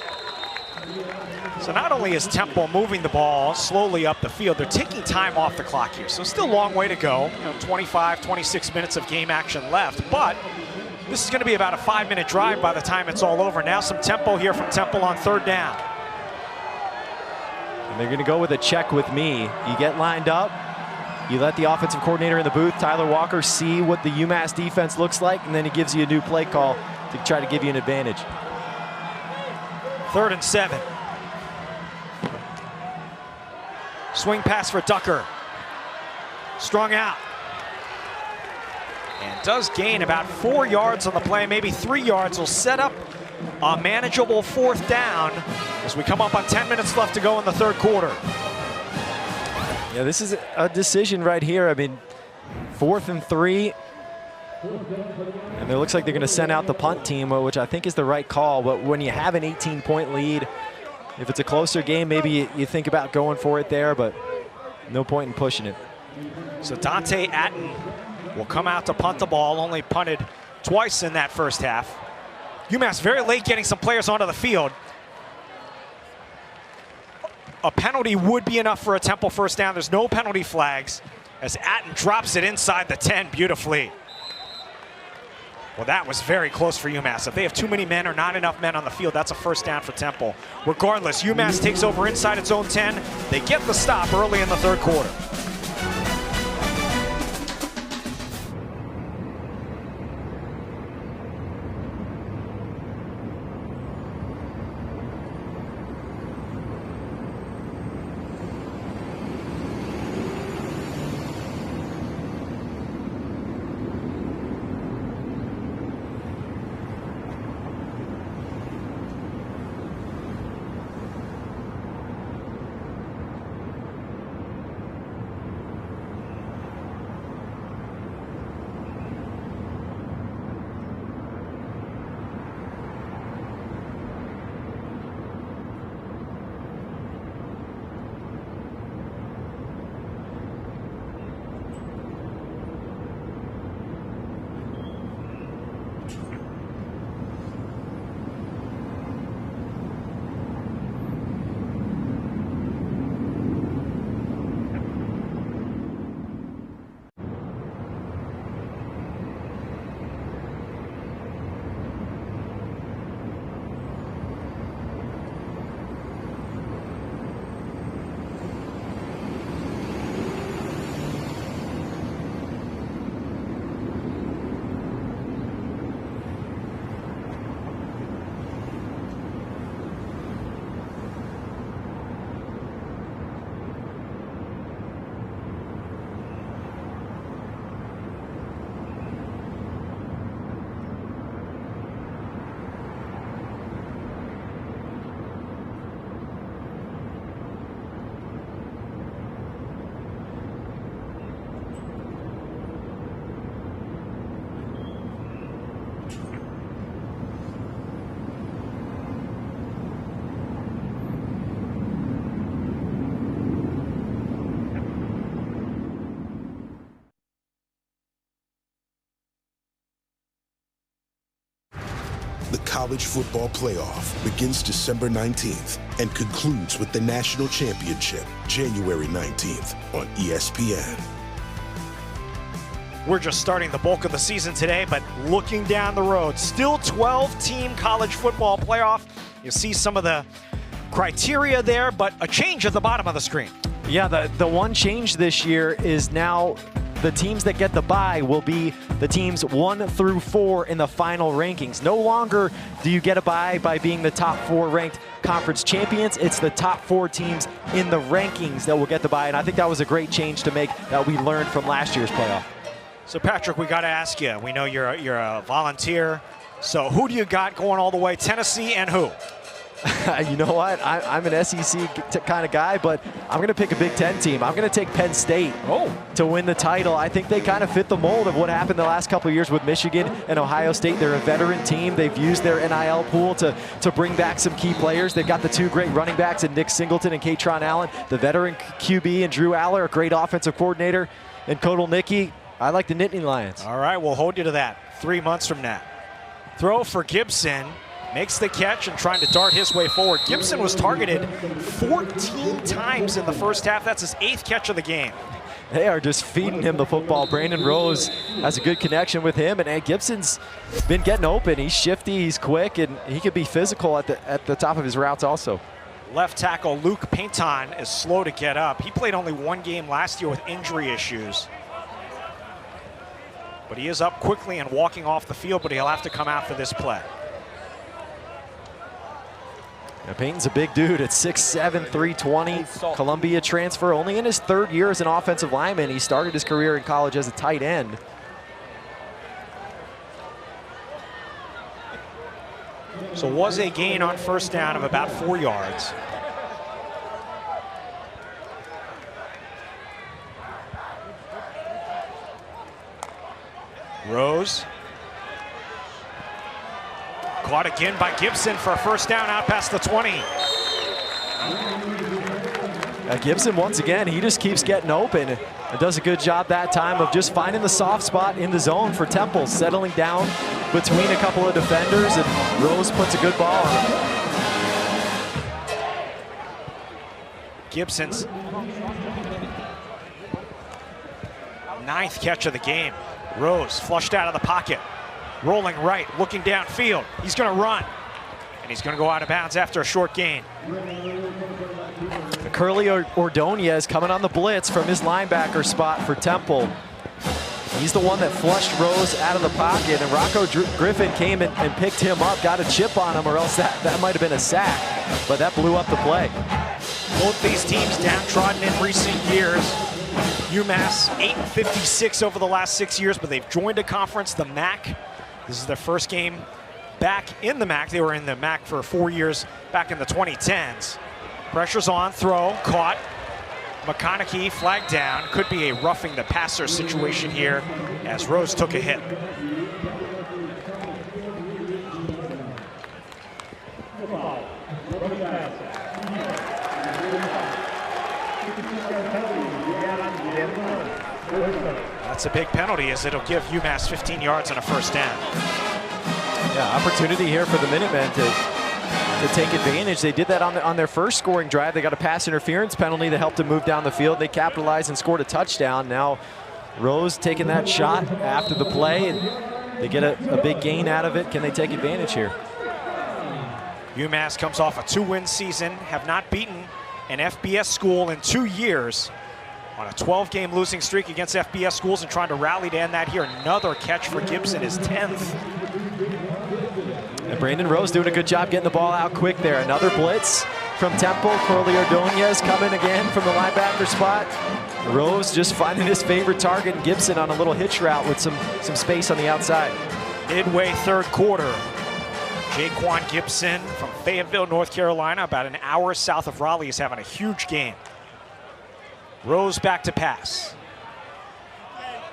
So not only is Temple moving the ball slowly up the field, they're taking time off the clock here. So still a long way to go. 25, 26 minutes of game action left, but this is going to be about a 5-minute drive by the time it's all over. Now some tempo here from Temple on third down. And they're going to go with a check with me. You get lined up, you let the offensive coordinator in the booth, Tyler Walker, see what the UMass defense looks like, and then he gives you a new play call to try to give you an advantage. 3rd and 7. Swing pass for Ducker. Strung out. and does gain about 4 yards on the play, maybe 3 yards. Will set up a manageable 4th down as we come up on 10 minutes left to go in the 3rd quarter. Yeah, this is a decision right here. I mean, 4th and 3. And it looks like they're going to send out the punt team, which I think is the right call. But when you have an 18-point lead, if it's a closer game, maybe you think about going for it there, but no point in pushing it. So Dante Atten will come out to punt the ball, only punted twice in that first half. UMass very late getting some players onto the field. A penalty would be enough for a Temple first down. There's no penalty flags as Atten drops it inside the 10 beautifully. Well, that was very close for UMass. If they have too many men or not enough men on the field, that's a first down for Temple. Regardless, UMass takes over inside its own 10. They get the stop early in the 3rd quarter. The College Football Playoff begins December 19th and concludes with the National Championship January 19th on ESPN. We're just starting the bulk of the season today, but looking down the road, still 12-team college football playoff. You see some of the criteria there, but a change at the bottom of the screen. Yeah, the one change this year is now the teams that get the bye will be the teams 1 through 4 in the final rankings. No longer do you get a bye by being the top 4 ranked conference champions. It's the top 4 teams in the rankings that will get the bye, and I think that was a great change to make that we learned from last year's playoff. So Patrick, we got to ask you, we know you're a volunteer, so who do you got going all the way? Tennessee and who? You know what? I'm an SEC kind of guy, but I'm going to pick a Big Ten team. I'm going to take Penn State to win the title. I think they kind of fit the mold of what happened the last couple of years with Michigan and Ohio State. They're a veteran team. They've used their NIL pool to bring back some key players. They've got the 2 great running backs in Nick Singleton and Katron Allen. The veteran QB and Drew Aller, a great offensive coordinator, and Kodal Nickey. I like the Nittany Lions. All right, we'll hold you to that 3 months from now. Throw for Gibson. Makes the catch and trying to dart his way forward. Gibson was targeted 14 times in the first half. That's his 8th catch of the game. They are just feeding him the football. Brandon Rose has a good connection with him, and Gibson's been getting open. He's shifty, he's quick, and he could be physical at the top of his routes also. Left tackle Luke Painton is slow to get up. He played only 1 game last year with injury issues. But he is up quickly and walking off the field, but he'll have to come out for this play. Now, Payton's a big dude at 6'7", 320. Columbia transfer, only in his 3rd year as an offensive lineman. He started his career in college as a tight end. So it was a gain on first down of about 4 yards. Rose. Caught again by Gibson for a first down out past the 20. Gibson, once again, he just keeps getting open and does a good job that time of just finding the soft spot in the zone for Temple, settling down between a couple of defenders, and Rose puts a good ball on him. Gibson's 9th catch of the game. Rose flushed out of the pocket, rolling right, looking downfield. He's going to run, and he's going to go out of bounds after a short gain. Curly Ordonez coming on the blitz from his linebacker spot for Temple. He's the one that flushed Rose out of the pocket, and Rocco Griffin came and picked him up, got a chip on him, or else that might have been a sack, but that blew up the play. Both these teams downtrodden in recent years. UMass 8-56 over the last 6 years, but they've joined a conference, the MAC. This is their first game back in the MAC. They were in the MAC for 4 years back in the 2010s. Pressure's on, throw, caught. McConaughey flagged down. Could be a roughing the passer situation here as Rose took a hit. That's a big penalty, as it'll give UMass 15 yards and a first down. Yeah, opportunity here for the Minutemen to take advantage. They did that on their first scoring drive. They got a pass interference penalty that helped them move down the field. They capitalized and scored a touchdown. Now Rose taking that shot after the play, and they get a big gain out of it. Can they take advantage here? UMass comes off a 2-win season, have not beaten an FBS school in 2 years, on a 12-game losing streak against FBS schools, and trying to rally to end that here. Another catch for Gibson, his 10th. And Brandon Rose doing a good job getting the ball out quick there. Another blitz from Temple. Curly Ordonez coming again from the linebacker spot. Rose just finding his favorite target, Gibson, on a little hitch route with some space on the outside. Midway third quarter. Jaquan Gibson from Fayetteville, North Carolina, about an hour south of Raleigh, is having a huge game. Rose back to pass.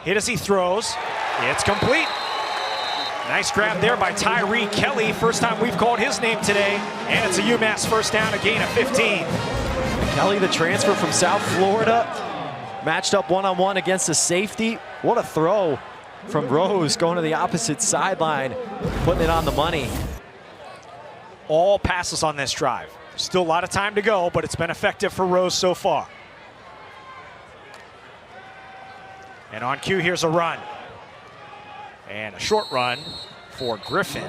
Hit as he throws. It's complete. Nice grab there by Tyree Kelly. First time we've called his name today. And it's a UMass first down, a gain of 15. Kelly, the transfer from South Florida, matched up one-on-one against a safety. What a throw from Rose, going to the opposite sideline, putting it on the money. All passes on this drive. Still a lot of time to go, but it's been effective for Rose so far. And on cue, here's a run. And a short run for Griffin.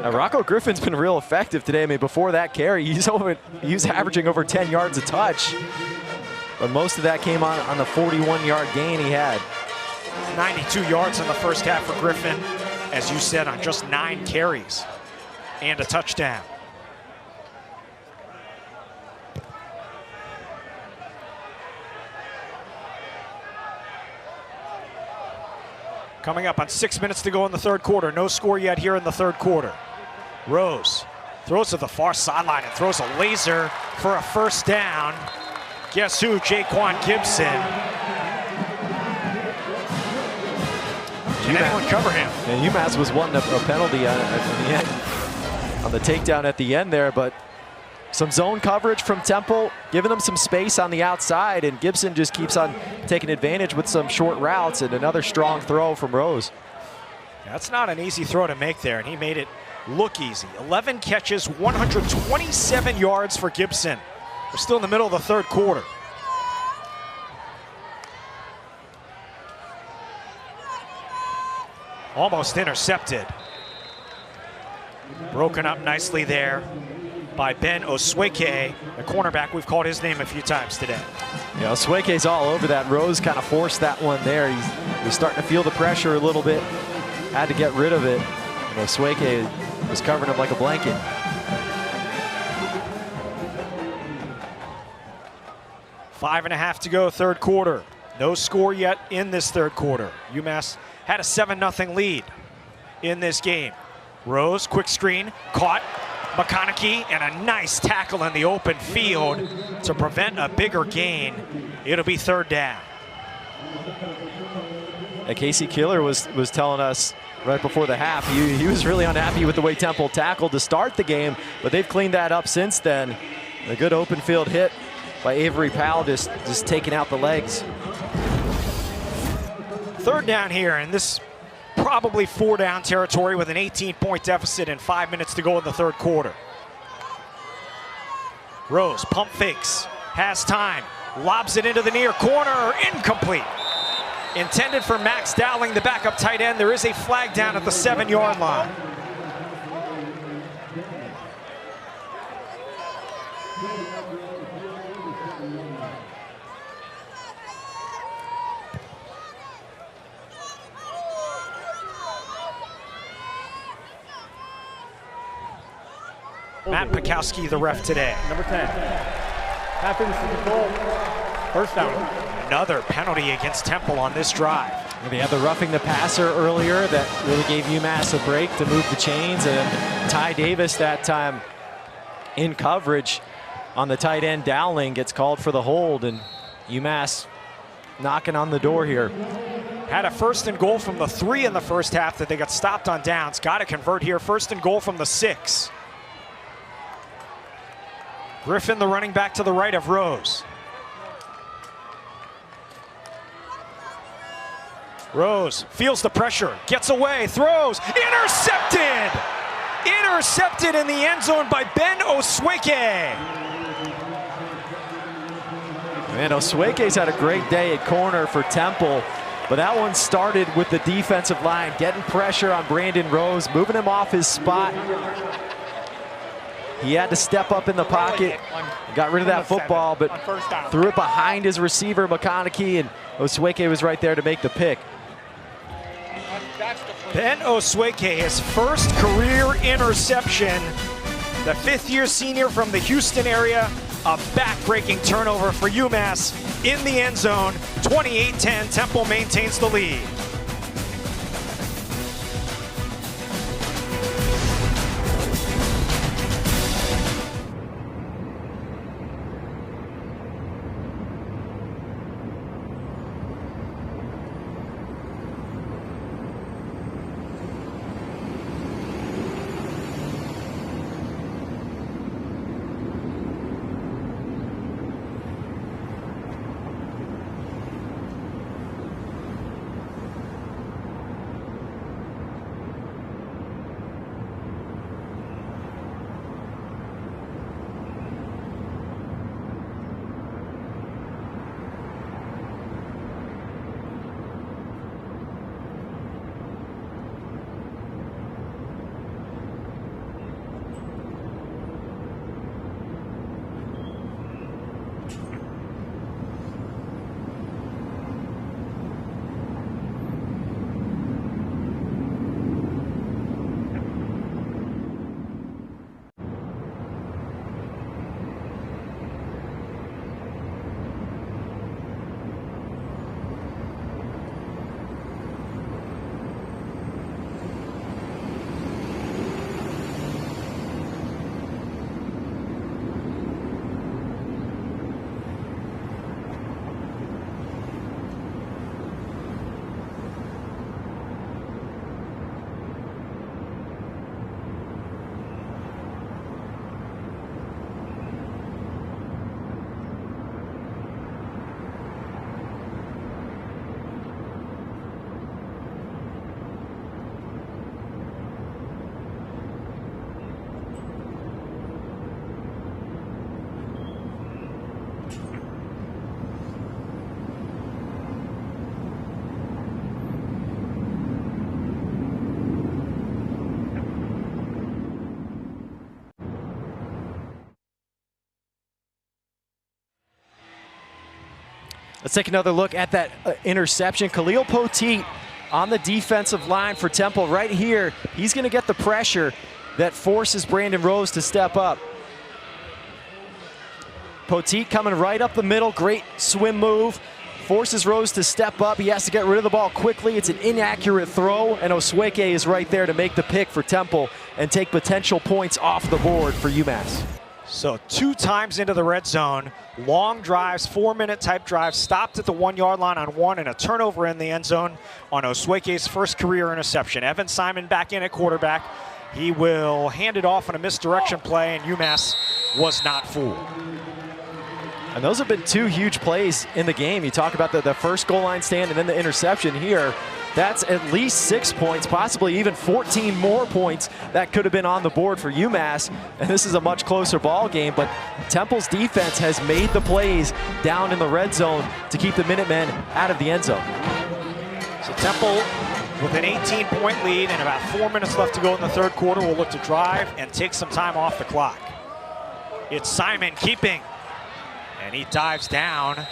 Now, Rocco Griffin's been real effective today. I mean, before that carry, he's averaging over 10 yards a touch. But most of that came on the 41-yard gain he had. 92 yards in the first half for Griffin, as you said, on just 9 carries and a touchdown. Coming up on 6 minutes to go in the third quarter. No score yet here in the third quarter. Rose throws to the far sideline and throws a laser for a first down. Guess who? Jaquan Gibson. Can anyone cover him? And UMass was wanting a penalty at the end, on the takedown at the end there, but some zone coverage from Temple, giving them some space on the outside, and Gibson just keeps on taking advantage with some short routes, and another strong throw from Rose. That's not an easy throw to make there, and he made it look easy. 11 catches, 127 yards for Gibson. We're still in the middle of the third quarter. Almost intercepted. Broken up nicely there by Ben Osweke, the cornerback. We've called his name a few times today. Yeah, Osweke's all over that. Rose kind of forced that one there. He's starting to feel the pressure a little bit. Had to get rid of it. And Osweke was covering him like a blanket. Five and a half to go, third quarter. No score yet in this third quarter. UMass had a 7-0 lead in this game. Rose, quick screen, caught McConaughey, and a nice tackle in the open field to prevent a bigger gain. It'll be third down. Casey Killer was telling us right before the half, he was really unhappy with the way Temple tackled to start the game, but they've cleaned that up since then. A good open field hit by Avery Powell, just taking out the legs. Third down here, and this probably 4-down territory with an 18-point deficit and 5 minutes to go in the third quarter. Rose, pump fakes, has time, lobs it into the near corner, incomplete. Intended for Max Dowling, the backup tight end. There is a flag down at the 7-yard line. Matt Pikowski, the ref today. Number 10. Happens to control. First down. Another penalty against Temple on this drive. And they had the roughing the passer earlier that really gave UMass a break to move the chains, and Ty Davis that time in coverage on the tight end. Dowling gets called for the hold, and UMass knocking on the door here. Had a 1st and goal from the 3 in the first half that they got stopped on downs. Got to convert here. 1st and goal from the 6. Griffin, the running back to the right of Rose. Rose feels the pressure, gets away, throws, intercepted! Intercepted in the end zone by Ben Osweke. Man, Osweke's had a great day at corner for Temple, but that one started with the defensive line, getting pressure on Brandon Rose, moving him off his spot. He had to step up in the pocket, got rid of that football, but threw it behind his receiver, McConaughey, and Osweke was right there to make the pick. Ben Osweke, his first career interception. The 5th-year senior from the Houston area. A back-breaking turnover for UMass in the end zone. 28-10, Temple maintains the lead. Let's take another look at that interception. Khalil Poteet on the defensive line for Temple right here. He's going to get the pressure that forces Brandon Rose to step up. Poteet coming right up the middle. Great swim move. forces Rose to step up. He has to get rid of the ball quickly. It's an inaccurate throw, and Osweke is right there to make the pick for Temple and take potential points off the board for UMass. So 2 times into the red zone, long drives, 4-minute type drives, stopped at the 1-yard line on one, and a turnover in the end zone on Osweke's first career interception. Evan Simon back in at quarterback. He will hand it off on a misdirection play, and UMass was not fooled. And those have been 2 huge plays in the game. You talk about the first goal line stand and then the interception here. That's at least 6 points, possibly even 14 more points that could have been on the board for UMass. And this is a much closer ball game, but Temple's defense has made the plays down in the red zone to keep the Minutemen out of the end zone. So Temple with an 18-point lead and about 4 minutes left to go in the third quarter will look to drive and take some time off the clock. It's Simon keeping, and he dives down.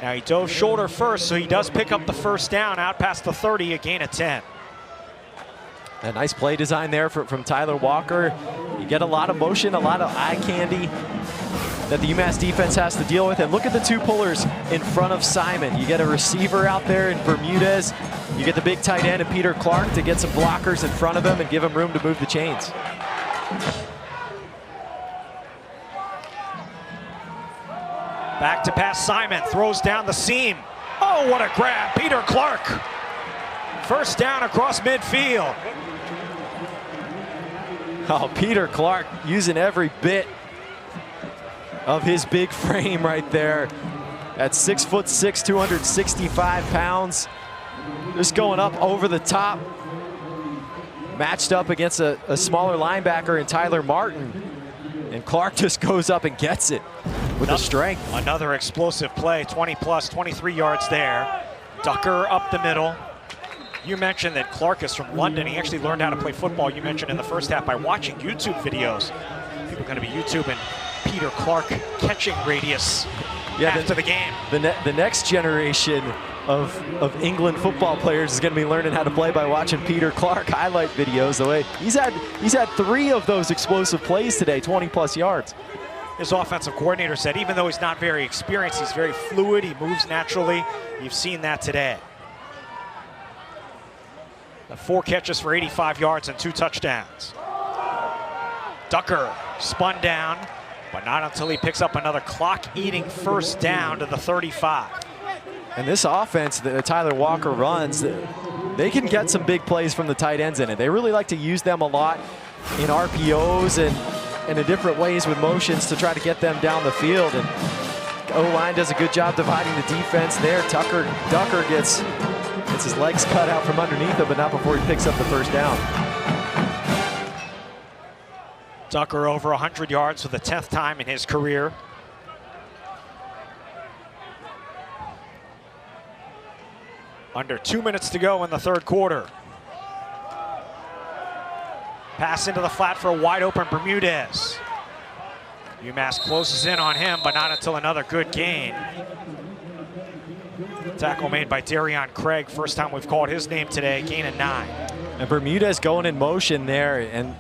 Now he dove shoulder first, so he does pick up the first down out past the 30, a gain of 10. A nice play design there from Tyler Walker. You get a lot of motion, a lot of eye candy that the UMass defense has to deal with. And look at the 2 pullers in front of Simon. You get a receiver out there in Bermudez. You get the big tight end and Peter Clark to get some blockers in front of him and give him room to move the chains. Back to pass, Simon throws down the seam. Oh, what a grab, Peter Clark. First down across midfield. Oh, Peter Clark using every bit of his big frame right there. At 6'6", 265 pounds. Just going up over the top. Matched up against a smaller linebacker in Tyler Martin. And Clark just goes up and gets it with the strength. Another explosive play, 20+, 23 yards there. Ducker up the middle. You mentioned that Clark is from London. He actually learned how to play football, you mentioned in the first half, by watching YouTube videos. People are going to be YouTubing Peter Clark catching radius after the game. The next generation of England football players is going to be learning how to play by watching Peter Clark highlight videos. The way he's had 3 of those explosive plays today, 20+ yards. His offensive coordinator said even though he's not very experienced, he's very fluid, he moves naturally. You've seen that today. 4 catches for 85 yards and 2 touchdowns. Ducker spun down, but not until he picks up another clock-eating first down to the 35. And this offense that Tyler Walker runs, they can get some big plays from the tight ends in it. They really like to use them a lot in RPOs and in different ways with motions to try to get them down the field. And O-line does a good job dividing the defense there. Ducker gets his legs cut out from underneath him, but not before he picks up the first down. Ducker over 100 yards for the 10th time in his career. Under 2 minutes to go in the third quarter. Pass into the flat for a wide open Bermudez. UMass closes in on him, but not until another good gain. Tackle made by Darion Craig. First time we've called his name today, gain of 9. And Bermudez going in motion there, and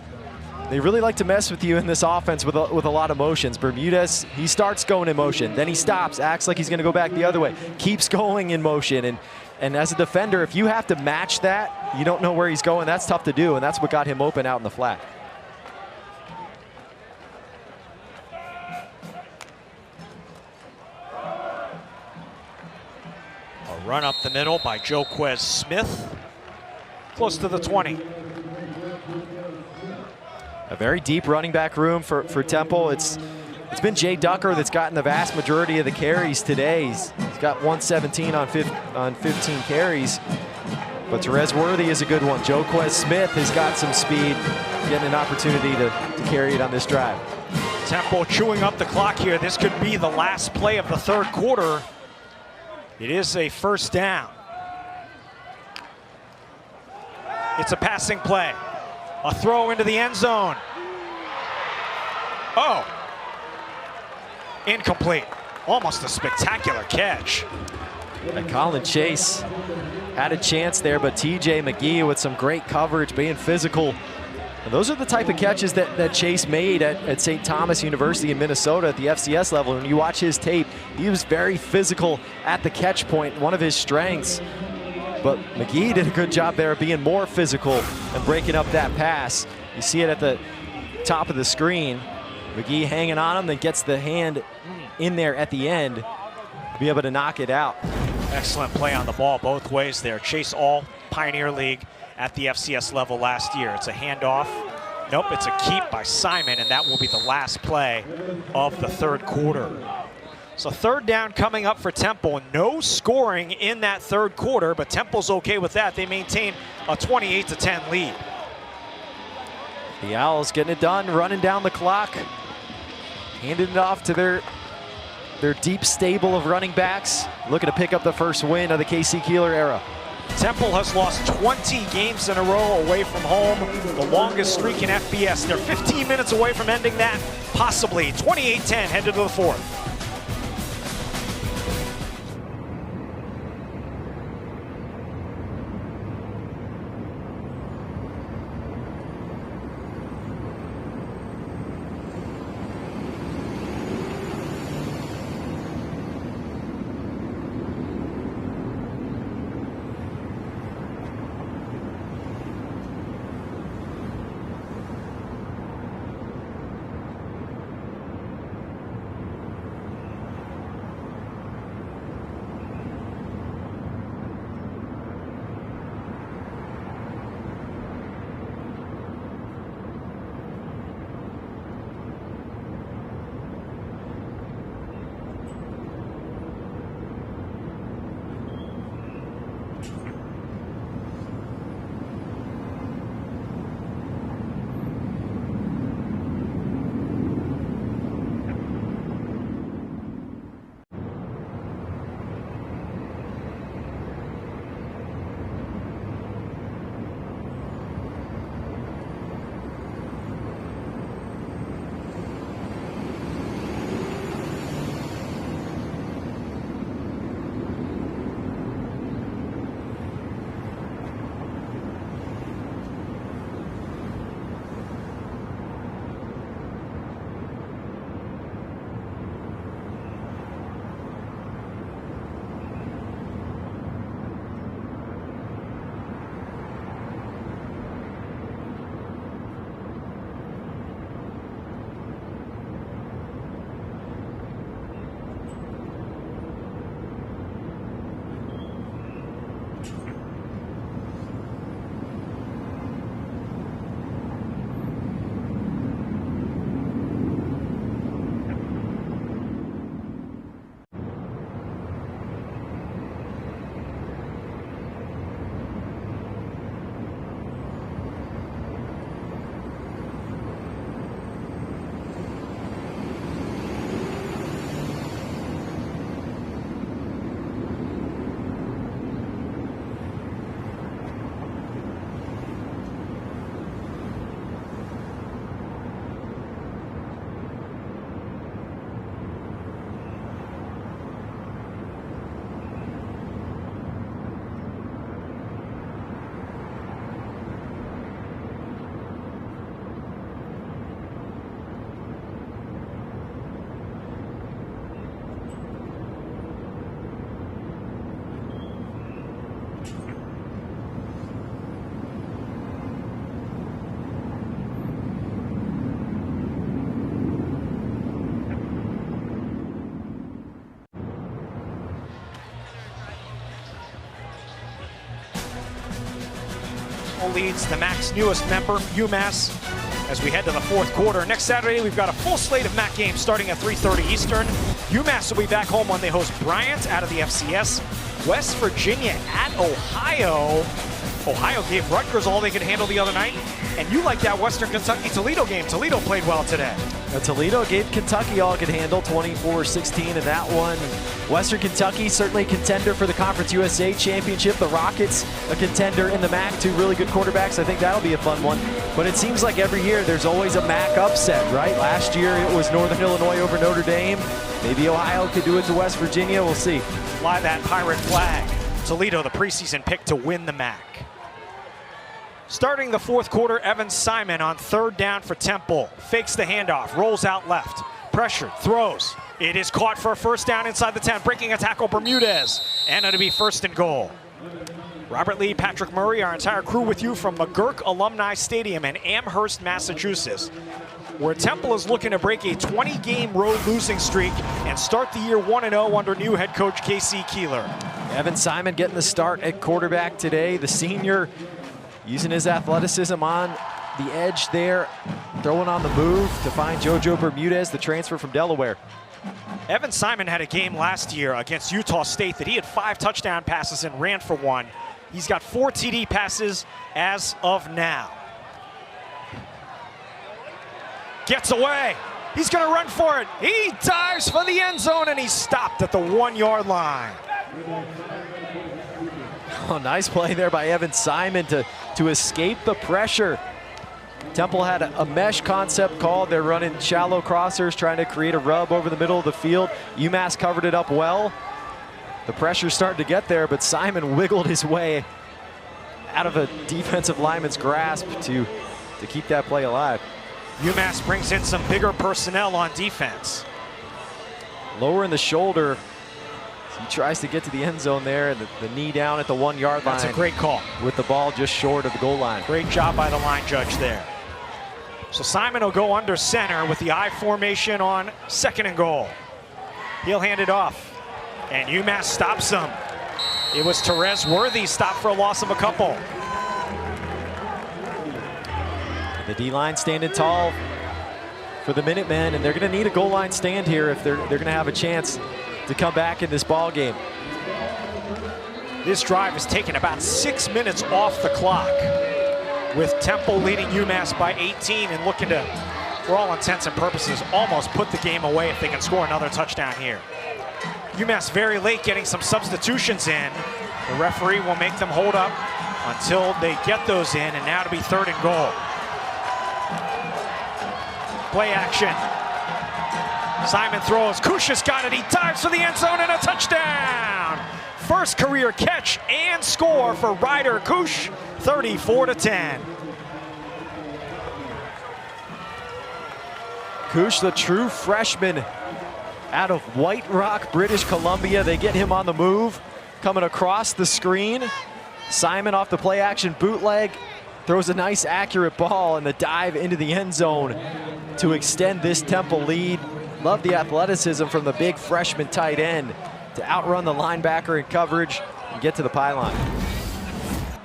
they really like to mess with you in this offense with a lot of motions. Bermudez, he starts going in motion, then he stops, acts like he's going to go back the other way, keeps going in motion. And as a defender, if you have to match that, you don't know where he's going, that's tough to do, and that's what got him open out in the flat. A run up the middle by Joquez Smith, close to the 20. A very deep running back room for Temple. It's been Jay Ducker that's gotten the vast majority of the carries today. He's got 117 on 15 carries. But Therese Worthy is a good one. Joquez Smith has got some speed, getting an opportunity to carry it on this drive. Temple chewing up the clock here. This could be the last play of the third quarter. It is a first down. It's a passing play. A throw into the end zone. Oh. Incomplete. Almost a spectacular catch. And Colin Chase had a chance there, but TJ McGee with some great coverage, being physical And those are the type of catches that Chase made at St. Thomas University in Minnesota at the FCS level. When you watch his tape, he was very physical at the catch point, one of his strengths. But McGee did a good job there of being more physical and breaking up that pass. You see it at the top of the screen. McGee hanging on him, then gets the hand in there at the end to be able to knock it out. Excellent play on the ball both ways there. Chase all Pioneer League at the FCS level last year. It's a handoff. Nope, it's a keep by Simon, and that will be the last play of the third quarter. So third down coming up for Temple. No scoring in that third quarter, but Temple's okay with that. They maintain a 28-10 lead. The Owls getting it done, running down the clock, handing it off to their deep stable of running backs, looking to pick up the first win of the KC Keeler era. Temple has lost 20 games in a row away from home, the longest streak in FBS. They're 15 minutes away from ending that, possibly. 28-10 headed to the fourth. Leads the MAC's newest member, UMass, as we head to the fourth quarter. Next Saturday, we've got a full slate of MAC games starting at 3:30 Eastern. UMass will be back home when they host Bryant out of the FCS. West Virginia at Ohio. Ohio gave Rutgers all they could handle the other night. And you like that Western Kentucky-Toledo game. Toledo played well today. Toledo gave Kentucky all it could handle, 24-16 in that one. Western Kentucky, certainly a contender for the Conference USA Championship. The Rockets, a contender in the MAC, two really good quarterbacks. I think that'll be a fun one. But it seems like every year there's always a MAC upset, right? Last year it was Northern Illinois over Notre Dame. Maybe Ohio could do it to West Virginia. We'll see. Fly that pirate flag. Toledo, the preseason pick to win the MAC. Starting the fourth quarter, Evan Simon on third down for Temple. Fakes the handoff, rolls out left. Pressured, throws. It is caught for a first down inside the 10, breaking a tackle, Bermudez. And it'll be first and goal. Robert Lee, Patrick Murray, our entire crew with you from McGurk Alumni Stadium in Amherst, Massachusetts, where Temple is looking to break a 20-game road losing streak and start the year 1-0 under new head coach K.C. Keeler. Evan Simon getting the start at quarterback today. The senior using his athleticism on the edge there, throwing on the move to find JoJo Bermudez, the transfer from Delaware. Evan Simon had a game last year against Utah State that he had 5 touchdown passes and ran for 1. He's got 4 TD passes as of now. Gets away. He's going to run for it. He dives for the end zone, and he's stopped at the 1-yard line. Oh, nice play there by Evan Simon to escape the pressure. Temple had a mesh concept called. They're running shallow crossers, trying to create a rub over the middle of the field. UMass covered it up well. The pressure's starting to get there, but Simon wiggled his way out of a defensive lineman's grasp to keep that play alive. UMass brings in some bigger personnel on defense. Lowering the shoulder. He tries to get to the end zone there, and the knee down at the 1-yard line. That's a great call. With the ball just short of the goal line. Great job by the line judge there. So Simon will go under center with the I formation on 2nd and goal. He'll hand it off, and UMass stops him. It was Therese Worthy stopped for a loss of a couple. The D-line standing tall for the Minutemen, and they're going to need a goal line stand here if they're going to have a chance to come back in this ball game. This drive has taken about 6 minutes off the clock, with Temple leading UMass by 18 and looking to, for all intents and purposes, almost put the game away if they can score another touchdown here. UMass very late getting some substitutions in. The referee will make them hold up until they get those in, and now to be 3rd and goal. Play action. Simon throws, Kush has got it, he dives for the end zone and a touchdown! First career catch and score for Ryder Kush, 34-10. Kush, the true freshman out of White Rock, British Columbia. They get him on the move, coming across the screen. Simon off the play action bootleg, throws a nice accurate ball and the dive into the end zone to extend this Temple lead. Love the athleticism from the big freshman tight end to outrun the linebacker in coverage and get to the pylon.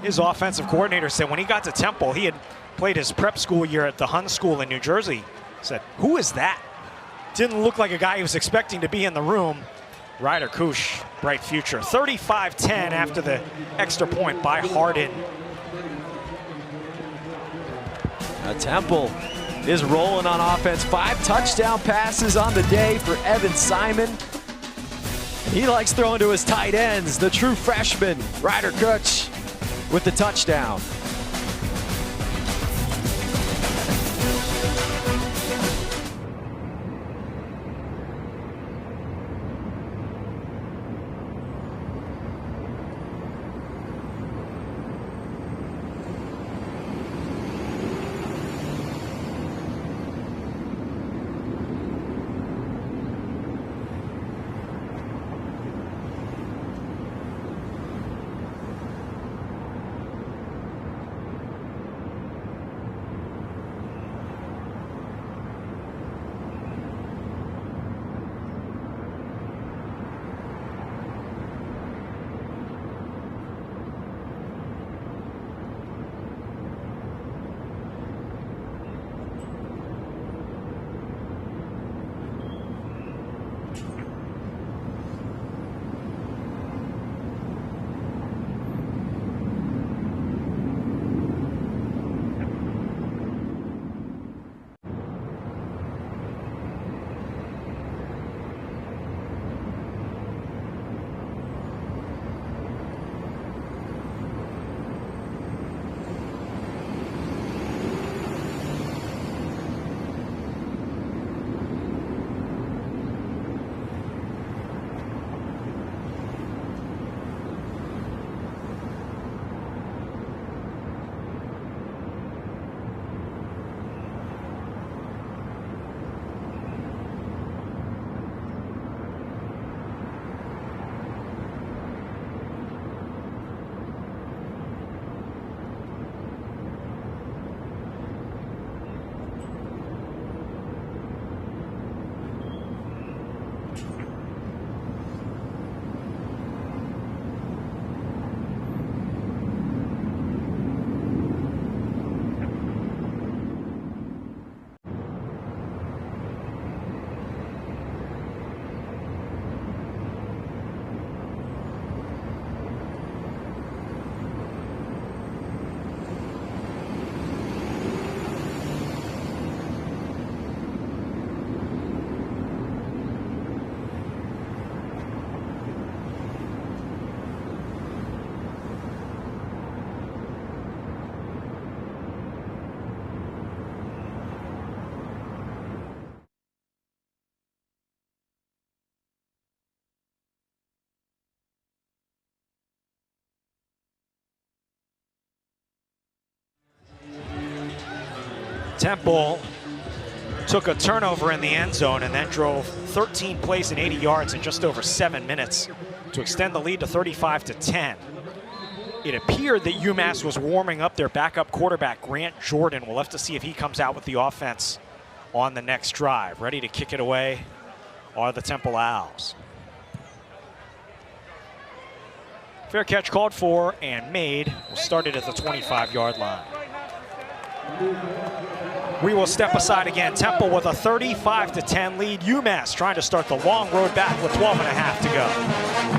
His offensive coordinator said when he got to Temple, he had played his prep school year at the Hun School in New Jersey. Said, who is that? Didn't look like a guy he was expecting to be in the room. Ryder Kush, bright future. 35-10 after the extra point by Hardin. Temple is rolling on offense. 5 touchdown passes on the day for Evan Simon. He likes throwing to his tight ends. The true freshman, Ryder Kush, with the touchdown. Temple took a turnover in the end zone and then drove 13 plays and 80 yards in just over 7 minutes to extend the lead to 35-10. It appeared that UMass was warming up their backup quarterback, Grant Jordan. We'll have to see if he comes out with the offense on the next drive. Ready to kick it away are the Temple Owls. Fair catch called for and made. We'll start it at the 25-yard line. We will step aside again. Temple with a 35-10 lead. UMass trying to start the long road back with 12 and a half to go.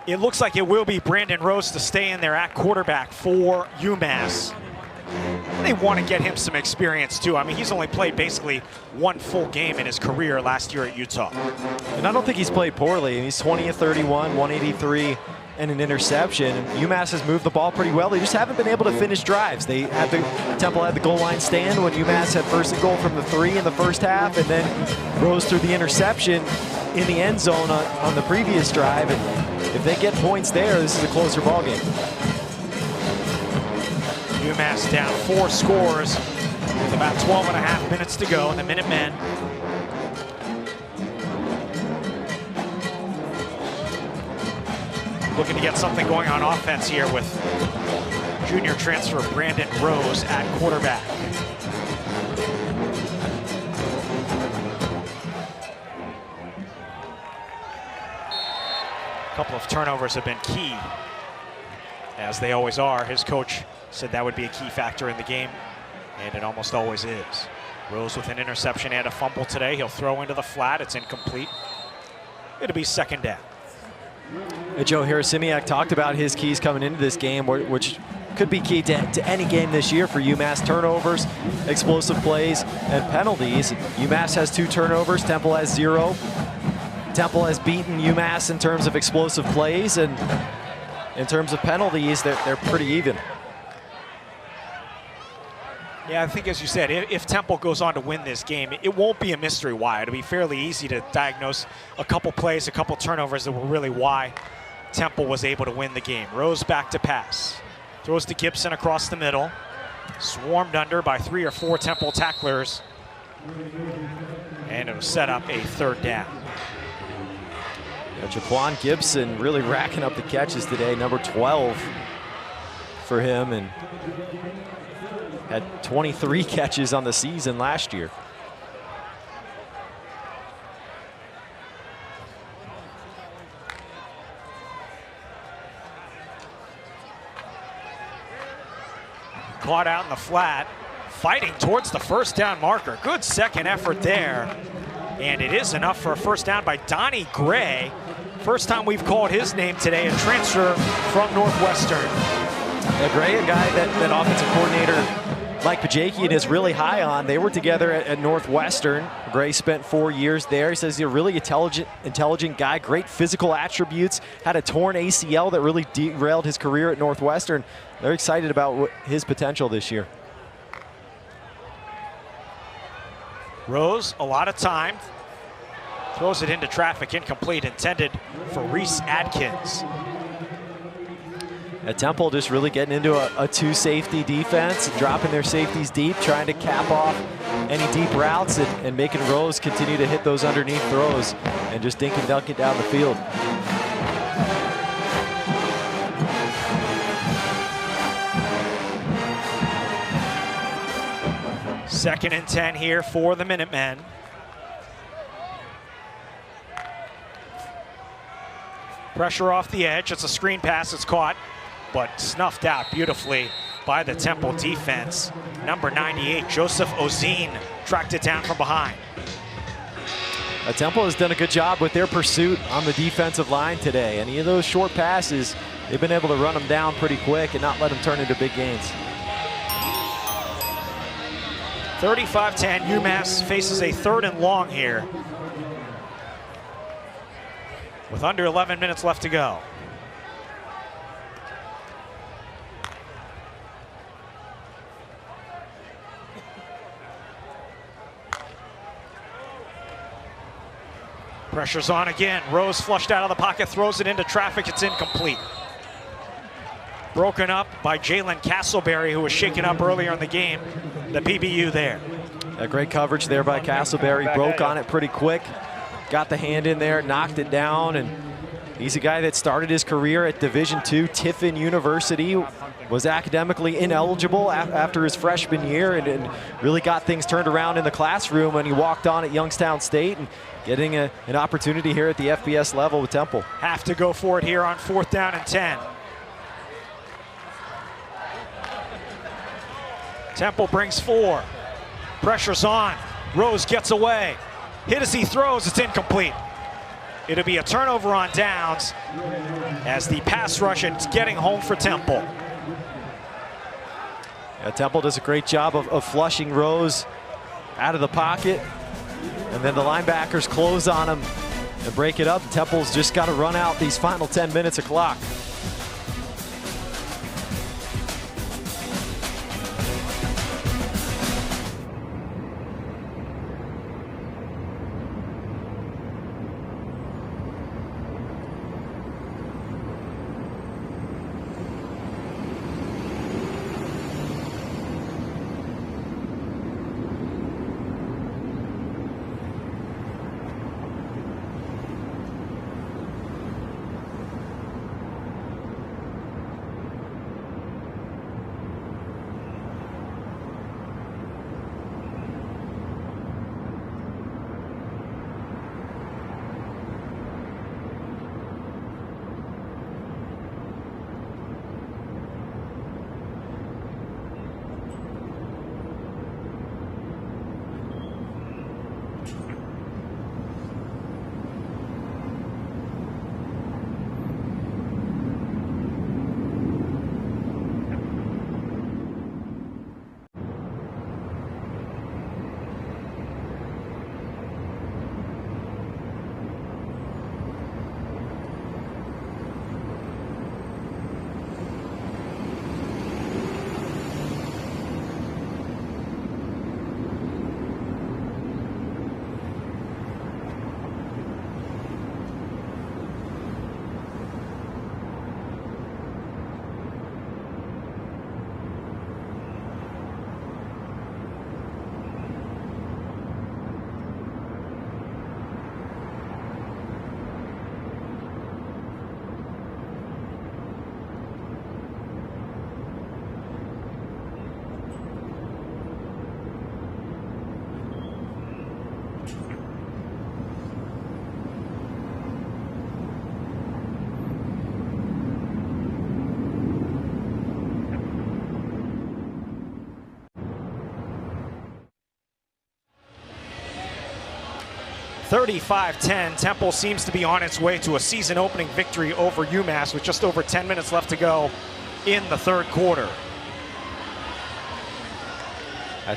It looks like it will be Brandon Rose to stay in there at quarterback for UMass. They want to get him some experience too. I mean, he's only played basically one full game in his career last year at Utah. And I don't think he's played poorly. He's 20 of 31, 183, and an interception. UMass has moved the ball pretty well. They just haven't been able to finish drives. Temple had the goal line stand when UMass had first and goal from the 3 in the first half, and then Rose threw the interception in the end zone on the previous drive. And if they get points there, this is a closer ball game. UMass down 4 scores with about 12 and a half minutes to go in the Minutemen. Looking to get something going on offense here with junior transfer Brandon Rose at quarterback. A couple of turnovers have been key, as they always are. His coach said that would be a key factor in the game, and it almost always is. Rose with an interception and a fumble today. He'll throw into the flat. It's incomplete. It'll be second down. Joe Harasimiak talked about his keys coming into this game, which could be key to any game this year for UMass: turnovers, explosive plays, and penalties. UMass has 2 turnovers. Temple has 0. Temple has beaten UMass in terms of explosive plays, and in terms of penalties, they're pretty even. Yeah, I think, as you said, if Temple goes on to win this game, it won't be a mystery why. It'll be fairly easy to diagnose a couple plays, a couple turnovers that were really why Temple was able to win the game. Rose back to pass. Throws to Gibson across the middle. Swarmed under by 3 or 4 Temple tacklers. And it'll set up a third down. Jaquan Gibson really racking up the catches today, number 12 for him, and had 23 catches on the season last year. caught out in the flat, fighting towards the first down marker. Good second effort there. And it is enough for a first down by Donnie Gray. First time we've called his name today, a transfer from Northwestern. Gray, a guy that offensive coordinator Mike Pajakian is really high on. They were together at Northwestern. Gray spent 4 years there. He says he's a really intelligent guy, great physical attributes, had a torn ACL that really derailed his career at Northwestern. They're excited about his potential this year. Rose, a lot of time. Throws it into traffic, incomplete, intended for Reese Adkins. At Temple just really getting into a two-safety defense, dropping their safeties deep, trying to cap off any deep routes and making Rose continue to hit those underneath throws and just dink and dunk it down the field. Second and 10 here for the Minutemen. Pressure off the edge. It's a screen pass. It's caught, but snuffed out beautifully by the Temple defense. Number 98, Joseph Ozine, tracked it down from behind. Temple has done a good job with their pursuit on the defensive line today. Any of those short passes, they've been able to run them down pretty quick and not let them turn into big gains. 35-10, UMass faces a 3rd and long here, with under 11 minutes left to go. Pressure's on again. Rose flushed out of the pocket, throws it into traffic. It's incomplete. Broken up by Jalen Castleberry, who was shaken up earlier in the game. The PBU there. A great coverage there by Castleberry. Broke on it pretty quick. Got the hand in there, knocked it down, and he's a guy that started his career at Division II Tiffin University, was academically ineligible after his freshman year, and really got things turned around in the classroom when he walked on at Youngstown State and getting an opportunity here at the FBS level with Temple. Have to go for it here on 4th down and 10. Temple brings 4. Pressure's on. Rose gets away. Hit as he throws, it's incomplete. It'll be a turnover on downs as the pass rush is getting home for Temple. Temple does a great job of flushing Rose out of the pocket, and then the linebackers close on him and break it up. Temple's just got to run out these final 10 minutes of clock. 35-10, Temple seems to be on its way to a season-opening victory over UMass with just over 10 minutes left to go in the third quarter.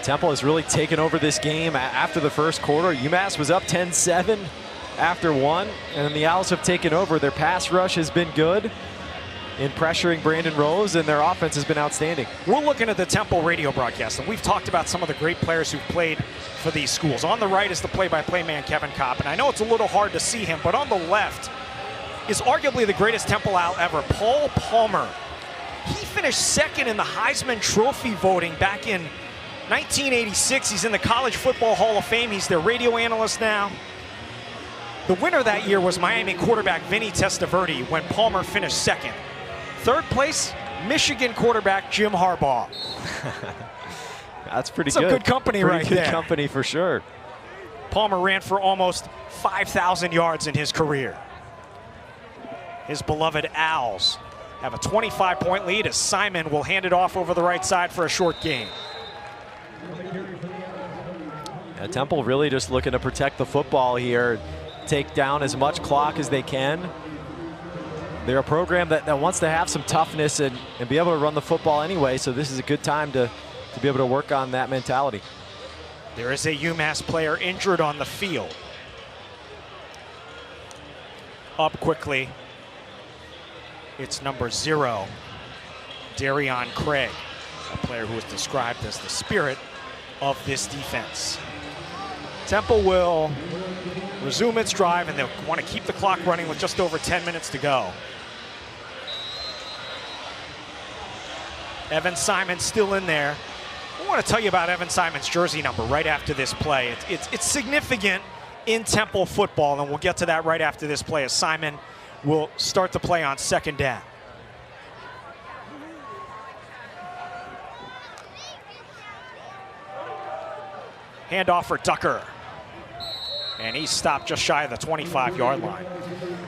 Temple has really taken over this game after the first quarter. UMass was up 10-7 after one, and then the Owls have taken over. Their pass rush has been good in pressuring Brandon Rose, and their offense has been outstanding. We're looking at the Temple radio broadcast, and we've talked about some of the great players who've played for these schools. On the right is the play-by-play man, Kevin Kopp, and I know it's a little hard to see him, but on the left is arguably the greatest Temple Owl ever, Paul Palmer. He finished second in the Heisman Trophy voting back in 1986. He's in the College Football Hall of Fame. He's their radio analyst now. The winner that year was Miami quarterback Vinny Testaverde when Palmer finished second. Third place, Michigan quarterback Jim Harbaugh. That's pretty Some good. good company right there. Pretty good company for sure. Palmer ran for almost 5,000 yards in his career. His beloved Owls have a 25-point lead as Simon will hand it off over the right side for a short gain. Temple really just looking to protect the football here, take down as much clock as they can. They're a program that wants to have some toughness and be able to run the football anyway, so this is a good time to be able to work on that mentality. There is a UMass player injured on the field. Up quickly, it's number 0, Darion Craig, a player who is described as the spirit of this defense. Temple will resume its drive, and they'll want to keep the clock running with just over 10 minutes to go. Evan Simon still in there. I want to tell you about Evan Simon's jersey number right after this play. It's significant in Temple football, and we'll get to that right after this play as Simon will start the play on second down. Handoff for Ducker. And he's stopped just shy of the 25-yard line.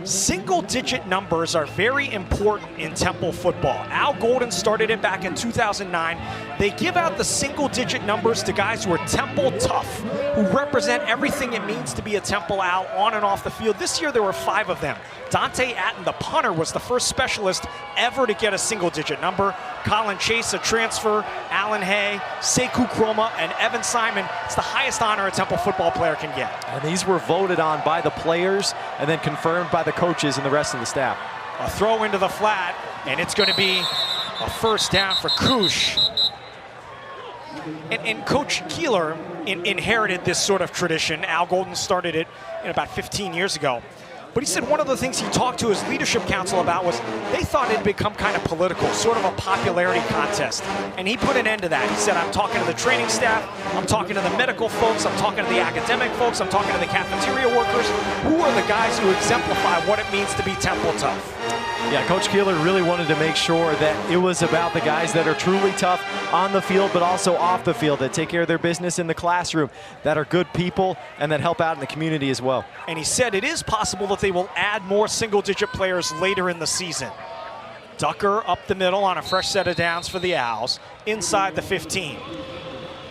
Single-digit numbers are very important in Temple football. Al Golden started it back in 2009. They give out the single-digit numbers to guys who are Temple tough, who represent everything it means to be a Temple Owl on and off the field. This year there were 5 of them. Dante Atten, the punter, was the first specialist ever to get a single-digit number. Colin Chase, a transfer, Alan Hay, Sekou Kroma, and Evan Simon. It's the highest honor a Temple football player can get. And these were voted on by the players and then confirmed by the coaches and the rest of the staff. A throw into the flat, and it's going to be a first down for Koosh. And Coach Keeler inherited this sort of tradition. Al Golden started it about 15 years ago. But he said one of the things he talked to his leadership council about was they thought it had become kind of political, sort of a popularity contest. And he put an end to that. He said, I'm talking to the training staff, I'm talking to the medical folks, I'm talking to the academic folks, I'm talking to the cafeteria workers. Who are the guys who exemplify what it means to be Temple tough? Yeah, Coach Keeler really wanted to make sure that it was about the guys that are truly tough on the field, but also off the field, that take care of their business in the classroom, that are good people, and that help out in the community as well. And he said it is possible that they will add more single-digit players later in the season. Ducker up the middle on a fresh set of downs for the Owls, inside the 15.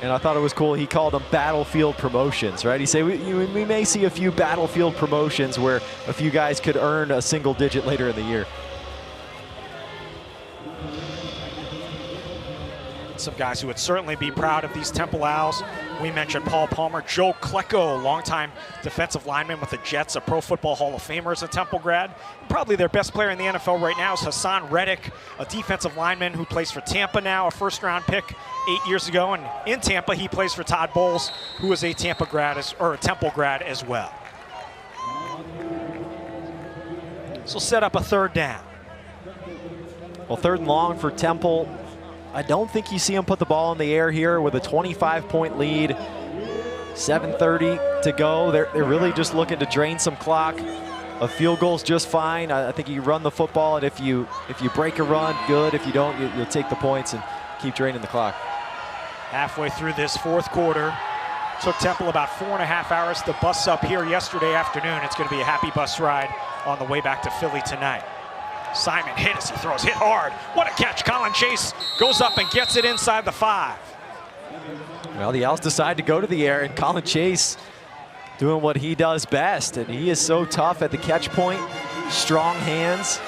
And I thought it was cool, he called them battlefield promotions, right? He said we may see a few battlefield promotions where a few guys could earn a single digit later in the year. Some guys who would certainly be proud of these Temple Owls. We mentioned Paul Palmer, Joe Klecko, longtime defensive lineman with the Jets, a Pro Football Hall of Famer as a Temple grad. Probably their best player in the NFL right now is Hassan Reddick, a defensive lineman who plays for Tampa now, a first-round pick 8 years ago. And in Tampa, he plays for Todd Bowles, who is a Temple grad as well. So set up a third down. Well, third and long for Temple. I don't think you see him put the ball in the air here with a 25-point lead. 7:30 to go. They're really just looking to drain some clock. A field goal's just fine. I think you run the football, and if you break a run, good. If you don't, you'll take the points and keep draining the clock. Halfway through this fourth quarter. Took Temple about 4.5 hours to bus up here yesterday afternoon. It's going to be a happy bus ride on the way back to Philly tonight. Simon hit as he throws, hit hard. What a catch. Colin Chase goes up and gets it inside the 5. Well, the Owls decide to go to the air, and Colin Chase doing what he does best, and he is so tough at the catch point, strong hands.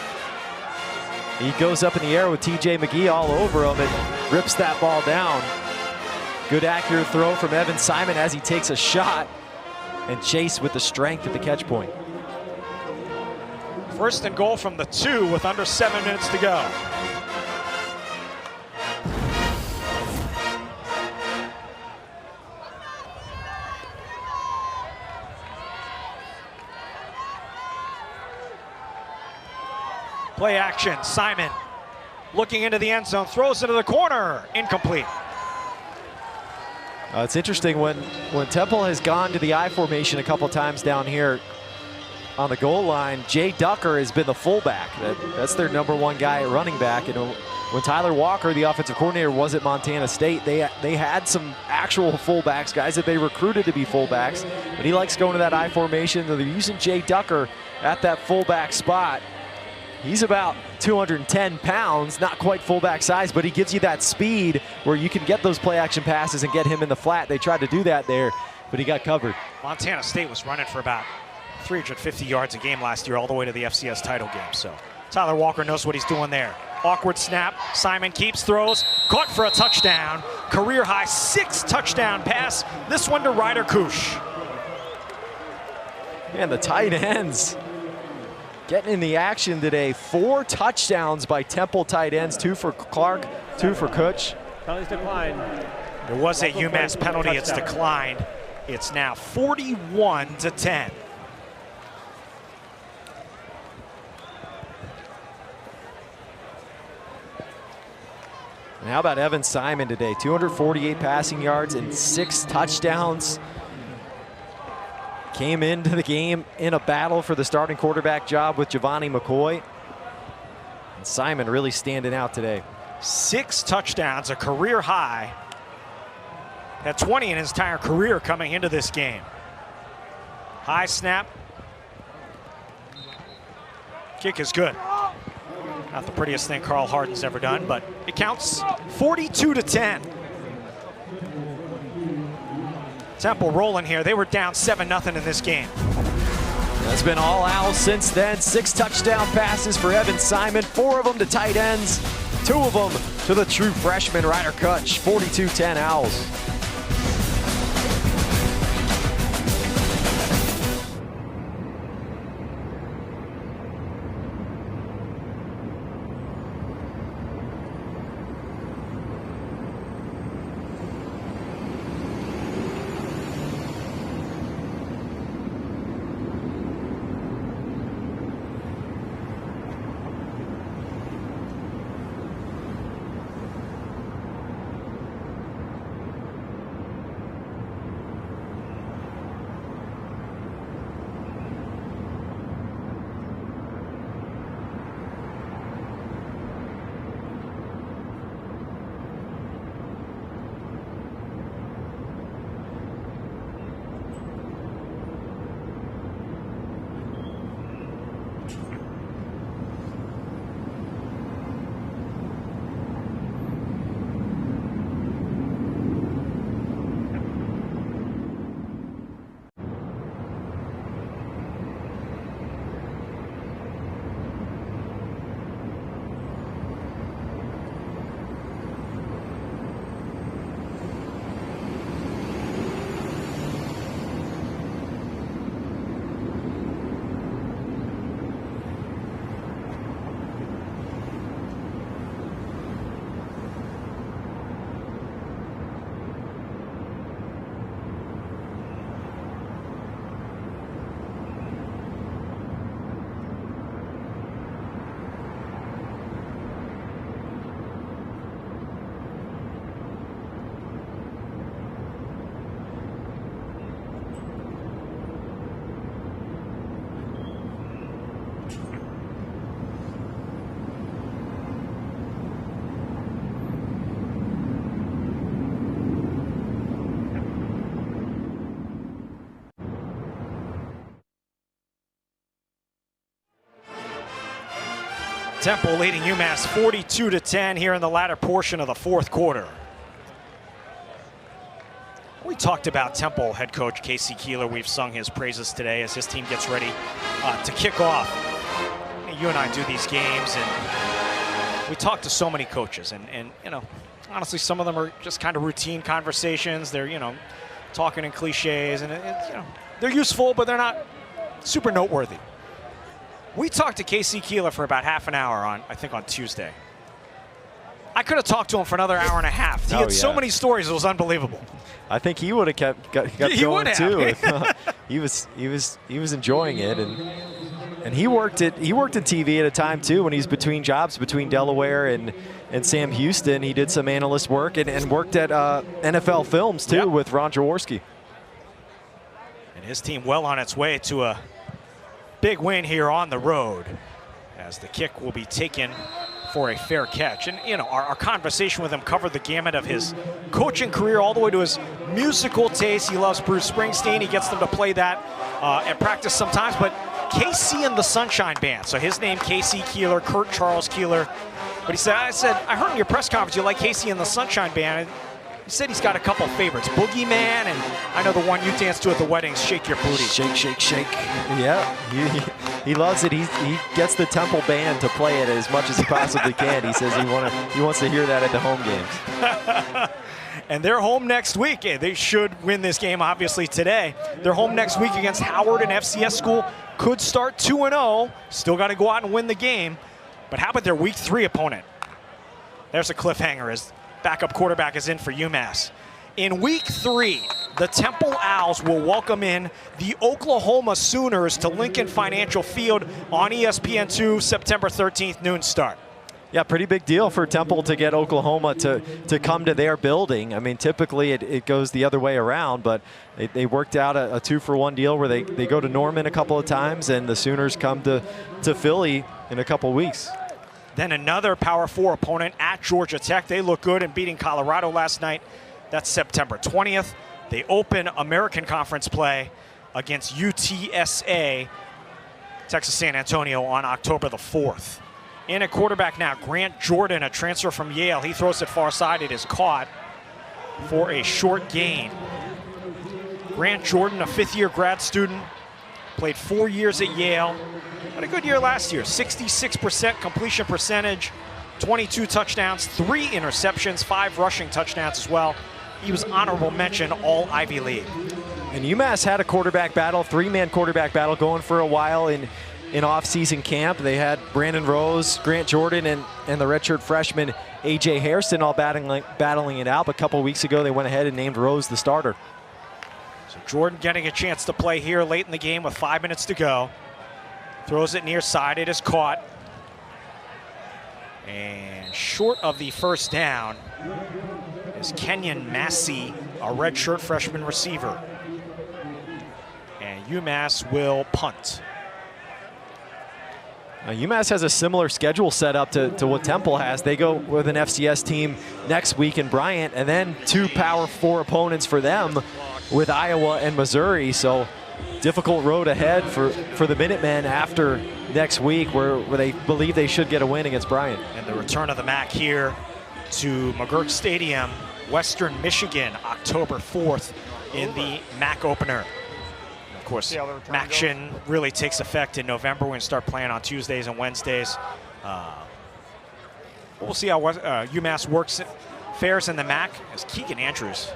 He goes up in the air with TJ McGee all over him and rips that ball down. Good accurate throw from Evan Simon as he takes a shot, and Chase with the strength at the catch point. First and goal from the 2 with under 7 minutes to go. Play action, Simon looking into the end zone, throws into the corner, incomplete. It's interesting when Temple has gone to the I formation a couple times down here on the goal line, Jay Ducker has been the fullback. That's their #1 guy at running back. And when Tyler Walker, the offensive coordinator, was at Montana State, they had some actual fullbacks, guys that they recruited to be fullbacks. But he likes going to that I formation. They're using Jay Ducker at that fullback spot. He's about 210 pounds, not quite fullback size, but he gives you that speed where you can get those play action passes and get him in the flat. They tried to do that there, but he got covered. Montana State was running for about 350 yards a game last year, all the way to the FCS title game. So Tyler Walker knows what he's doing there. Awkward snap, Simon keeps, throws, caught for a touchdown. Career high 6 touchdown pass, this one to Ryder Kush. And the tight ends getting in the action today. 4 touchdowns by Temple tight ends, 2 for Clark, 2 for Kutch. Penalties declined. There was a UMass penalty, it's declined. It's now 41-10. And how about Evan Simon today? 248 passing yards and 6 touchdowns. Came into the game in a battle for the starting quarterback job with Giovanni McCoy. And Simon really standing out today. 6 touchdowns, a career high. Had 20 in his entire career coming into this game. High snap. Kick is good. Not the prettiest thing Carl Hardin's ever done, but it counts. 42-10. Temple rolling here. They were down 7-0 in this game. It's been all Owls since then. 6 touchdown passes for Evan Simon, 4 of them to tight ends, 2 of them to the true freshman Ryder Kutch. 42-10 Owls. Temple leading UMass 42-10 here in the latter portion of the 4th quarter. We talked about Temple head coach Casey Keeler. We've sung his praises today as his team gets ready to kick off. You and I do these games, and we talk to so many coaches, and you know, honestly, some of them are just kind of routine conversations. They're, you know, talking in cliches, and it's, you know, they're useful, but they're not super noteworthy. We talked to Casey Keeler for about half an hour I think on Tuesday. I could have talked to him for another hour and a half. He had so many stories, it was unbelievable. I think he would have kept going too. If, he was enjoying it, and he worked in TV at a time too when he's between jobs between Delaware and Sam Houston. He did some analyst work and worked at NFL Films too with Ron Jaworski. And his team well on its way to a big win here on the road, as the kick will be taken for a fair catch. And, you know, our conversation with him covered the gamut of his coaching career all the way to his musical taste. He loves Bruce Springsteen. He gets them to play that at practice sometimes. But KC and the Sunshine Band. So his name, Casey Keeler, Kurt Charles Keeler. But he said, I heard in your press conference you like Casey and the Sunshine Band. He said he's got a couple favorites, Boogeyman, and I know the one you dance to at the weddings, Shake Your Booty. Shake, shake, shake. Yeah, he loves it. He gets the Temple Band to play it as much as he possibly can. He says he wants to hear that at the home games. And they're home next week. They should win this game, obviously, today. They're home next week against Howard, an FCS school. Could start 2-0. Still got to go out and win the game. But how about their Week 3 opponent? There's a cliffhanger as backup quarterback is in for UMass. In Week 3, the Temple Owls will welcome in the Oklahoma Sooners to Lincoln Financial Field on ESPN2, September 13th, noon start. Yeah, pretty big deal for Temple to get Oklahoma to come to their building. I mean, typically it goes the other way around, but they worked out a 2-for-1 deal where they go to Norman a couple of times, and the Sooners come to Philly in a couple weeks. Then another Power 4 opponent at Georgia Tech. They look good in beating Colorado last night. That's September 20th. They open American Conference play against UTSA, Texas San Antonio, on October the 4th. In at quarterback now, Grant Jordan, a transfer from Yale. He throws it far side. It is caught for a short gain. Grant Jordan, a fifth-year grad student, played 4 years at Yale. Had a good year last year, 66% completion percentage, 22 touchdowns, 3 interceptions, 5 rushing touchdowns as well. He was honorable mention All Ivy League. And UMass had a quarterback battle, 3-man quarterback battle going for a while in off-season camp. They had Brandon Rose, Grant Jordan, and the redshirt freshman A.J. Hairston all battling it out. But a couple weeks ago, they went ahead and named Rose the starter. So Jordan getting a chance to play here late in the game with 5 minutes to go. Throws it near side. It is caught. And short of the first down is Kenyon Massey, a redshirt freshman receiver. And UMass will punt. UMass has a similar schedule set up to what Temple has. They go with an FCS team next week in Bryant, and then 2 Power 4 opponents for them with Iowa and Missouri. So difficult road ahead for the Minutemen after next week, where they believe they should get a win against Bryant. And the return of the MAC here to McGurk Stadium, Western Michigan, October 4th in the MAC opener. Of course, MACtion really takes effect in November. We're going to start playing on Tuesdays and Wednesdays. We'll see how UMass fares in the MAC as Keegan Andrews.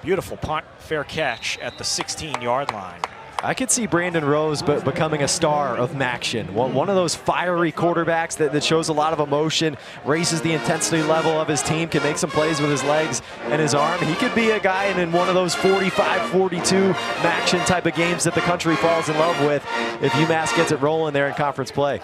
Beautiful punt, fair catch at the 16-yard line. I could see Brandon Rose becoming a star of MACtion. One of those fiery quarterbacks that shows a lot of emotion, raises the intensity level of his team, can make some plays with his legs and his arm. He could be a guy in one of those 45-42 MACtion type of games that the country falls in love with if UMass gets it rolling there in conference play.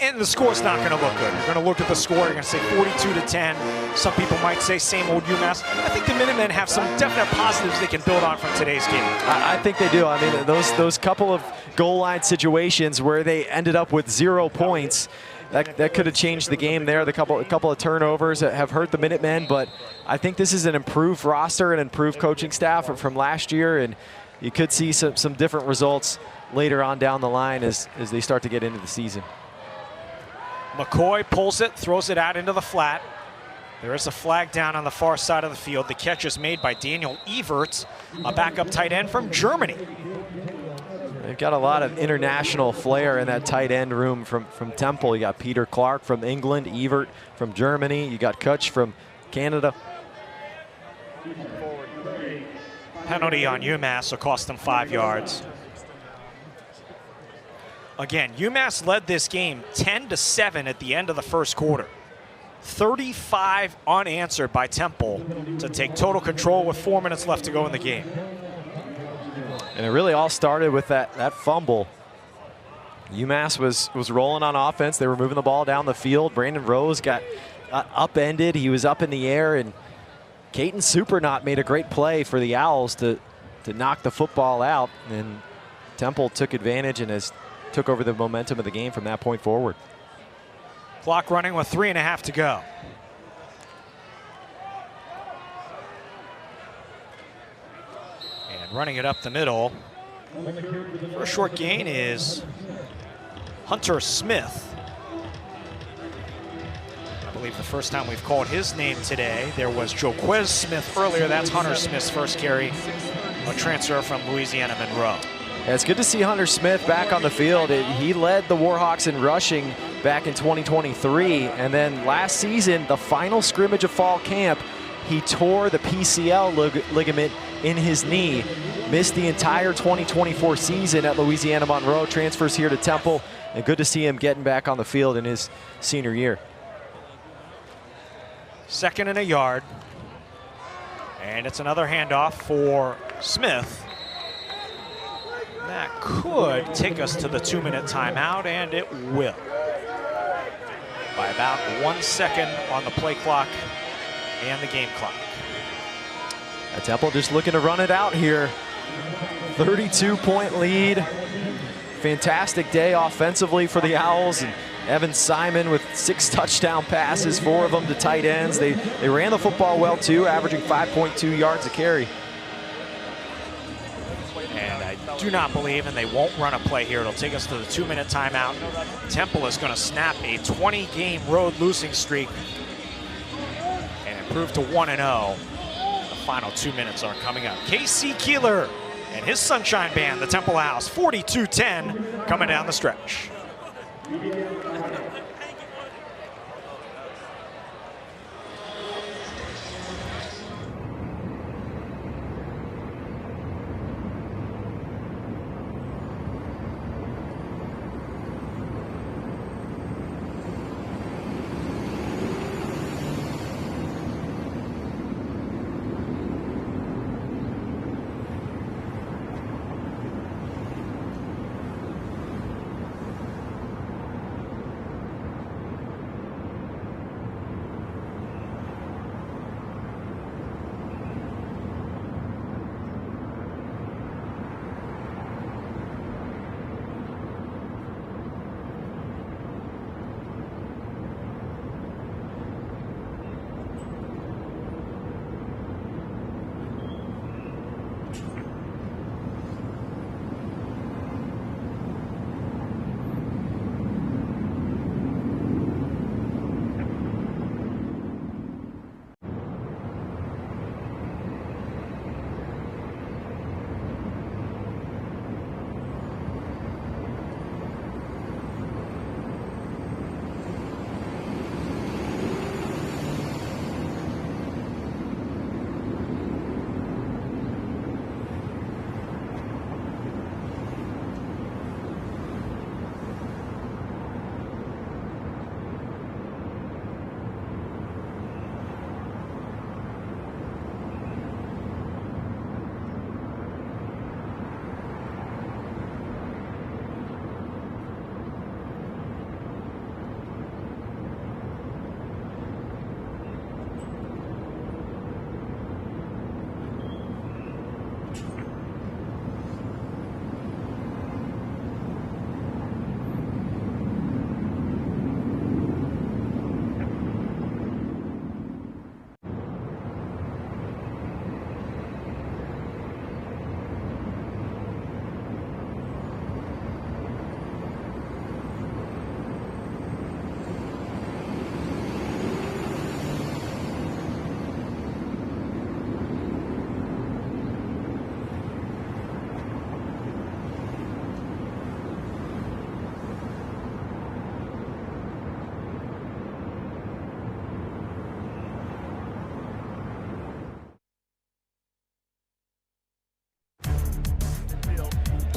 And the score's not going to look good. You're going to look at the score, you're going to say 42-10. Some people might say same old UMass. I think the Minutemen have some definite positives they can build on from today's game. I think they do. I mean, those couple of goal line situations where they ended up with 0 points, that could have changed the game there. The couple of turnovers have hurt the Minutemen, but I think this is an improved roster and improved coaching staff from last year, and you could see some different results later on down the line as they start to get into the season. McCoy pulls it, throws it out into the flat. There is a flag down on the far side of the field. The catch is made by Daniel Evert, a backup tight end from Germany. They've got a lot of international flair in that tight end room from Temple. You got Peter Clark from England, Evert from Germany. You got Kutch from Canada. Penalty on UMass will cost them 5 yards. Again, UMass led this game 10-7 at the end of the first quarter. 35 unanswered by Temple to take total control with 4 minutes left to go in the game. And it really all started with that fumble. UMass was rolling on offense. They were moving the ball down the field. Brandon Rose got upended. He was up in the air, and Caton Supernaut made a great play for the Owls to knock the football out. And Temple took advantage and took over the momentum of the game from that point forward. Clock running with 3.5 to go. And running it up the middle for a short gain is Hunter Smith. I believe the first time we've called his name today, there was Joquez Smith earlier. That's Hunter Smith's first carry, a transfer from Louisiana Monroe. Yeah, it's good to see Hunter Smith back on the field. He led the Warhawks in rushing back in 2023, and then last season, the final scrimmage of fall camp, he tore the PCL ligament in his knee, missed the entire 2024 season at Louisiana Monroe, transfers here to Temple, and good to see him getting back on the field in his senior year. 2nd and a yard, and it's another handoff for Smith. That could take us to the 2-minute timeout, and it will. By about 1 second on the play clock and the game clock. Temple just looking to run it out here. 32-point lead. Fantastic day offensively for the Owls. And Evan Simon with 6 touchdown passes, 4 of them to tight ends. They ran the football well too, averaging 5.2 yards a carry. And I do not believe, and they won't run a play here. It'll take us to the 2-minute timeout. Temple is going to snap a 20-game road losing streak and improve to 1-0. The final 2 minutes are coming up. Casey Keeler and his Sunshine Band, the Temple Owls, 42-10, coming down the stretch.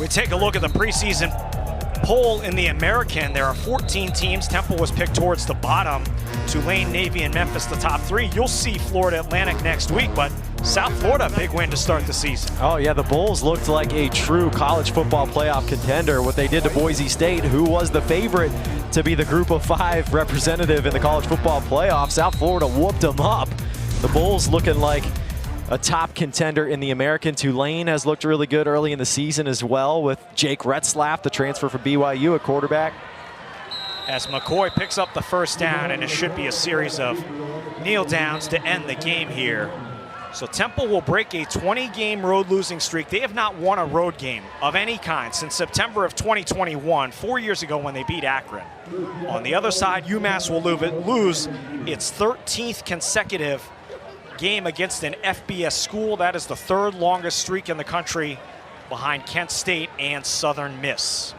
We take a look at the preseason poll in the American. There are 14 teams. Temple was picked towards the bottom. Tulane, Navy, and Memphis the top 3. You'll see Florida Atlantic next week, but South Florida, big win to start the season. Oh yeah, the Bulls looked like a true college football playoff contender. What they did to Boise State, who was the favorite to be the group of 5 representative in the college football playoff, South Florida whooped them up. The Bulls looking like a top contender in the American. Tulane has looked really good early in the season as well, with Jake Retzlaff, the transfer from BYU at quarterback. As McCoy picks up the first down, and it should be a series of kneel downs to end the game here. So Temple will break a 20-game road losing streak. They have not won a road game of any kind since September of 2021, 4 years ago when they beat Akron. On the other side, UMass will lose its 13th consecutive game against an FBS school. That is the 3rd longest streak in the country, behind Kent State and Southern Miss.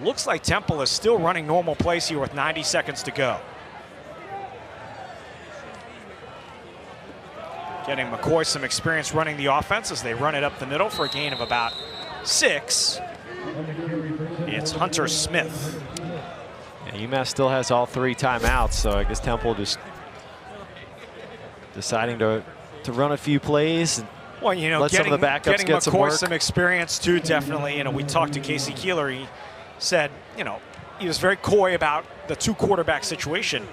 Looks like Temple is still running normal plays here with 90 seconds to go. Getting McCoy some experience running the offense as they run it up the middle for a gain of about 6. It's Hunter Smith. Yeah, UMass still has all 3 timeouts, so I guess Temple just deciding to run a few plays. Well, you know, let some of the backups get some work. Some experience too, definitely. You know, we talked to Casey Keeler. He said, you know, he was very coy about the 2 quarterback situation.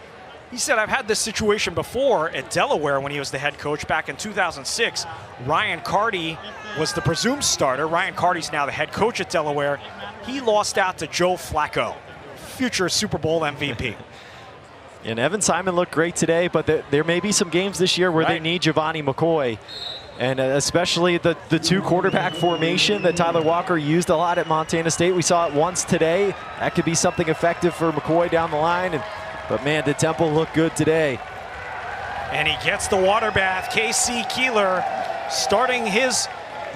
He said, I've had this situation before at Delaware when he was the head coach back in 2006. Ryan Carty was the presumed starter. Ryan Carty's now the head coach at Delaware. He lost out to Joe Flacco, future Super Bowl MVP. And Evan Simon looked great today, but there may be some games this year where they need Giovanni McCoy. And especially the 2 quarterback formation that Tyler Walker used a lot at Montana State. We saw it once today. That could be something effective for McCoy down the line. But man, did Temple look good today. And he gets the water bath. Casey Keeler starting his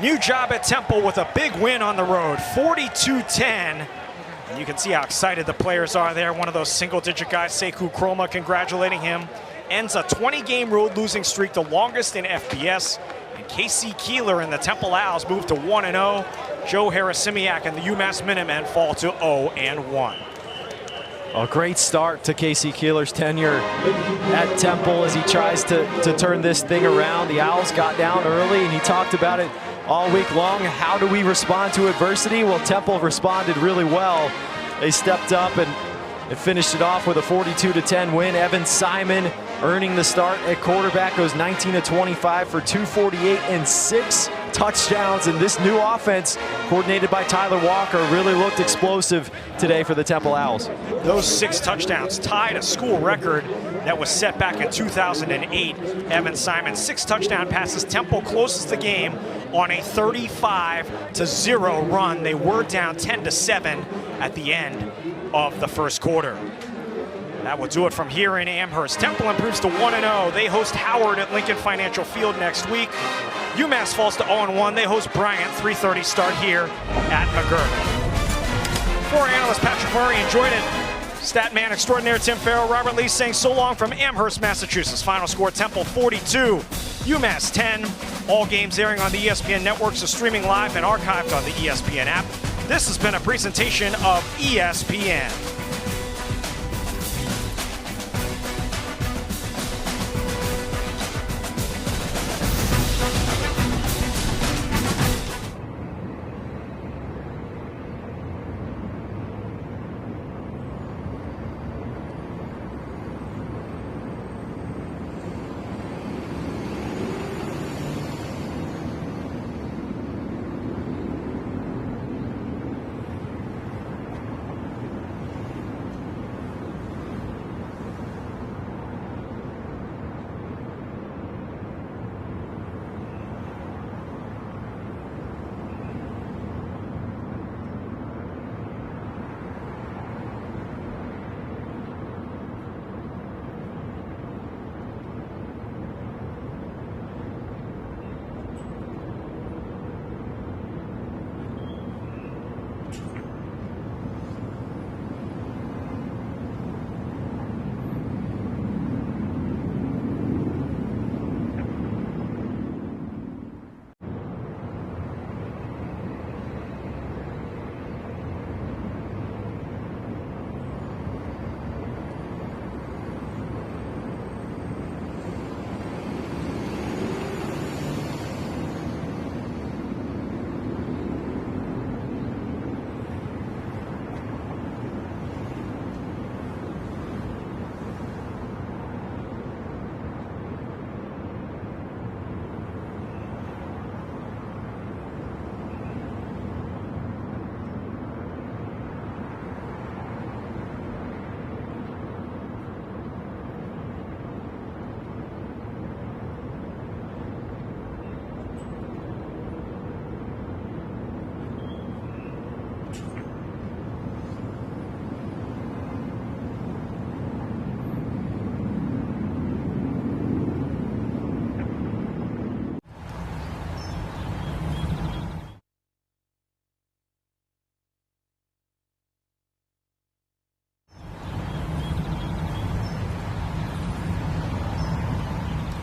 new job at Temple with a big win on the road, 42-10. And you can see how excited the players are there. One of those single-digit guys, Sekou Kroma, congratulating him. Ends a 20-game road losing streak, the longest in FBS. And Casey Keeler and the Temple Owls move to 1-0. Joe Harasimiak and the UMass Minutemen fall to 0-1. A great start to Casey Keeler's tenure at Temple as he tries to turn this thing around. The Owls got down early, and he talked about it all week long. How do we respond to adversity? Well, Temple responded really well. They stepped up and finished it off with a 42-10 win. Evan Simon earning the start at quarterback, goes 19-25 for 248 and 6 touchdowns. And this new offense, coordinated by Tyler Walker, really looked explosive today for the Temple Owls. Those 6 touchdowns tied a school record that was set back in 2008. Evan Simon, 6 touchdown passes. Temple closes the game on a 35-0 run. They were down 10-7 at the end of the first quarter. That will do it from here in Amherst. Temple improves to 1-0. They host Howard at Lincoln Financial Field next week. UMass falls to 0-1. They host Bryant, 3:30 start here at McGurk. For analyst Patrick Murray, enjoyed it. Stat man extraordinaire Tim Farrell, Robert Lee saying so long from Amherst, Massachusetts. Final score, Temple 42, UMass 10. All games airing on the ESPN network, so streaming live and archived on the ESPN app. This has been a presentation of ESPN.